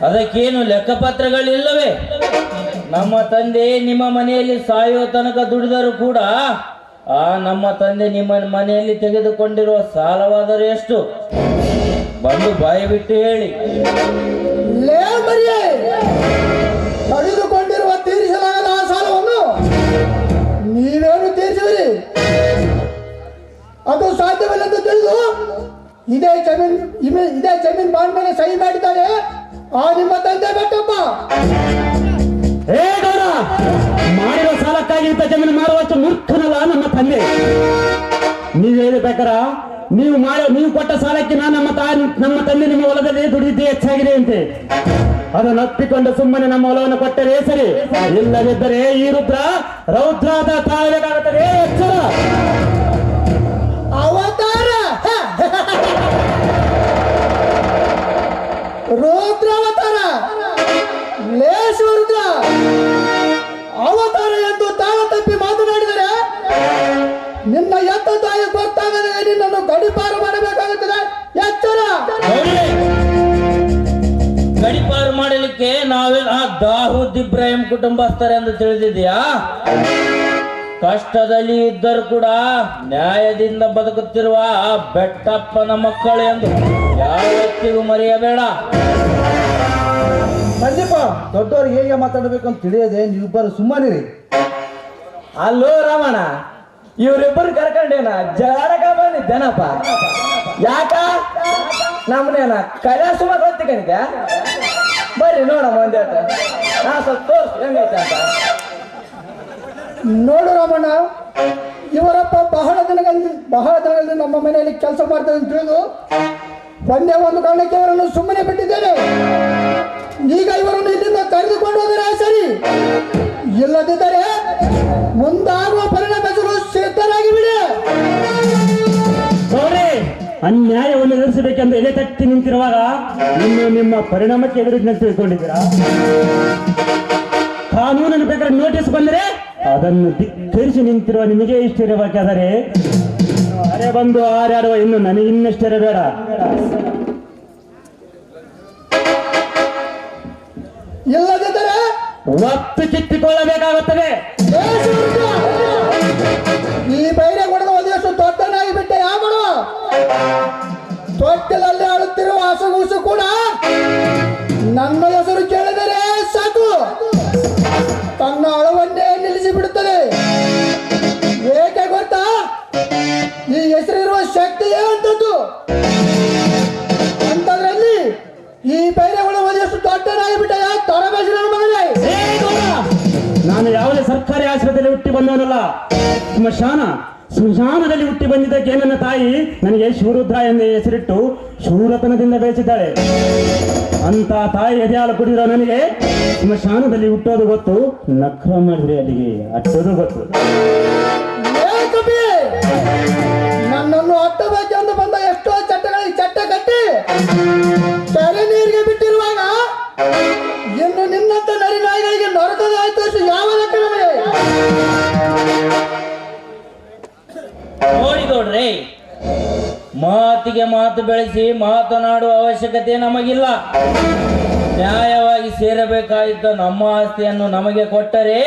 ಅದಕ್ಕೇನು ಲೆಕ್ಕಪತ್ರಗಳಿಲ್ಲವೇ? ನಮ್ಮ ತಂದೆ ನಿಮ್ಮ ಮನೆಯಲ್ಲಿ ಸಾಯುವ ತನಕ ದುಡಿದರೂ ಕೂಡ ಆ ನಮ್ಮ ತಂದೆ ನಿಮ್ಮ ಮನೆಯಲ್ಲಿ ತೆಗೆದುಕೊಂಡಿರುವ ಸಾಲವಾದರೂ ಎಷ್ಟು? ಬಂದು ಬಾಯಿ ಬಿಟ್ಟು ಹೇಳಿ. ಪಡೆದುಕೊಂಡಿರುವ ತೀರಿಸಲಾಗದ ಆ ಸಾಲವನ್ನು ನೀವೇನು ತೀರಿಸುವಿರಿ? ಅದು ಸಾಧ್ಯವಿಲ್ಲ ತಿಳಿದು ಇದೇ ಜಮೀನ್ ಬಾಂಡ್ ಮೇಲೆ ಸಹಿ ಮಾಡಿದ್ದಾರೆ ಆ ನಿಮ್ಮ ತಂದೆ ಬೆಟ್ಟಪ್ಪ. ಹೇ ಗೌಡ, ಮಾಡಿರೋ ಸಾಲಕ್ಕಾಗಿ ಇಂಥ ಜಮೀನು ಮಾರುವಷ್ಟು ಮೂರ್ಖನಲ್ಲ ನಮ್ಮ ತಂದೆ. ನೀವು ಹೇಳಬೇಕಾರ, ನೀವು ಕೊಟ್ಟ ಸಾಲಕ್ಕೆ ನಮ್ಮ ತಂದೆ ನಿಮ್ಮ ಹೊಲದಲ್ಲಿ ದುಡಿದಿದ್ದೇ ಹೆಚ್ಚಾಗಿದೆ ಅಂತೆ. ಅದನ್ನು ಒಪ್ಪಿಕೊಂಡು ಸುಮ್ಮನೆ ನಮ್ಮ ಹೊಲವನ್ನು ಕೊಟ್ಟರೆ ಸರಿ, ಇಲ್ಲದಿದ್ದರೆ ಈ ರೌದ್ರಾದ ತಾಳಬೇಕಾಗುತ್ತದೆ. ಎಚ್ಚರ. ಅವತಾರ ರುದ್ರಾವತಾರ, ಲೇಶ್ವರುದ್ರ ಅವತಾರ ಎಂದು ತಾಳ ತಪ್ಪಿ ಮಾತನಾಡಿದರೆ ನಿನ್ನ ಎತ್ತ ತಾಯಿ ಗೊತ್ತಾಗದೆ ನಿನ್ನನ್ನು ಗಡಿಪಾರು ಮಾಡಬೇಕಾಗುತ್ತದೆ. ಎಚ್ಚರ. ಗಡಿಪಾರು ಮಾಡಲಿಕ್ಕೆ ನಾವೆಲ್ಲ ದಾವೂದ್ ಇಬ್ರಾಹಿಂ ಕುಟುಂಬಸ್ಥರು ಎಂದು ತಿಳಿದಿದೆಯಾ? ಕಷ್ಟದಲ್ಲಿ ಇದ್ದರೂ ಕೂಡ ನ್ಯಾಯದಿಂದ ಬದುಕುತ್ತಿರುವ ಆ ಬೆಟ್ಟಪ್ಪನ ಮಕ್ಕಳು ಎಂದು ಯಾವತ್ತಿಗೂ ಮರೆಯಬೇಡ. ಸಂದೀಪ, ದೊಡ್ಡವರು ಹೇಗೆ ಮಾತಾಡಬೇಕು ಅಂತ ತಿಳಿಯದೆ ನೀವಿಬ್ಬರು ಸುಮ್ಮನಿರಿ. ಅಲ್ಲೋ ರಾಮಣ್ಣ, ಇವ್ರಿಬ್ಬರು ಕರ್ಕೊಂಡೇನ ಜಗಳಕ ಬಂದಿದ್ದೇನಪ್ಪ? ಯಾಕ ನಮ್ಮನೇನ ಕೈಲಾಸ ಸುಮಾರು ಹೊತ್ತಿಕೊಂಡಿದ್ದೆ? ಬರ್ರಿ ನೋಡಮ್ಮ ಒಂದೇಟ, ನಾ ಸ್ವಲ್ಪ ತೋರ್ಸು ಹೆಂಗೈತೆ ಅಂತ. ನೋಡು ರಾಮಣ್ಣ, ಇವರಪ್ಪ ಬಹಳ ದಿನಗಳಿಂದ ನಮ್ಮ ಮನೆಯಲ್ಲಿ ಕೆಲಸ ಮಾಡ್ತಾರೆ ಅಂತ ತಿಳಿದು ಒಂದೇ ಒಂದು ಕಾರಣಕ್ಕೆ ಅವರನ್ನು ಸುಮ್ಮನೆ ಬಿಟ್ಟಿದ್ದೇನೆ. ಈಗ ಇವರನ್ನು ಇಲ್ಲಿಂದ ಕರೆದುಕೊಂಡು ಹೋದರೆ ಸರಿ, ಇಲ್ಲದಿದ್ದರೆ ಮುಂದಾಗುವ ಪರಿಣಾಮ ಸಿದ್ಧರಾಗಿ ಬಿಡಿ. ಅನ್ಯಾಯವನ್ನು ಎದುರಿಸಬೇಕೆಂದು ಎಲೆ ತಟ್ಟಿ ನಿಂತಿರುವಾಗ ಇನ್ನು ನಿಮ್ಮ ಪರಿಣಾಮಕ್ಕೆ ಎದುರು ತಿಳ್ಕೊಂಡಿದ್ದೀರಾ? ಕಾನೂನನ್ನು ಬೇಕಾದ್ರೆ ನೋಟಿಸ್ ಬಂದರೆ ಅದನ್ನು ಧಿಕ್ಕರಿಸಿ ನಿಂತಿರುವ ನಿಮಗೆ ಇಷ್ಟ ಇರಬೇಕಾದರೆ ಅರೆ ಬಂದು ಹಾರಾಡುವ ಇನ್ನು ನನಗಿನ್ನಷ್ಟಿರಬೇಡ. ಇಲ್ಲದಿದ್ದರೆ ಒತ್ತು ಕಿತ್ತಿಕೊಳ್ಳಬೇಕಾಗುತ್ತದೆ. ಈ ಬೈರೆ ಹೊಡೆದ ಒಂದಿಷ್ಟು ದೊಡ್ಡನಾಗಿ ಬಿಟ್ಟೆ ಯಾವನು ತೊಟ್ಟಿಲಲ್ಲಿ ಆಡುತ್ತಿರುವ ಹಸುಗೂಸು ಕೂಡ ನನ್ನ ಹೆಸರು ಕೇಳಿದರೆ ಸಾಕು ತನ್ನ ಅಳವನ್ನೇ ನಿಲ್ಲಿಸಿ ಬಿಡುತ್ತದೆ. ಏಕೆ ಗೊತ್ತಾ? ಈ ಹೆಸರಿರುವ ಶಕ್ತಿಯೇ ಅಂತದ್ದು. ಅಂತದ್ರಲ್ಲಿ ಈ ಬೈರೆ ಹೊಡೆದ ಒಂದಿಷ್ಟು ದೊಡ್ಡನಾಗಿ ಬಿಟ್ಟೆ ತರಬೇಸಿ ನನ್ನ ಮಗನೇ. ನಾನು ಯಾವುದೇ ಸರ್ಕಾರಿ ಆಸ್ಪತ್ರೆಯಲ್ಲಿ ಹುಟ್ಟಿ ಬಂದವನಲ್ಲ. ಸ್ಮಶಾನದಲ್ಲಿ ಹುಟ್ಟಿ ಬಂದಿದ್ದಕ್ಕೆ ನನ್ನ ತಾಯಿ ನನಗೆ ಶಿವರುದ್ರ ಎಂದು ಹೆಸರಿಟ್ಟು ಶೂರತನದಿಂದ ಬೆಳೆಸಿದ್ದಾಳೆ. ಅಂತ ತಾಯಿ ಎದೆಹಾಲು ಕುಡಿದಿರೋ ನನಗೆ ಸ್ಮಶಾನದಲ್ಲಿ ಹುಟ್ಟೋದು ಗೊತ್ತು, ನಖರ ಮಾಡಿದ್ರೆ ಅಲ್ಲಿಗೆ ಅಟ್ಟೋದು ಗೊತ್ತು. ನನ್ನನ್ನು ಹತ್ತಬೇಕೆಂದು ಬಂದ ಎಷ್ಟೋ ಚಟ್ಟಗಳಿಗೆ ಚಟ್ಟ ಕಟ್ಟಿ ಕೆರೆ ನೀರಿಗೆ ಬಿಟ್ಟಿರುವಾಗ ಇನ್ನು ನಿನ್ನಂತ ನರಿ ನಾಯಿಗಳಿಗೆ ನರಕದ ಆಯ್ತು ಯಾವ ಲೆಕ್ಕ ನಮಗೆ? ನೋಡಿ ಗೌಡ್ರೆ, ಮಾತಿಗೆ ಮಾತು ಬೆಳೆಸಿ ಮಾತನಾಡುವ ಅವಶ್ಯಕತೆ ನಮಗಿಲ್ಲ. ನ್ಯಾಯವಾಗಿ ಸೇರಬೇಕಾಗಿದ್ದ ನಮ್ಮ ಆಸ್ತಿಯನ್ನು ನಮಗೆ ಕೊಟ್ಟರೆ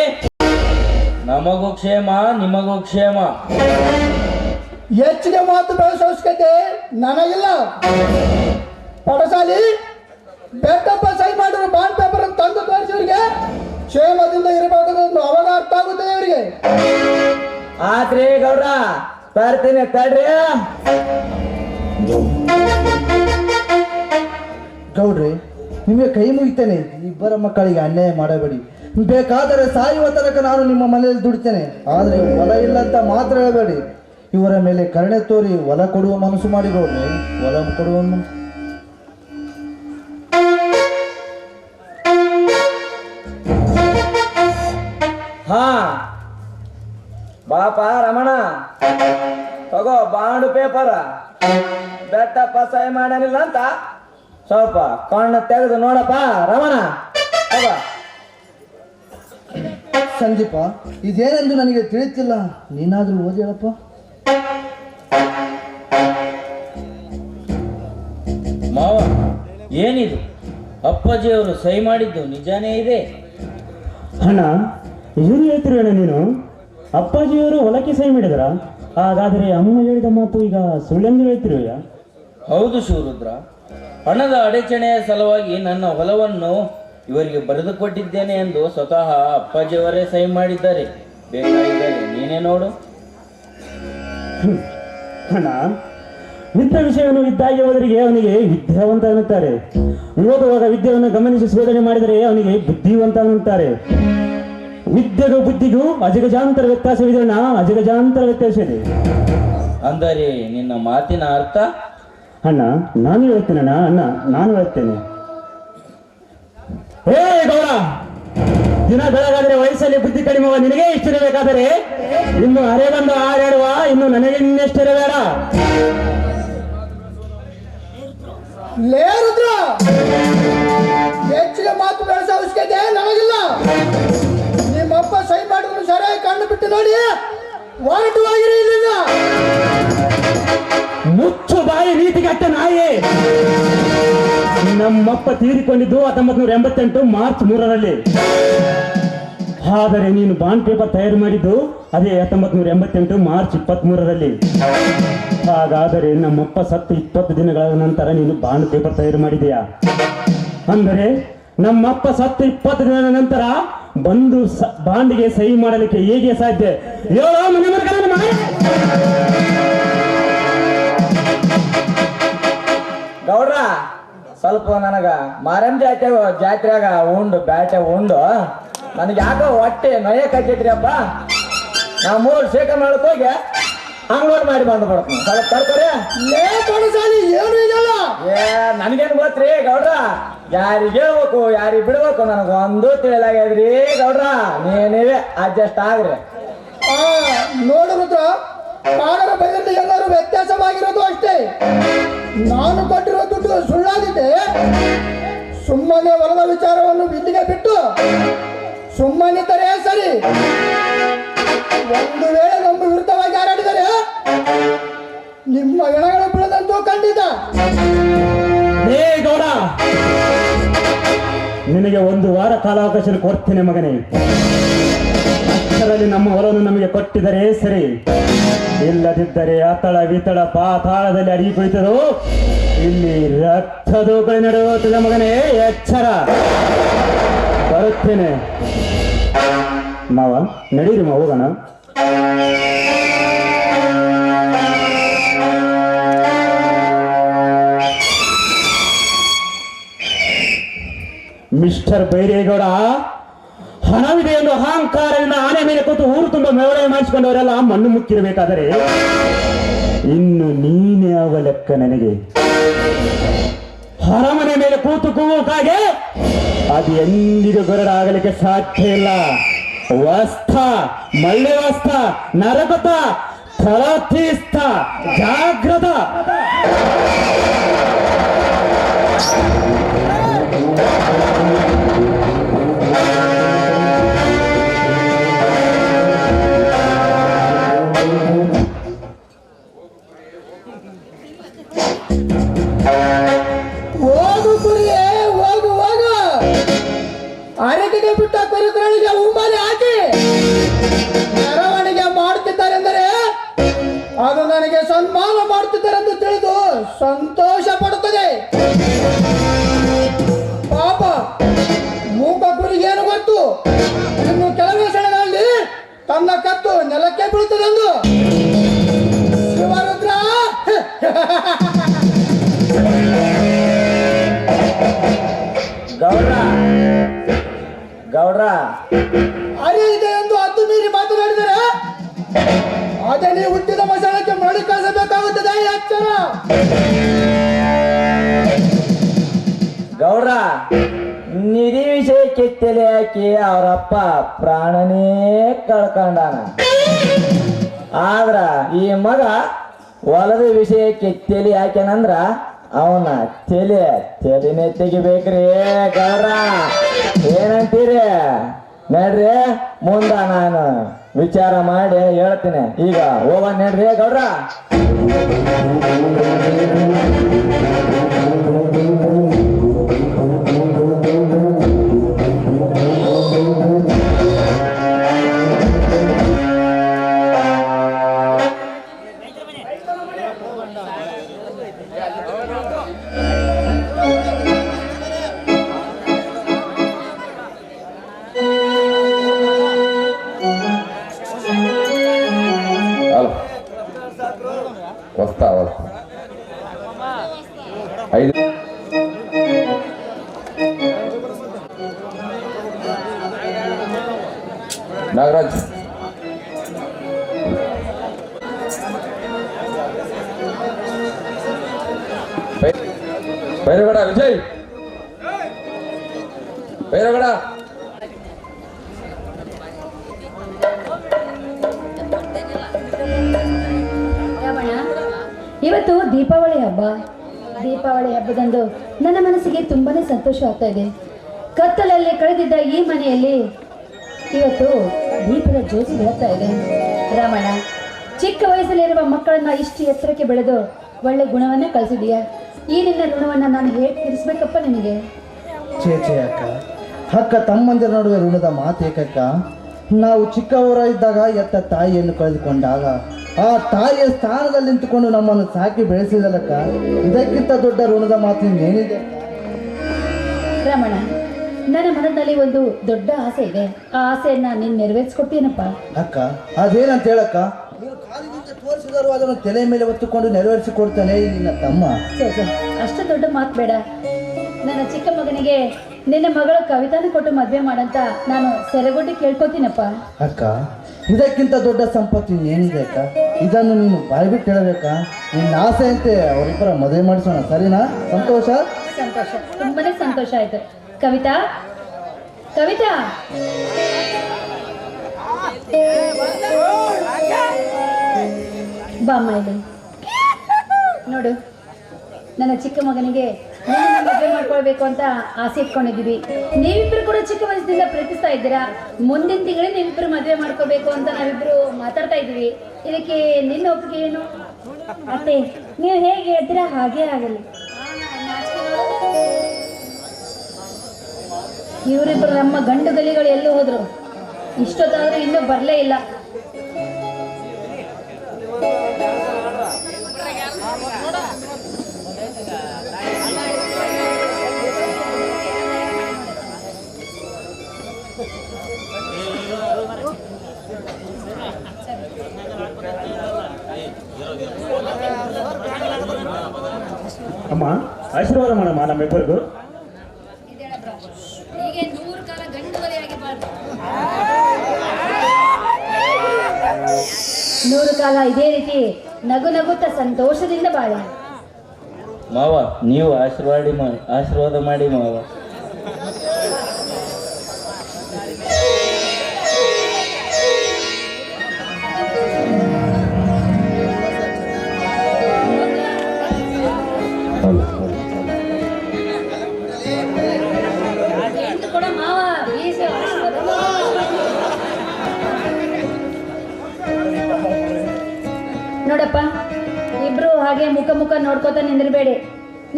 ನಮಗೂ ಕ್ಷೇಮ, ನಿಮಗೂ ಕ್ಷೇಮ. ಹೆಚ್ಚಿಗೆ ಮಾತು ಬೆಳೆಸೋ ಅವಶ್ಯಕತೆ ನನಗಿಲ್ಲ. ಪಡಸಾಲಿ ಬೆಟ್ಟಪ್ಪ ಸೈ ಮಾಡಿರೋ ಬಾಂಡ್ ಪೇಪರ್ ತಂದು ತೋರಿಸಿವ್ರಿಗೆ ಕ್ಷೇಮದಿಂದ ಇರಬೇಕು ಅವಾಗ ಅರ್ಥ ಆಗುತ್ತದೆ ಇವರಿಗೆ. ಆತ್ರಿ ಗೌಡ್ರ, ತರ್ತೀನಿ ತಡ್ರಿ. ಗೌಡ್ರಿ, ನಿಮಗೆ ಕೈ ಮುಗಿತೇನೆ, ಇಬ್ಬರ ಮಕ್ಕಳಿಗೆ ಅನ್ಯಾಯ ಮಾಡಬೇಡಿ. ಬೇಕಾದರೆ ಸಾಯುವ ತನಕ ನಾನು ನಿಮ್ಮ ಮನೆಯಲ್ಲಿ ದುಡಿತೇನೆ, ಆದರೆ ಹೊಲ ಇಲ್ಲ ಅಂತ ಮಾತ್ರ ಹೇಳಬೇಡಿ. ಇವರ ಮೇಲೆ ಕರುಣೆ ತೋರಿ ಹೊಲ ಕೊಡುವ ಮನಸ್ಸು ಮಾಡಿ ಗೌಡ್ರಿ, ಹೊಲ ಕೊಡುವ ಮನಸ್ಸು. ಹಾ ಬಾಪ ರಮಣ, ತಗೋ ಬಾಂಡ್ ಪೇಪರ್. ಬೆಟ್ಟಪ್ಪ ಸಹಿ ಮಾಡಲಿಲ್ಲ ಅಂತ ಸ್ವಲ್ಪ ಕಣ್ಣು ತೆಗೆದು ನೋಡಪ್ಪ ರಮಣ. ತಗೋ. ಸಂದೀಪ, ಇದೇನೆಂದು ನನಗೆ ತಿಳಿತಿಲ್ಲ, ನೀನಾದ್ರೂ ಓದಿ ಹೇಳಪ್ಪ. ಮಾವ, ಏನಿದು? ಅಪ್ಪಾಜಿಯವರು ಸಹಿ ಮಾಡಿದ್ದು ನಿಜಾನೇ ಇದೆ? ಅಣ್ಣ, ಏನು ಹೇಳ್ತಿರೋಣ ನೀನು? ಅಪ್ಪಾಜಿಯವರು ಹೊಲಕ್ಕೆ ಸಹಿ ಮಾಡಿದ್ರ? ಹಾಗಾದರೆ ಅಮ್ಮ ಹೇಳಿದ ಮಾತು ಈಗ ಸುಳ್ಳೆಂದು ಹೇಳ್ತಿರುವೆಯ? ಹೌದು ಶಿವರುದ್ರ, ಹಣದ ಅಡಚಣೆಯ ಸಲುವಾಗಿ ನನ್ನ ಹೊಲವನ್ನು ಇವರಿಗೆ ಬರೆದು ಕೊಟ್ಟಿದ್ದೇನೆ ಎಂದು ಸ್ವತಃ ಅಪ್ಪಾಜಿಯವರೇ ಸಹಿ ಮಾಡಿದ್ದಾರೆ. ಬೇಕಾಗಿದ್ದಾರೆ ನೀನೇ ನೋಡು. ಅಣ್ಣ, ಇದ್ದ ವಿಷಯವನ್ನು ಇದ್ದಾಗಿ ಹೋದರಿಗೆ ಅವನಿಗೆ ವಿದ್ಯಾವಂತ ಅನ್ನುತ್ತಾರೆ. ಓದುವಾಗ ವಿದ್ಯೆಯನ್ನು ಗಮನಿಸಿ ಶೋಧನೆ ಮಾಡಿದರೆ ಅವನಿಗೆ ಬುದ್ಧಿವಂತ ಅನ್ನುತ್ತಾರೆ. ವಿದ್ಯೆಗೂ ಬುದ್ಧಿಗೂ ಅಜಗಜಾಂತರ ವ್ಯತ್ಯಾಸವಿದೆ ಅಣ್ಣ, ಅಜಗಜಾಂತರ ವ್ಯತ್ಯಾಸವಿದೆ. ಅಂದರೆ ನಿನ್ನ ಮಾತಿನ ಅರ್ಥ? ಅಣ್ಣ, ನಾನು ಹೇಳ್ತೇನಣ್ಣ, ಅಣ್ಣ ನಾನು ಹೇಳ್ತೇನೆ. ಹೇ ಗೌಡ, ದಿನ ಬೆಳಗಾದ್ರೆ ವಯಸ್ಸಲ್ಲಿ ಬುದ್ಧಿ ಕಡಿಮೆವ ನಿನಗೆ ಇಷ್ಟಿರಬೇಕಾದರೆ ಇನ್ನು ಅರೆ ಬಂದು ಹಾರಾಡುವ ಇನ್ನು ನನಗೆ ಇನ್ನೆಷ್ಟಿರಬೇಡ. ಲೇ ರುದ್ರ, ಹೆಚ್ಚಿಗೆ ಮಾತು ಬೆಳೆಸೋ ಅವಶ್ಯಕತೆ ನನಗಿಲ್ಲ. ನಿಮ್ಮಪ್ಪ ಸೈ ಮಾಡಿದ್ರು ಸರಿಯಾಗಿ ಕಣ್ಣು ಬಿಟ್ಟು ನೋಡಿ ಹೊರಟು ಹೋಗಿರಿ ಇಲ್ಲಿಂದ. ಮುಚ್ಚು ಬಾಯಿ ನೀತಿಗಟ್ಟ ನಾಯಿ. ನಮ್ಮಪ್ಪ ತೀರಿಕೊಂಡಿದ್ದು 1988 ಮಾರ್ಚ್ 3ರಲ್ಲಿ. ಆದರೆ ನೀನು ಬಾಂಡ್ ಪೇಪರ್ ತಯಾರು ಮಾಡಿದ್ದು ಅದೇ 1988 ಮಾರ್ಚ್ 23ರಲ್ಲಿ. ಹಾಗಾದರೆ ನಮ್ಮಪ್ಪ ಸತ್ತು 20 ದಿನಗಳ ನಂತರ ನೀನು ಬಾಂಡ್ ಪೇಪರ್ ತಯಾರು ಮಾಡಿದೆಯಾ? ಅಂದರೆ ನಮ್ಮಪ್ಪ ಸತ್ತು 20 ದಿನದ ನಂತರ ಬಂದು ಬಾಂಡಿಗೆ ಸಹಿ ಮಾಡಲಿಕ್ಕೆ ಹೇಗೆ ಸಾಧ್ಯ? ಹೇಳೋ ಮನೆ ಮಗನ ಮನೆ. ಗೌಡ್ರ, ಸ್ವಲ್ಪ ನನಗ ಮಾರಮ್ಮ ಜಾತ್ರೆಯಾಗ ಉಂಡು ಬ್ಯಾಟೆ ಉಂಡು ನನಗೆ ಯಾಕೋ ಹೊಟ್ಟೆ ನೊಯ್ಯ ಕಟ್ಟಿದ್ರಿ ಅಪ್ಪ. ನಾ 3 ಶೇಖರ್ ಮಾಡಕ್ ಹೋಗಿ ಅನ್ಲೋಡ್ ಮಾಡಿ ಬಂದು ಬಿಡ್ತೀನಿ. ಸ್ವಲ್ಪ ತರ್ಕೊರಿ. ಲೇ ಪಡಸಾಲಿ, ಏನು ಇದಲ್ಲ? ನನಗೇನು ಗೊತ್ತ್ರಿ ಗೌಡ್ರ, ಯಾರಿಗೆ ಹೇಳ್ಬೇಕು ಯಾರಿಗೆ ಬಿಡ್ಬೇಕು ನನಗೆ ಒಂದು ತಿಳಿಲಾಗ್ಯದ್ರಿ ಗೌಡ್ರ. ನೀವೇ ಅಡ್ಜಸ್ಟ್ ಆಗ್ರಿ. ನೋಡು ರುದ್ರ, ಕಾಗದ ಬೈದಲ್ಲಿ ಎಲ್ಲರೂ ವ್ಯತ್ಯಾಸವಾಗಿರೋದು ಅಷ್ಟೇ. ನಾನು ಕೊಟ್ಟಿರೋ ದುಡ್ಡು ಸುಳ್ಳಾಗಿದೆ. ಸುಮ್ಮನೆ ಹೊಲದ ವಿಚಾರವನ್ನು ಬಿಲ್ಲಿಗೆ ಬಿಟ್ಟು ಸುಮ್ಮನಿದ್ದರೆ ಸರಿ. ಒಂದು ವೇಳೆ ನಮ್ಮ ವಿರುದ್ಧವಾಗಿ ಹಾರಾಡಿದರೆ ನಿಮ್ಮ ಎಣಗಳು ಬೀಳದಂತೂ ಖಂಡಿತ. ಹೇ ಗೌಡ, ನಿನಗೆ 1 ವಾರ ಕಾಲಾವಕಾಶ ಕೊಡ್ತೇನೆ ಮಗನೇ. ಅಷ್ಟರಲ್ಲಿ ನಮ್ಮ ಹೊಲವನ್ನು ನಮಗೆ ಕೊಟ್ಟಿದರೆ ಸರಿ, ಇಲ್ಲದಿದ್ದರೆ ಅತಳ ವಿತಳ ಪಾತಾಳದಲ್ಲಿ ಅಡಿಗೆ ಕುಳಿತರು ಇಲ್ಲಿ ರಕ್ತದೋಕಳಿ ನಡೆಯುತ್ತದೆ ಮಗನೇ. ಎಚ್ಚರ, ಬರುತ್ತೇನೆ. ಮಾವ ನಡೀರಿ ಮಾವ, ಹೋಗೋಣ. ಮಿಸ್ಟರ್ ಬೈರೇಗೌಡ, ಹಣವಿದೆ ಎಂದು ಅಹಂಕಾರದಿಂದ ಆನೆ ಮೇಲೆ ಕೂತು ಊರು ತುಂಬ ಮೆರವಣಿಗೆ ಮಾಡಿಸಿಕೊಂಡವರೆಲ್ಲ ಮಣ್ಣು ಮುಕ್ಕಿರಬೇಕಾದರೆ ಇನ್ನು ನೀನೇ ಯಾವ ಲೆಕ್ಕ ನನಗೆ? ಅರಮನೆ ಮೇಲೆ ಕೂತು ಕೂಗೋಕಾಗೆ ಅದು ಎಂದಿಗೂ ಗರಡಾಗಲಿಕ್ಕೆ ಸಾಧ್ಯ ಇಲ್ಲ. ವಸ್ತ ಮಳ್ಳೆ ವಸ್ತ ನರಕತ ಥಳತೀಸ್ಥ ಜಾಗ್ರತ. ಹೋಗು ಕುರಿಯೇ, ಹೋಗು ಹೋಗು. ಅರಕೆಗೆ ಬಿಟ್ಟ ಕುರಿಗಳಿಗೆ ಉಂಬಾಲೆ ಹಾಕಿ ಮೆರವಣಿಗೆ ಮಾಡುತ್ತಿದ್ದಾರೆಂದರೆ ಅದು ನನಗೆ ಸನ್ಮಾನ ಮಾಡುತ್ತಿದ್ದಾರೆಂದು ತಿಳಿದು ಸಂತೋಷ ಪಡುತ್ತದೆ. ಪಾಪ ಮೂಕ ಕುರಿಗೇನು ಗೊತ್ತು, ಇನ್ನು ಕೆಲವೇ ಕ್ಷಣಗಳಲ್ಲಿ ತನ್ನ ಕತ್ತು ನೆಲಕ್ಕೆ ಬೀಳುತ್ತದೆಂದು. ಶಿವರುದ್ರ ಗೌಡ್ರ ಗೌಡ್ರ ಅರೆ ಇದೆ ಎಂದು ಹತ್ತು ಮೀರಿ ಮಾತನಾಡಿದರೆ ಅದೇ ನೀವು ಹುಟ್ಟಿದ ಮಸಾಲಕ್ಕೆ ಮರಳಿ ಕಳಿಸಬೇಕಾಗುತ್ತದೆ. ಎಚ್ಚರ ಗೌಡ್ರ, ನಿಧಿ ವಿಷಯಕ್ಕೆ ತಲೆ ಹಾಕಿ ಅವರಪ್ಪ ಪ್ರಾಣನೇ ಕಳ್ಕೊಂಡಾನ. ಆದ್ರ ಈ ಮಗ ಹೊಲದ ವಿಷಯಕ್ಕೆ ತಲೆ ಹಾಕ್ಯಾನಂದ್ರ ಅವನ ತಲೆನೇ ತೆಗಿಬೇಕ್ರಿ. ಗೌಡ್ರ ಏನಂತೀರಿ? ನಡ್ರಿ, ಮುಂದ ನಾನು ವಿಚಾರ ಮಾಡಿ ಹೇಳ್ತೀನಿ. ಈಗ ಹೋಗ ನಡ್ರಿ ಗೌಡ್ರ. వస్తా ఐదు నాగరాజ్ భైరవగడ విజయ్ భైరవగడ ಇವತ್ತು ದೀಪಾವಳಿ ಹಬ್ಬ. ದೀಪಾವಳಿ ಹಬ್ಬದಂದು ನನ್ನ ಮನಸ್ಸಿಗೆ ತುಂಬಾನೇ ಸಂತೋಷ ಆಗ್ತಾ ಇದೆ. ಕತ್ತಲಲ್ಲಿ ಕಳೆದಿದ್ದ ಈ ಮನೆಯಲ್ಲಿ ಇವತ್ತು ದೀಪದ ಜ್ಯೋತಿ ಬೆಳಗ್ತಾ ಇದೆ. ರಮಣ, ಚಿಕ್ಕ ವಯಸ್ಸಲ್ಲಿರುವ ಮಕ್ಕಳನ್ನ ಇಷ್ಟು ಎತ್ತರಕ್ಕೆ ಬೆಳೆದು ಒಳ್ಳೆ ಗುಣವನ್ನೇ ಕಳಿಸಿದೀಯ. ಈ ನಿನ್ನ ಋಣವನ್ನ ನಾನು ಹೇಗೆ ತೀರಿಸ್ಬೇಕಪ್ಪ ನಿನಗೆ? ಚೇಚೆ ಅಕ್ಕ, ಅಕ್ಕ ತಮ್ಮಂದಿರ ನಡುವೆ ಋಣದ ಮಾತೇಕಕ್ಕ. ನಾವು ಚಿಕ್ಕವರ ಇದ್ದಾಗ ಎತ್ತ ತಾಯಿಯನ್ನು ಕಳೆದುಕೊಂಡಾಗ ಆ ತಾಯಿಯ ಸ್ಥಾನದಲ್ಲಿ ನಿಂತುಕೊಂಡು ನಮ್ಮನ್ನು ಸಾಕಿ ಬೆಳೆಸಿದಲಕ್ಕ. ಇದಕ್ಕಿಂತ ದೊಡ್ಡ ಋಣದ ಮಾತು ಏನಿದೆ? ರಮಣ, ನನ್ನ ಮನದಲ್ಲಿ ಒಂದು ದೊಡ್ಡ ಆಸೆ ಇದೆ. ಆ ಆಸೆಯನ್ನ ನೀನು ನೆರವೇರಿಸ್ಕೊಡ್ತೀನಪ್ಪ. ಅಕ್ಕ, ಅದೇನಂತ ಹೇಳಕ್ಕ? ನೀನು ಕಾಲಿನಿಂದ ತೋರಿಸಿದರೂ ಅದನ್ನು ತಲೆ ಮೇಲೆ ಹೊತ್ತುಕೊಂಡು ನೆರವೇರಿಸಿಕೊಡ್ತಾನೆ ನಿನ್ನ ತಮ್ಮ. ಚೇಚೆ, ಅಷ್ಟು ದೊಡ್ಡ ಮಾತು ಬೇಡ. ನನ್ನ ಚಿಕ್ಕ ಮಗನಿಗೆ ನಿನ್ನ ಮಗಳ ಕವಿತಾನ ಕೊಟ್ಟು ಮದುವೆ ಮಾಡಂತ ನಾನು ಸೆರೆಗೊಡ್ಡಿ ಕೇಳ್ಕೊತೀನಪ್ಪ. ಅಕ್ಕ, ಇದಕ್ಕಿಂತ ದೊಡ್ಡ ಸಂಪತ್ತು ಏನಿದೆ ಅಕ್ಕ? ಇದನ್ನು ನೀನು ಬಾಯ್ಬಿಟ್ಟು ಹೇಳಬೇಕಾ? ನಿನ್ನ ಆಸೆಯಂತೆ ಅವರಿಬ್ಬರ ಮದುವೆ ಮಾಡಿಸೋಣ, ಸರಿನಾ? ಸಂತೋಷ? ಸಂತೋಷ, ತುಂಬಾನೇ ಸಂತೋಷ ಆಯ್ತು. ಕವಿತಾ, ಕವಿತಾ, ಬಾಮ್ಮ ಇಲ್ಲಿ ನೋಡು. ನನ್ನ ಚಿಕ್ಕ ಮಗನಿಗೆ ಮದುವೆ ಮಾಡ್ಕೊಳ್ಬೇಕು ಅಂತ ಆಸೆ ಇಟ್ಕೊಂಡಿದ್ದೀವಿ. ನೀವಿಬ್ರು ಕೂಡ ಚಿಕ್ಕ ವಯಸ್ಸಿನಿಂದ ಪ್ರೀತಿಸ್ತಾ ಇದ್ದೀರಾ. ಮುಂದಿನ ತಿಂಗಳೇ ನೀವಿಬ್ರು ಮದುವೆ ಮಾಡ್ಕೋಬೇಕು ಅಂತ ನಾವಿಬ್ರು ಮಾತಾಡ್ತಾ ಇದ್ದೀವಿ. ಇದಕ್ಕೆ ನಿನ್ನ ಒಪ್ಪಿಗೆ ಏನು? ಅತ್ತೆ, ನೀವು ಹೇಗೆ ಹೇಳ್ತೀರಾ ಹಾಗೇ ಆಗಲಿ. ಇವರಿಬ್ರು ನಮ್ಮ ಗಂಡು ಗಲಿಗಳು ಎಲ್ಲೂ ಹೋದ್ರು, ಇಷ್ಟೊತ್ತಾದ್ರೂ ಇನ್ನೂ ಬರಲೇ ಇಲ್ಲ. ಅಮ್ಮ ಆಶೀರ್ವಾದ ಮಾಡಮ್ಮ ನಮ್ಮಿಬ್ಬರಿಗೂ. ಹೀಗೆ 100 ಕಾಲ ಗಂಡು ಗಲಿಯಾಗಿ ಬಾಳ್ತು. 100 ಕಾಲ ಇದೇ ರೀತಿ ನಗು ನಗುತ್ತಾ ಸಂತೋಷದಿಂದ ಬಾಳೆ. ಮಾವ, ನೀವು ಆಶೀರ್ವಾದ ಮಾಡಿ ಮಾವ. ಎಂದು ಕೂಡ ಮಾವ ಬೀಸಿ ಆಶೀರ್ವಾದ ನೋಡಪ್ಪ, ಇಬ್ರು ಹಾಗೆ ಮುಖ ಮುಖ ನೋಡ್ಕೋತಾ ನಿಂದಿರಬೇಡಿ.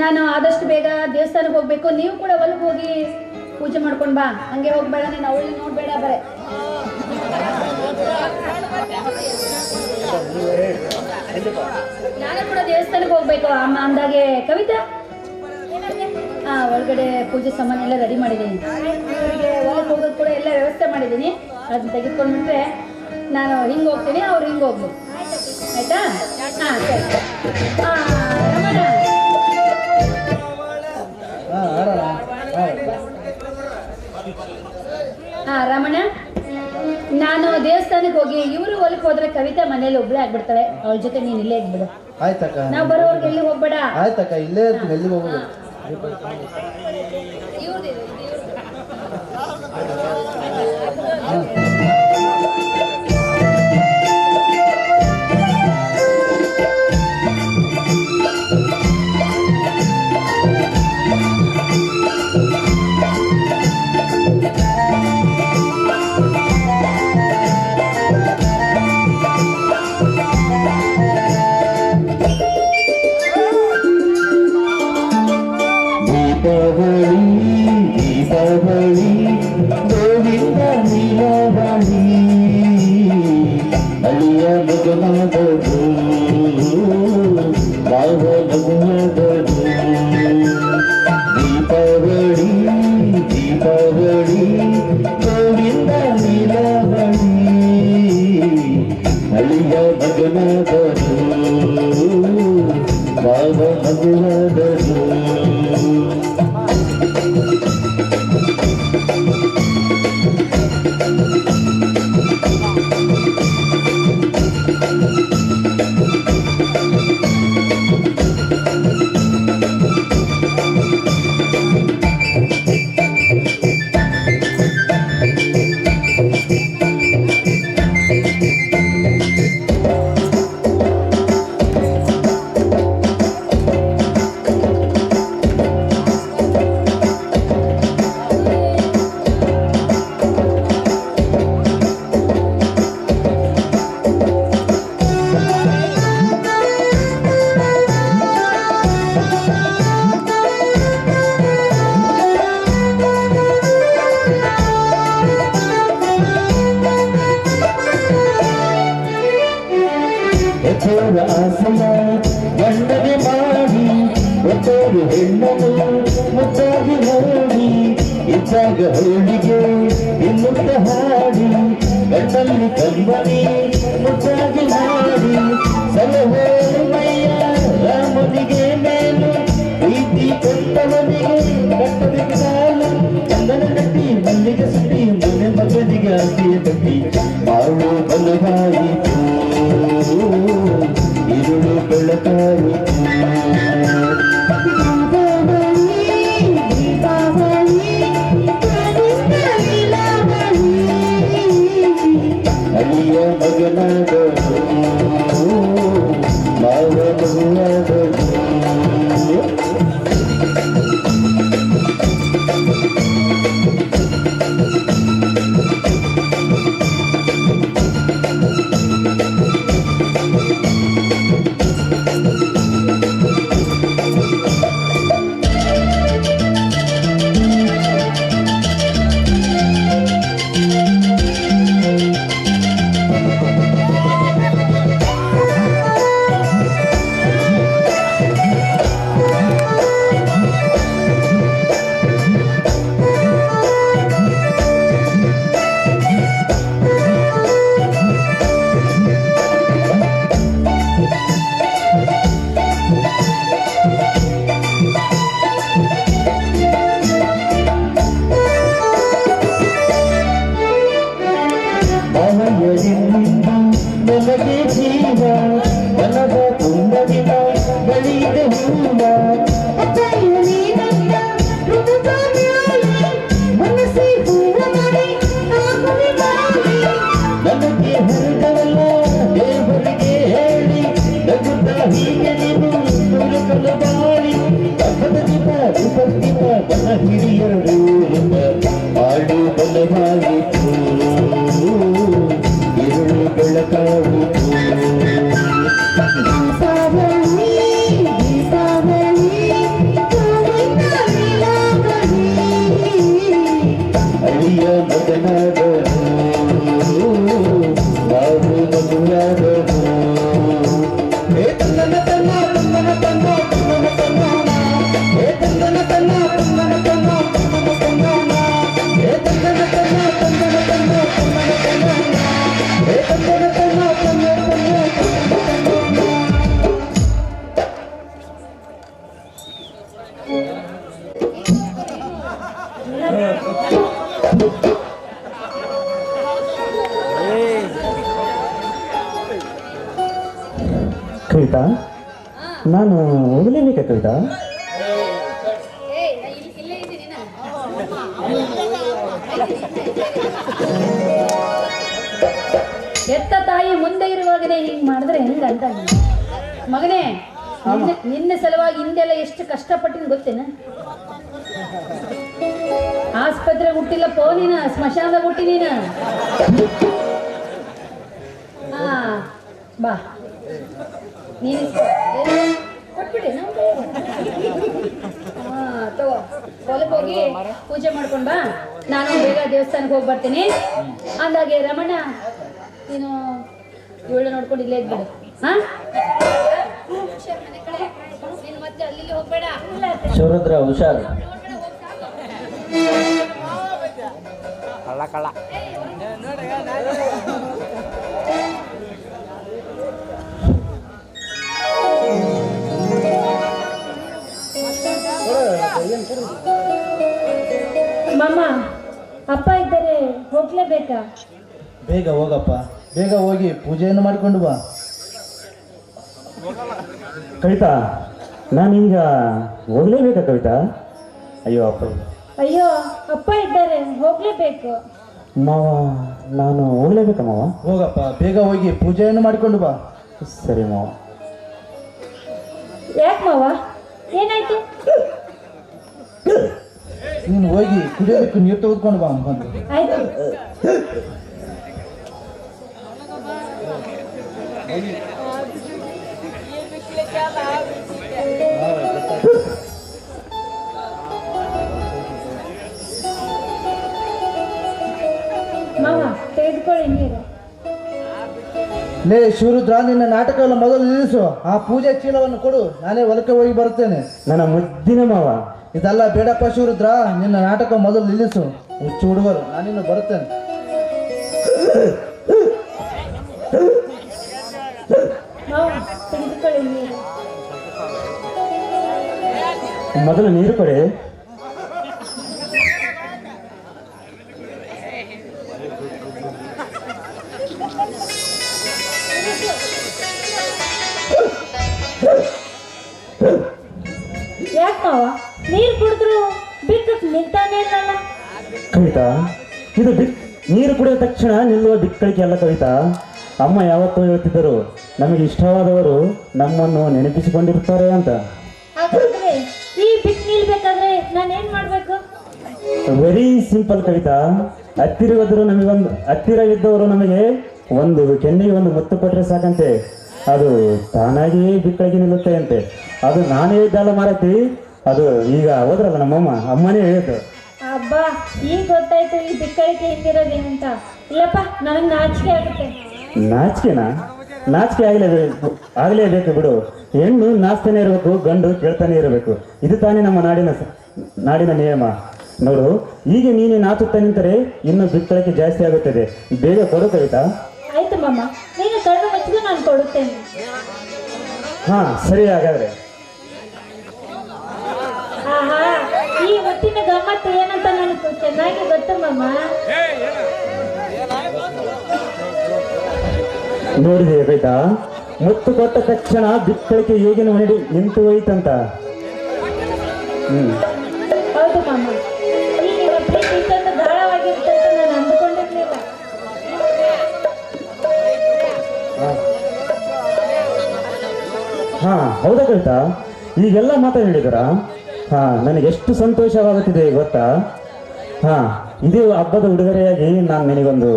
ನಾನು ಆದಷ್ಟು ಬೇಗ ದೇವಸ್ಥಾನಕ್ಕೆ ಹೋಗ್ಬೇಕು. ನೀವು ಕೂಡ ಹೊಲಕ್ಕೆ ಹೋಗಿ ಪೂಜೆ ಮಾಡ್ಕೊಂಡು ಬಾ. ಹಂಗೆ ಹೋಗ್ಬೇಡ, ನೀನು ಅವಳನ್ನ ನೋಡ್ಬೇಡ ಬರೇ. ನಾನು ಕೂಡ ದೇವಸ್ಥಾನಕ್ಕೆ ಹೋಗ್ಬೇಕು ಅಮ್ಮ ಅಂದಾಗೆ. ಕವಿತಾ, ಒಳಗಡೆ ಪೂಜೆ ಸಾಮಾನು ಎಲ್ಲ ರೆಡಿ ಮಾಡಿದ್ದೀನಿ. ಇವರಿಗೆ ಹೊಲಕ್ಕೆ ಹೋಗೋದು ಕೂಡ ಎಲ್ಲ ವ್ಯವಸ್ಥೆ ಮಾಡಿದ್ದೀನಿ. ಅದನ್ನ ತೆಗೆದುಕೊಂಡ್ಬಿಟ್ರೆ ನಾನು ಹಿಂಗೆ ಹೋಗ್ತೀನಿ, ಅವ್ರು ಹಿಂಗೆ ಹೋಗ್ಬೇಕು. ಆಯ್ತಾ? ಹಾಂ, ಸರಿ. ರಮಣ, ರಮಣ, ನಾನು ದೇವಸ್ಥಾನಕ್ಕೆ ಹೋಗಿ ಇವರು ಹೊಲಕ್ಕೆ ಹೋದ್ರೆ ಕವಿತಾ ಮನೇಲಿ ಒಬ್ಳೆ ಆಗ್ಬಿಡ್ತಾಳೆ. ಅವಳ ಜೊತೆ ನೀನು ಇಲ್ಲೇ ಇದ್ಬಿಡು. ಆಯ್ತಕ್ಕ. ನಾವು ಬರೋವರೆಗೆ ಎಲ್ಲಿ ಹೋಗ್ಬೇಡ. ಆಯ್ತಕ್ಕ, ಇಲ್ಲೇ ಇರ್ತೀನಿ, ಎಲ್ಲಿಗೆ ಹೋಗೋದು. ದೀಪಾವಳಿ ಗೋವಿಂದ ನೀಲವಾಣಿ ಅಳಿಯ ಮಗನಾದದು ಯಾವ ಮಗನಾದದು. ದೀಪಾವಳಿ ಗೋವಿಂದ ನೀಲವಾಣಿ ಅಳಿಯ ಮಗನಾದದು ಯಾವ ಮಗನಾದದು. ಯಥೋರ ಆಸನ ಗಂಡಗೆ ಮಾಡಿ ಒತ್ತೋರು ಹೆಣ್ಣನು ಮುದ್ದಾಗಿ ನೋಡಿ ಇದ್ದಾಗ ಹೋಳಿಗೆ ಇನ್ನುತ್ತ ಹಾಡಿ ಗಂಡಲ್ಲಿ ಕಂಬನಿ ಮುದ್ದಾಗಿ ಮಾಡಿ ಸಲಹೋ ಮೈಯ ರಾಮನಿಗೆ ಮೇಲು ಪ್ರೀತಿ ಕೊಂಡವನಿಗೆ ಕಟ್ಟದ ಕಾಲು ಚಂದನ ಕಟ್ಟಿ ಮಲ್ಲಿಗೆ ಸುಟ್ಟಿ ಮನೆ ಮಗನಿಗೆ ಆಸೆಯ ಕಟ್ಟಿ ಮಾಡು ಬಲಗಾಯಿತು ഇരുಳು ಬೆಳಕಾಯಿತು. ಅಳಿಯ ಮಗನಾದನು ಜೀವ ಮನದ ತುಂಬದಿನ ಬಳಿದ ಹೂವ ನನಗೆ ಹರಿದವಲ್ಲ ದೇವರಿಗೆ ಹೇಳಿ ನಗುತ್ತ ಹೀಗೆ ನೀವು ನುರುಕಲು ಬಾಳಿ ಕಥದ ದಿನ ವಿಪತ್ತಿನ ಬನ ಹಿರಿಯರು ಆಡು ಬಲವಾಗಿತ್ತು ഇരുಳು ಬೆಳಕಾಗಿತ್ತು ಅಳಿಯ ಮಗನಾದನು ನಾವು ಮಗುವಾದನು ಏ ತನ್ನ ತನ್ನ ತನ್ನ ತನ್ನ ತನ್ನ ತನ್ನ ಏ ತನ್ನ ತನ್ನ ತನ್ನ ತನ್ನ ತನ್ನ ತನ್ನ ಏ ತನ್ನ ತನ್ನ ತನ್ನ ತನ್ನ ತನ್ನ ತನ್ನ ಏ ತನ್ನ ತನ್ನ ತನ್ನ ತನ್ನ ಕವಿತಾ, ನಾನು ಹೋಗಲೇಬೇಕಾ ಕವಿತಾ? ಎತ್ತ ತಾಯಿ ಮುಂದೆ ಇರುವಾಗಲೇ ಹಿಂಗ್ ಮಾಡಿದ್ರೆ ಹೆಂಗಂತ ಮಗನೇ, ನಿನ್ನ ಸಲುವಾಗಿ ಹಿಂದೆಲ್ಲ ಎಷ್ಟು ಕಷ್ಟಪಟ್ಟಿನ ಗೊತ್ತೇನ? ಆಸ್ಪತ್ರೆ ಹುಟ್ಟಿಲ್ಲಪ್ಪ ನೀನ, ಸ್ಮಶಾನದಾಗ ಹುಟ್ಟಿ ನೀನ. ಹಾ ಬಾ ನೀನು ಕೊಟ್ಬಿಡಿ. ಹಾ ತಗೋ, ಹೊಲಕ್ಕೆ ಹೋಗಿ ಪೂಜೆ ಮಾಡ್ಕೊಂಡ್ ಬಾ. ನಾನು ಬೇಗ ದೇವಸ್ಥಾನಕ್ಕೆ ಹೋಗಿ ಬರ್ತೀನಿ. ಅಂದಾಗೆ ರಮಣ, ನೀನು ಇವಳು ನೋಡ್ಕೊಂಡು ಇಲ್ಲೇ ಇದ್ಬಿಡು. ಹಾ ನೀನು ಮತ್ತೆ ಅಲ್ಲಿ ಹೋಗ್ಬೇಡ. ಶಿವರುದ್ರ ಹುಷಾರು. ಮಾಮ, ಅಪ್ಪ ಇದ್ದಾರೆ, ಹೋಗ್ಲೇಬೇಕಾ? ಬೇಗ ಹೋಗಪ್ಪ, ಬೇಗ ಹೋಗಿ ಪೂಜೆಯನ್ನು ಮಾಡಿಕೊಂಡು ಬಾ. ಕವಿತಾ, ನಾನು ಹಿಂಗ ಹೋಗ್ಲೇಬೇಕಾ ಕವಿತಾ? ಅಯ್ಯೋ ಅಪ್ಪ. ಅಯ್ಯೋ, ಅಪ್ಪ ಇದ್ದಾರೆ, ಹೋಗ್ಲೇಬೇಕು. ಮಾವ, ನಾನು ಹೋಗ್ಲೇಬೇಕಾ ಮಾವ? ಹೋಗಪ್ಪ, ಬೇಗ ಹೋಗಿ ಪೂಜೆಯನ್ನು ಮಾಡಿಕೊಂಡು ಬಾ. ಸರಿ ಮಾವ. ಯಾಕೆ ಮಾವ, ಏನಾಯ್ತು? ನೀನು ಹೋಗಿ ಕುಡಿಯೋದಕ್ಕೆ ನೀರು ತೆಗೆದುಕೊಂಡು ಬಾ ಬಂದು. ಆಯ್ತು. ಮಾವ, ತೆಗೆದುಕೊಳ್ಳಿ ನೀರು. ಲೇ ಶಿವರುದ್ರ, ನಿನ್ನ ನಾಟಕ ಎಲ್ಲ ಮೊದಲು ನಿಲ್ಲಿಸು. ಆ ಪೂಜೆ ಚೀಲವನ್ನು ಕೊಡು, ನಾನೇ ಹೊಲಕ್ಕೆ ಹೋಗಿ ಬರುತ್ತೇನೆ. ನನ್ನ ಮುದ್ದಿನ ಮಾವ. ಇದೆಲ್ಲ ಬೇಡಪ್ಪ ಶಿವರುದ್ರ, ನಿನ್ನ ನಾಟಕ ಮೊದಲು ನಿಲ್ಲಿಸು. ಹುಚ್ಚು ಹುಡುಗರು, ನಾನಿನ್ನು ಬರುತ್ತೇನೆ. ಮಾವ, ತೆಗೆದುಕೊಳ್ಳಿ ನೀರು. ಮೊದಲು ನೀರು ಕೊಡಿ. ಯಾಕೆ ಮಾವ, ನೀರು ಕುಡಿದ್ರು ಬಿಕ್ಕಕ್ಕೆ ನಿಂತಾನೆ ಇಲ್ಲಲ್ಲ? ಕವಿತಾ, ಇದು ನೀರು ಕುಡಿದ ತಕ್ಷಣ ನಿಲ್ಲುವ ಬಿಕ್ಕಳಿಕೆ ಅಲ್ಲ ಕವಿತಾ. ಅಮ್ಮ ಯಾವತ್ತೂ ಹೇಳ್ತಿದ್ದರು, ನಮಗೆ ಇಷ್ಟವಾದವರು ನಮ್ಮನ್ನು ನೆನಪಿಸಿಕೊಂಡಿರ್ತಾರೆ ಅಂತ. ಹಾಗಾದ್ರೆ ಈ ಬಿಕ್ ನಿಲ್ಬೇಕಾದ್ರೆ ನಾನೇನ್ ಮಾಡ್ಬೇಕು? Very simple Kavita. ಹತ್ತಿರವಿದ್ದವರು ನಮಗೆ ಒಂದು ಕೆನ್ನೆಗೆ ಒಂದು ಮುತ್ತು ಕೊಟ್ಟರೆ ಸಾಕಂತೆ, ಅದು ತಾನಾಗಿಯೇ ಬಿಕ್ಕಳಿಗೆ ನಿಲ್ಲುತ್ತೆ ಅಂತೆ. ಅದು ನಾನೇ ಇದ್ದಲ್ಲ ಮಾರತಿ, ಅದು ಈಗ ಹೋದ್ರಲ್ಲ ನಮ್ಮಮ್ಮ, ಅಮ್ಮನೇ ಹೇಳಿದ್ದು. ಅಬ್ಬಾ, ಈಗ ಗೊತ್ತಾಯ್ತು ಈ ಬಿಕ್ಕಳಿಕೆ ಹಿಂದಿರೋದೇನಂತ. ಇಲ್ಲಪ್ಪ, ನನಗೆ ನಾಚಿಕೆ ಆಗುತ್ತೆ. ನಾಚಿಕೆನಾ? ನಾಚಿಕೆ ಆಗಲೇಬೇಕು ಬಿಡು. ಹೆಣ್ಣು ನಾಚ್ತಾನೆ ಇರಬೇಕು, ಗಂಡು ಕೇಳ್ತಾನೆ ಇರಬೇಕು. ಇದು ತಾನೇ ನಮ್ಮ ನಾಡಿನ ನಿಯಮ. ನೋಡು, ಈಗ ನೀನು ನಾಚುತ್ತಾ ನಿಂತರೆ ಇನ್ನು ಬಿಕ್ಕಳಿಕೆ ಜಾಸ್ತಿ ಆಗುತ್ತದೆ. ಬೇಗ ಕೊಡು ಕವಿತಾ. ಆಯ್ತು ಮಾಮ, ನೀನು ಕಣ್ಣು ಮುಚ್ಚಿಗೂ ನಾನು ಕೊಡುತ್ತೇನೆ. ಹಾ ಸರಿ, ಹಾಗಾದ್ರೆ. ಆಹಾ, ಈ ಹೊತ್ತಿನ ಗಮ್ಮತ್ತು ಏನಂತ ನನಗೆ ಚೆನ್ನಾಗಿ ಗೊತ್ತು ಮಾಮ. ನೋಡಿದೆ ಬೇಟ, ಮುತ್ತು ಕೊಟ್ಟ ತಕ್ಷಣ ಬಿತ್ತಳಿಕೆ ಹೇಗೆ ನೋಡಿ ನಿಂತು ಹೋಯ್ತಂತ. ಹೌದು ಮಾಮ, ಈಗಿನ ಪ್ರೀತಿ ಇಷ್ಟೊಂದು ಗಾಢವಾಗಿರುತ್ತೆ ಅಂತ ನಾನು ಅಂದುಕೊಂಡಿರ್ಲಿಲ್ಲ. ಹಾ ಹೌದಾ ಬೇಟ, ಈಗೆಲ್ಲ ಮಾತಾಡಿದರ ನನಗೆ ಎಷ್ಟು ಸಂತೋಷವಾಗುತ್ತಿದೆ ಗೊತ್ತಾ. ಇದೇ ಹಬ್ಬದ ಉಡುಗೊರೆಯಾಗಿ ನಾನು ನಿನಗೊಂದು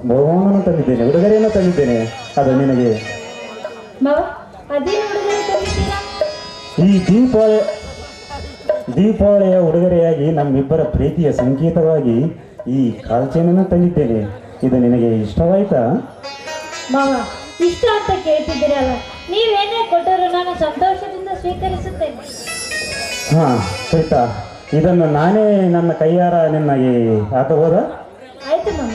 ಬಹುಮಾನವನ್ನು ತಂದಿದ್ದೇನೆ, ಉಡುಗೊರೆಯನ್ನು ತಂದಿದ್ದೇನೆ. ಅದು ನಿನಗೆ ಮಾವ, ಅದೇನು ಹುಡುಗರು ತಂದಿದ್ದೀರಾ? ಈ ದೀಪಾವಳಿಯ ಉಡುಗೊರೆಯಾಗಿ ನಮ್ಮಿಬ್ಬರ ಪ್ರೀತಿಯ ಸಂಕೇತವಾಗಿ ಈ ಕಾಲ್ಚೇನನ್ನು ತಂದಿದ್ದೇನೆ. ಇದು ನಿನಗೆ ಇಷ್ಟವಾಯ್ತಾ? ಮಾವ, ಇಷ್ಟ ಅಂತ ಕೇಳ್ತಿದ್ದೀರಲ್ಲ, ನೀವೇನೇ ಕೊಟ್ಟರು ನಾನು ಸಂತೋಷದಿಂದ ಸ್ವೀಕರಿಸುತ್ತೇನೆ. ಆಯ್ತಾ, ಇದನ್ನು ನಾನೇ ನನ್ನ ಕೈಯಾರ ನಿನಗೆ ಹಾಕಬಹುದಾ? ಆಯ್ತು ಮಾಮ.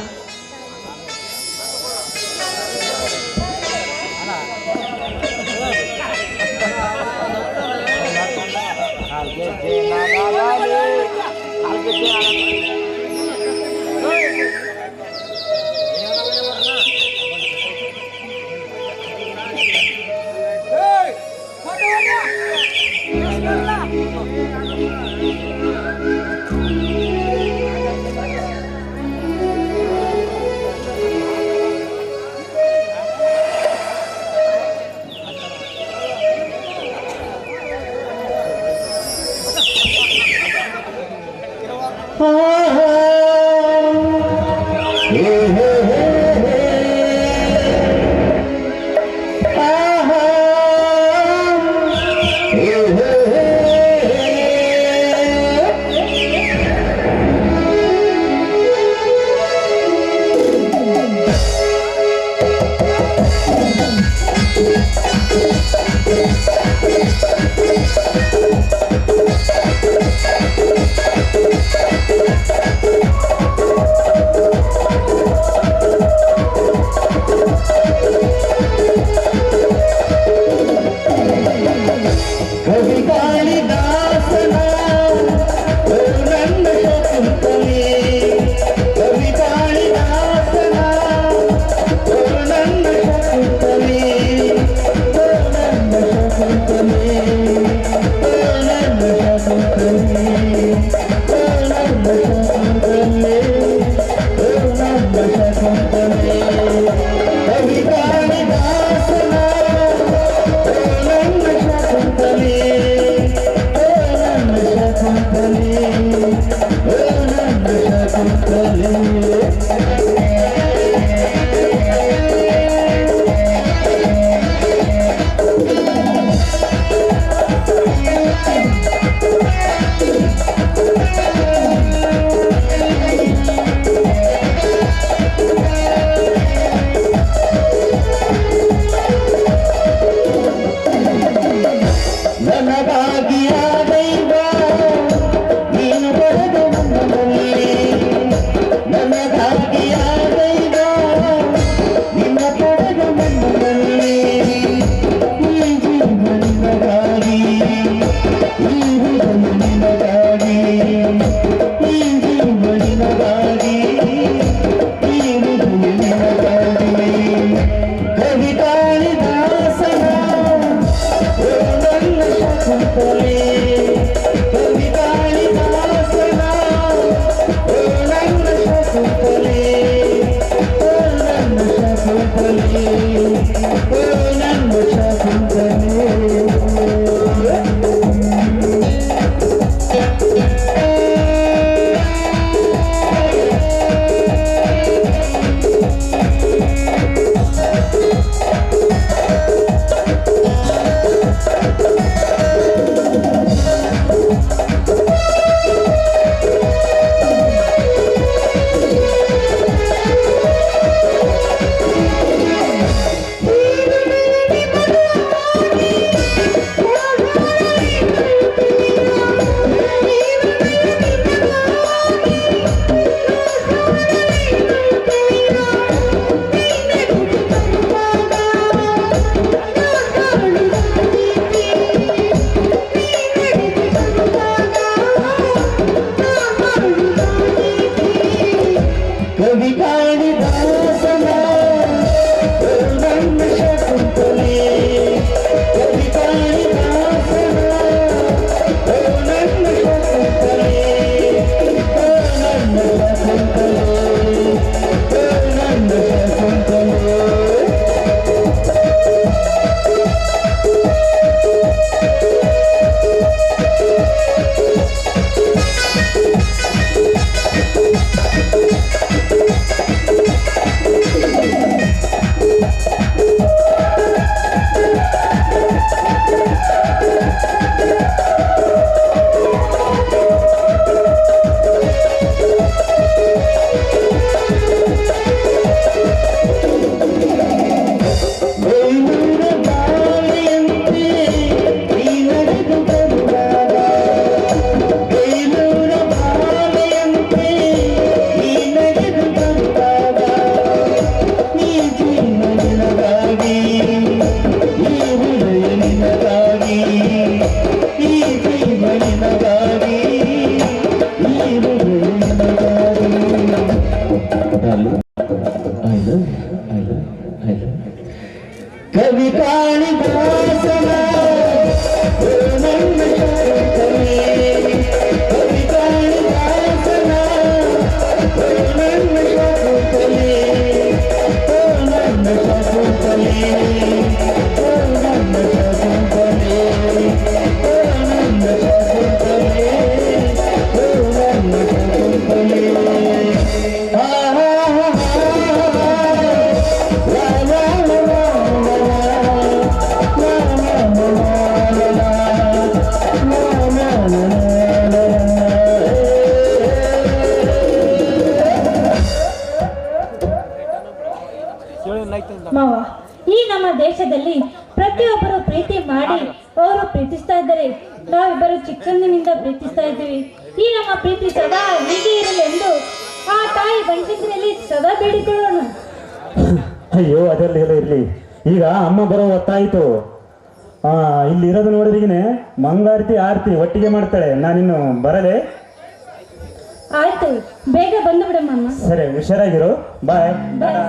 ಕಾಳಿದಾಸನ ನನ್ನ ಶಾಕುಂತಲೆ ಕವಿ ಕಾಳಿದಾಸನ ನನ್ನ ಶಾಕುಂತಲೆ ನನ್ನ ಶಾಕುಂತಲೆ ನನ್ನ ಶಾಕುಂತಲೆ ನನ್ನ ಶಾಕುಂತಲೆ ನನ್ನ ಶಾಕುಂತಲೆ ಮಾವ, ಈ ನಮ್ಮ ದೇಶದಲ್ಲಿ ಪ್ರತಿಯೊಬ್ಬರು ಪ್ರೀತಿ ಮಾಡಿ ಅವರು ಪ್ರೀತಿಸ್ತಾ ಇದ್ದಾರೆ. ನಾವಿಬ್ಬರು ಚಿಕ್ಕಂದಿನಿಂದ ಪ್ರೀತಿಸ್ತಾ ಇದ್ದೀವಿ. ಈ ನಮ್ಮ ಪ್ರೀತಿ ಸದಾ ಹೀಗೆ ಇರಲಿ ಎಂದು ಆ ತಾಯಿ ಗಂಟೆಂದ್ರಲ್ಲಿ ಸದಾ ಬೇಡಿಕೊಳ್ಳೋಣ. ಅಯ್ಯೋ ಅದೆಲ್ಲ ಇರಲಿ. ಈಗ ಅಮ್ಮ ಬರೋ ಹೊತ್ತಾಯಿತು. ಇಲ್ಲಿ ಇರೋದು ನೋಡಿದ್ರಿಗಿನೇ ಮಂಗಾರತಿ ಆರತಿ ಒಟ್ಟಿಗೆ ಮಾಡ್ತಾಳೆ. ನಾನಿನ್ನು ಬರಲೇ? ಆಯ್ತು, ಬೇಗ ಬಂದು ಬಿಡಮ್ಮ. ಸರಿ, ಹುಷಾರಾಗಿರು. ಬಾಯ್. ಬಾಯ್.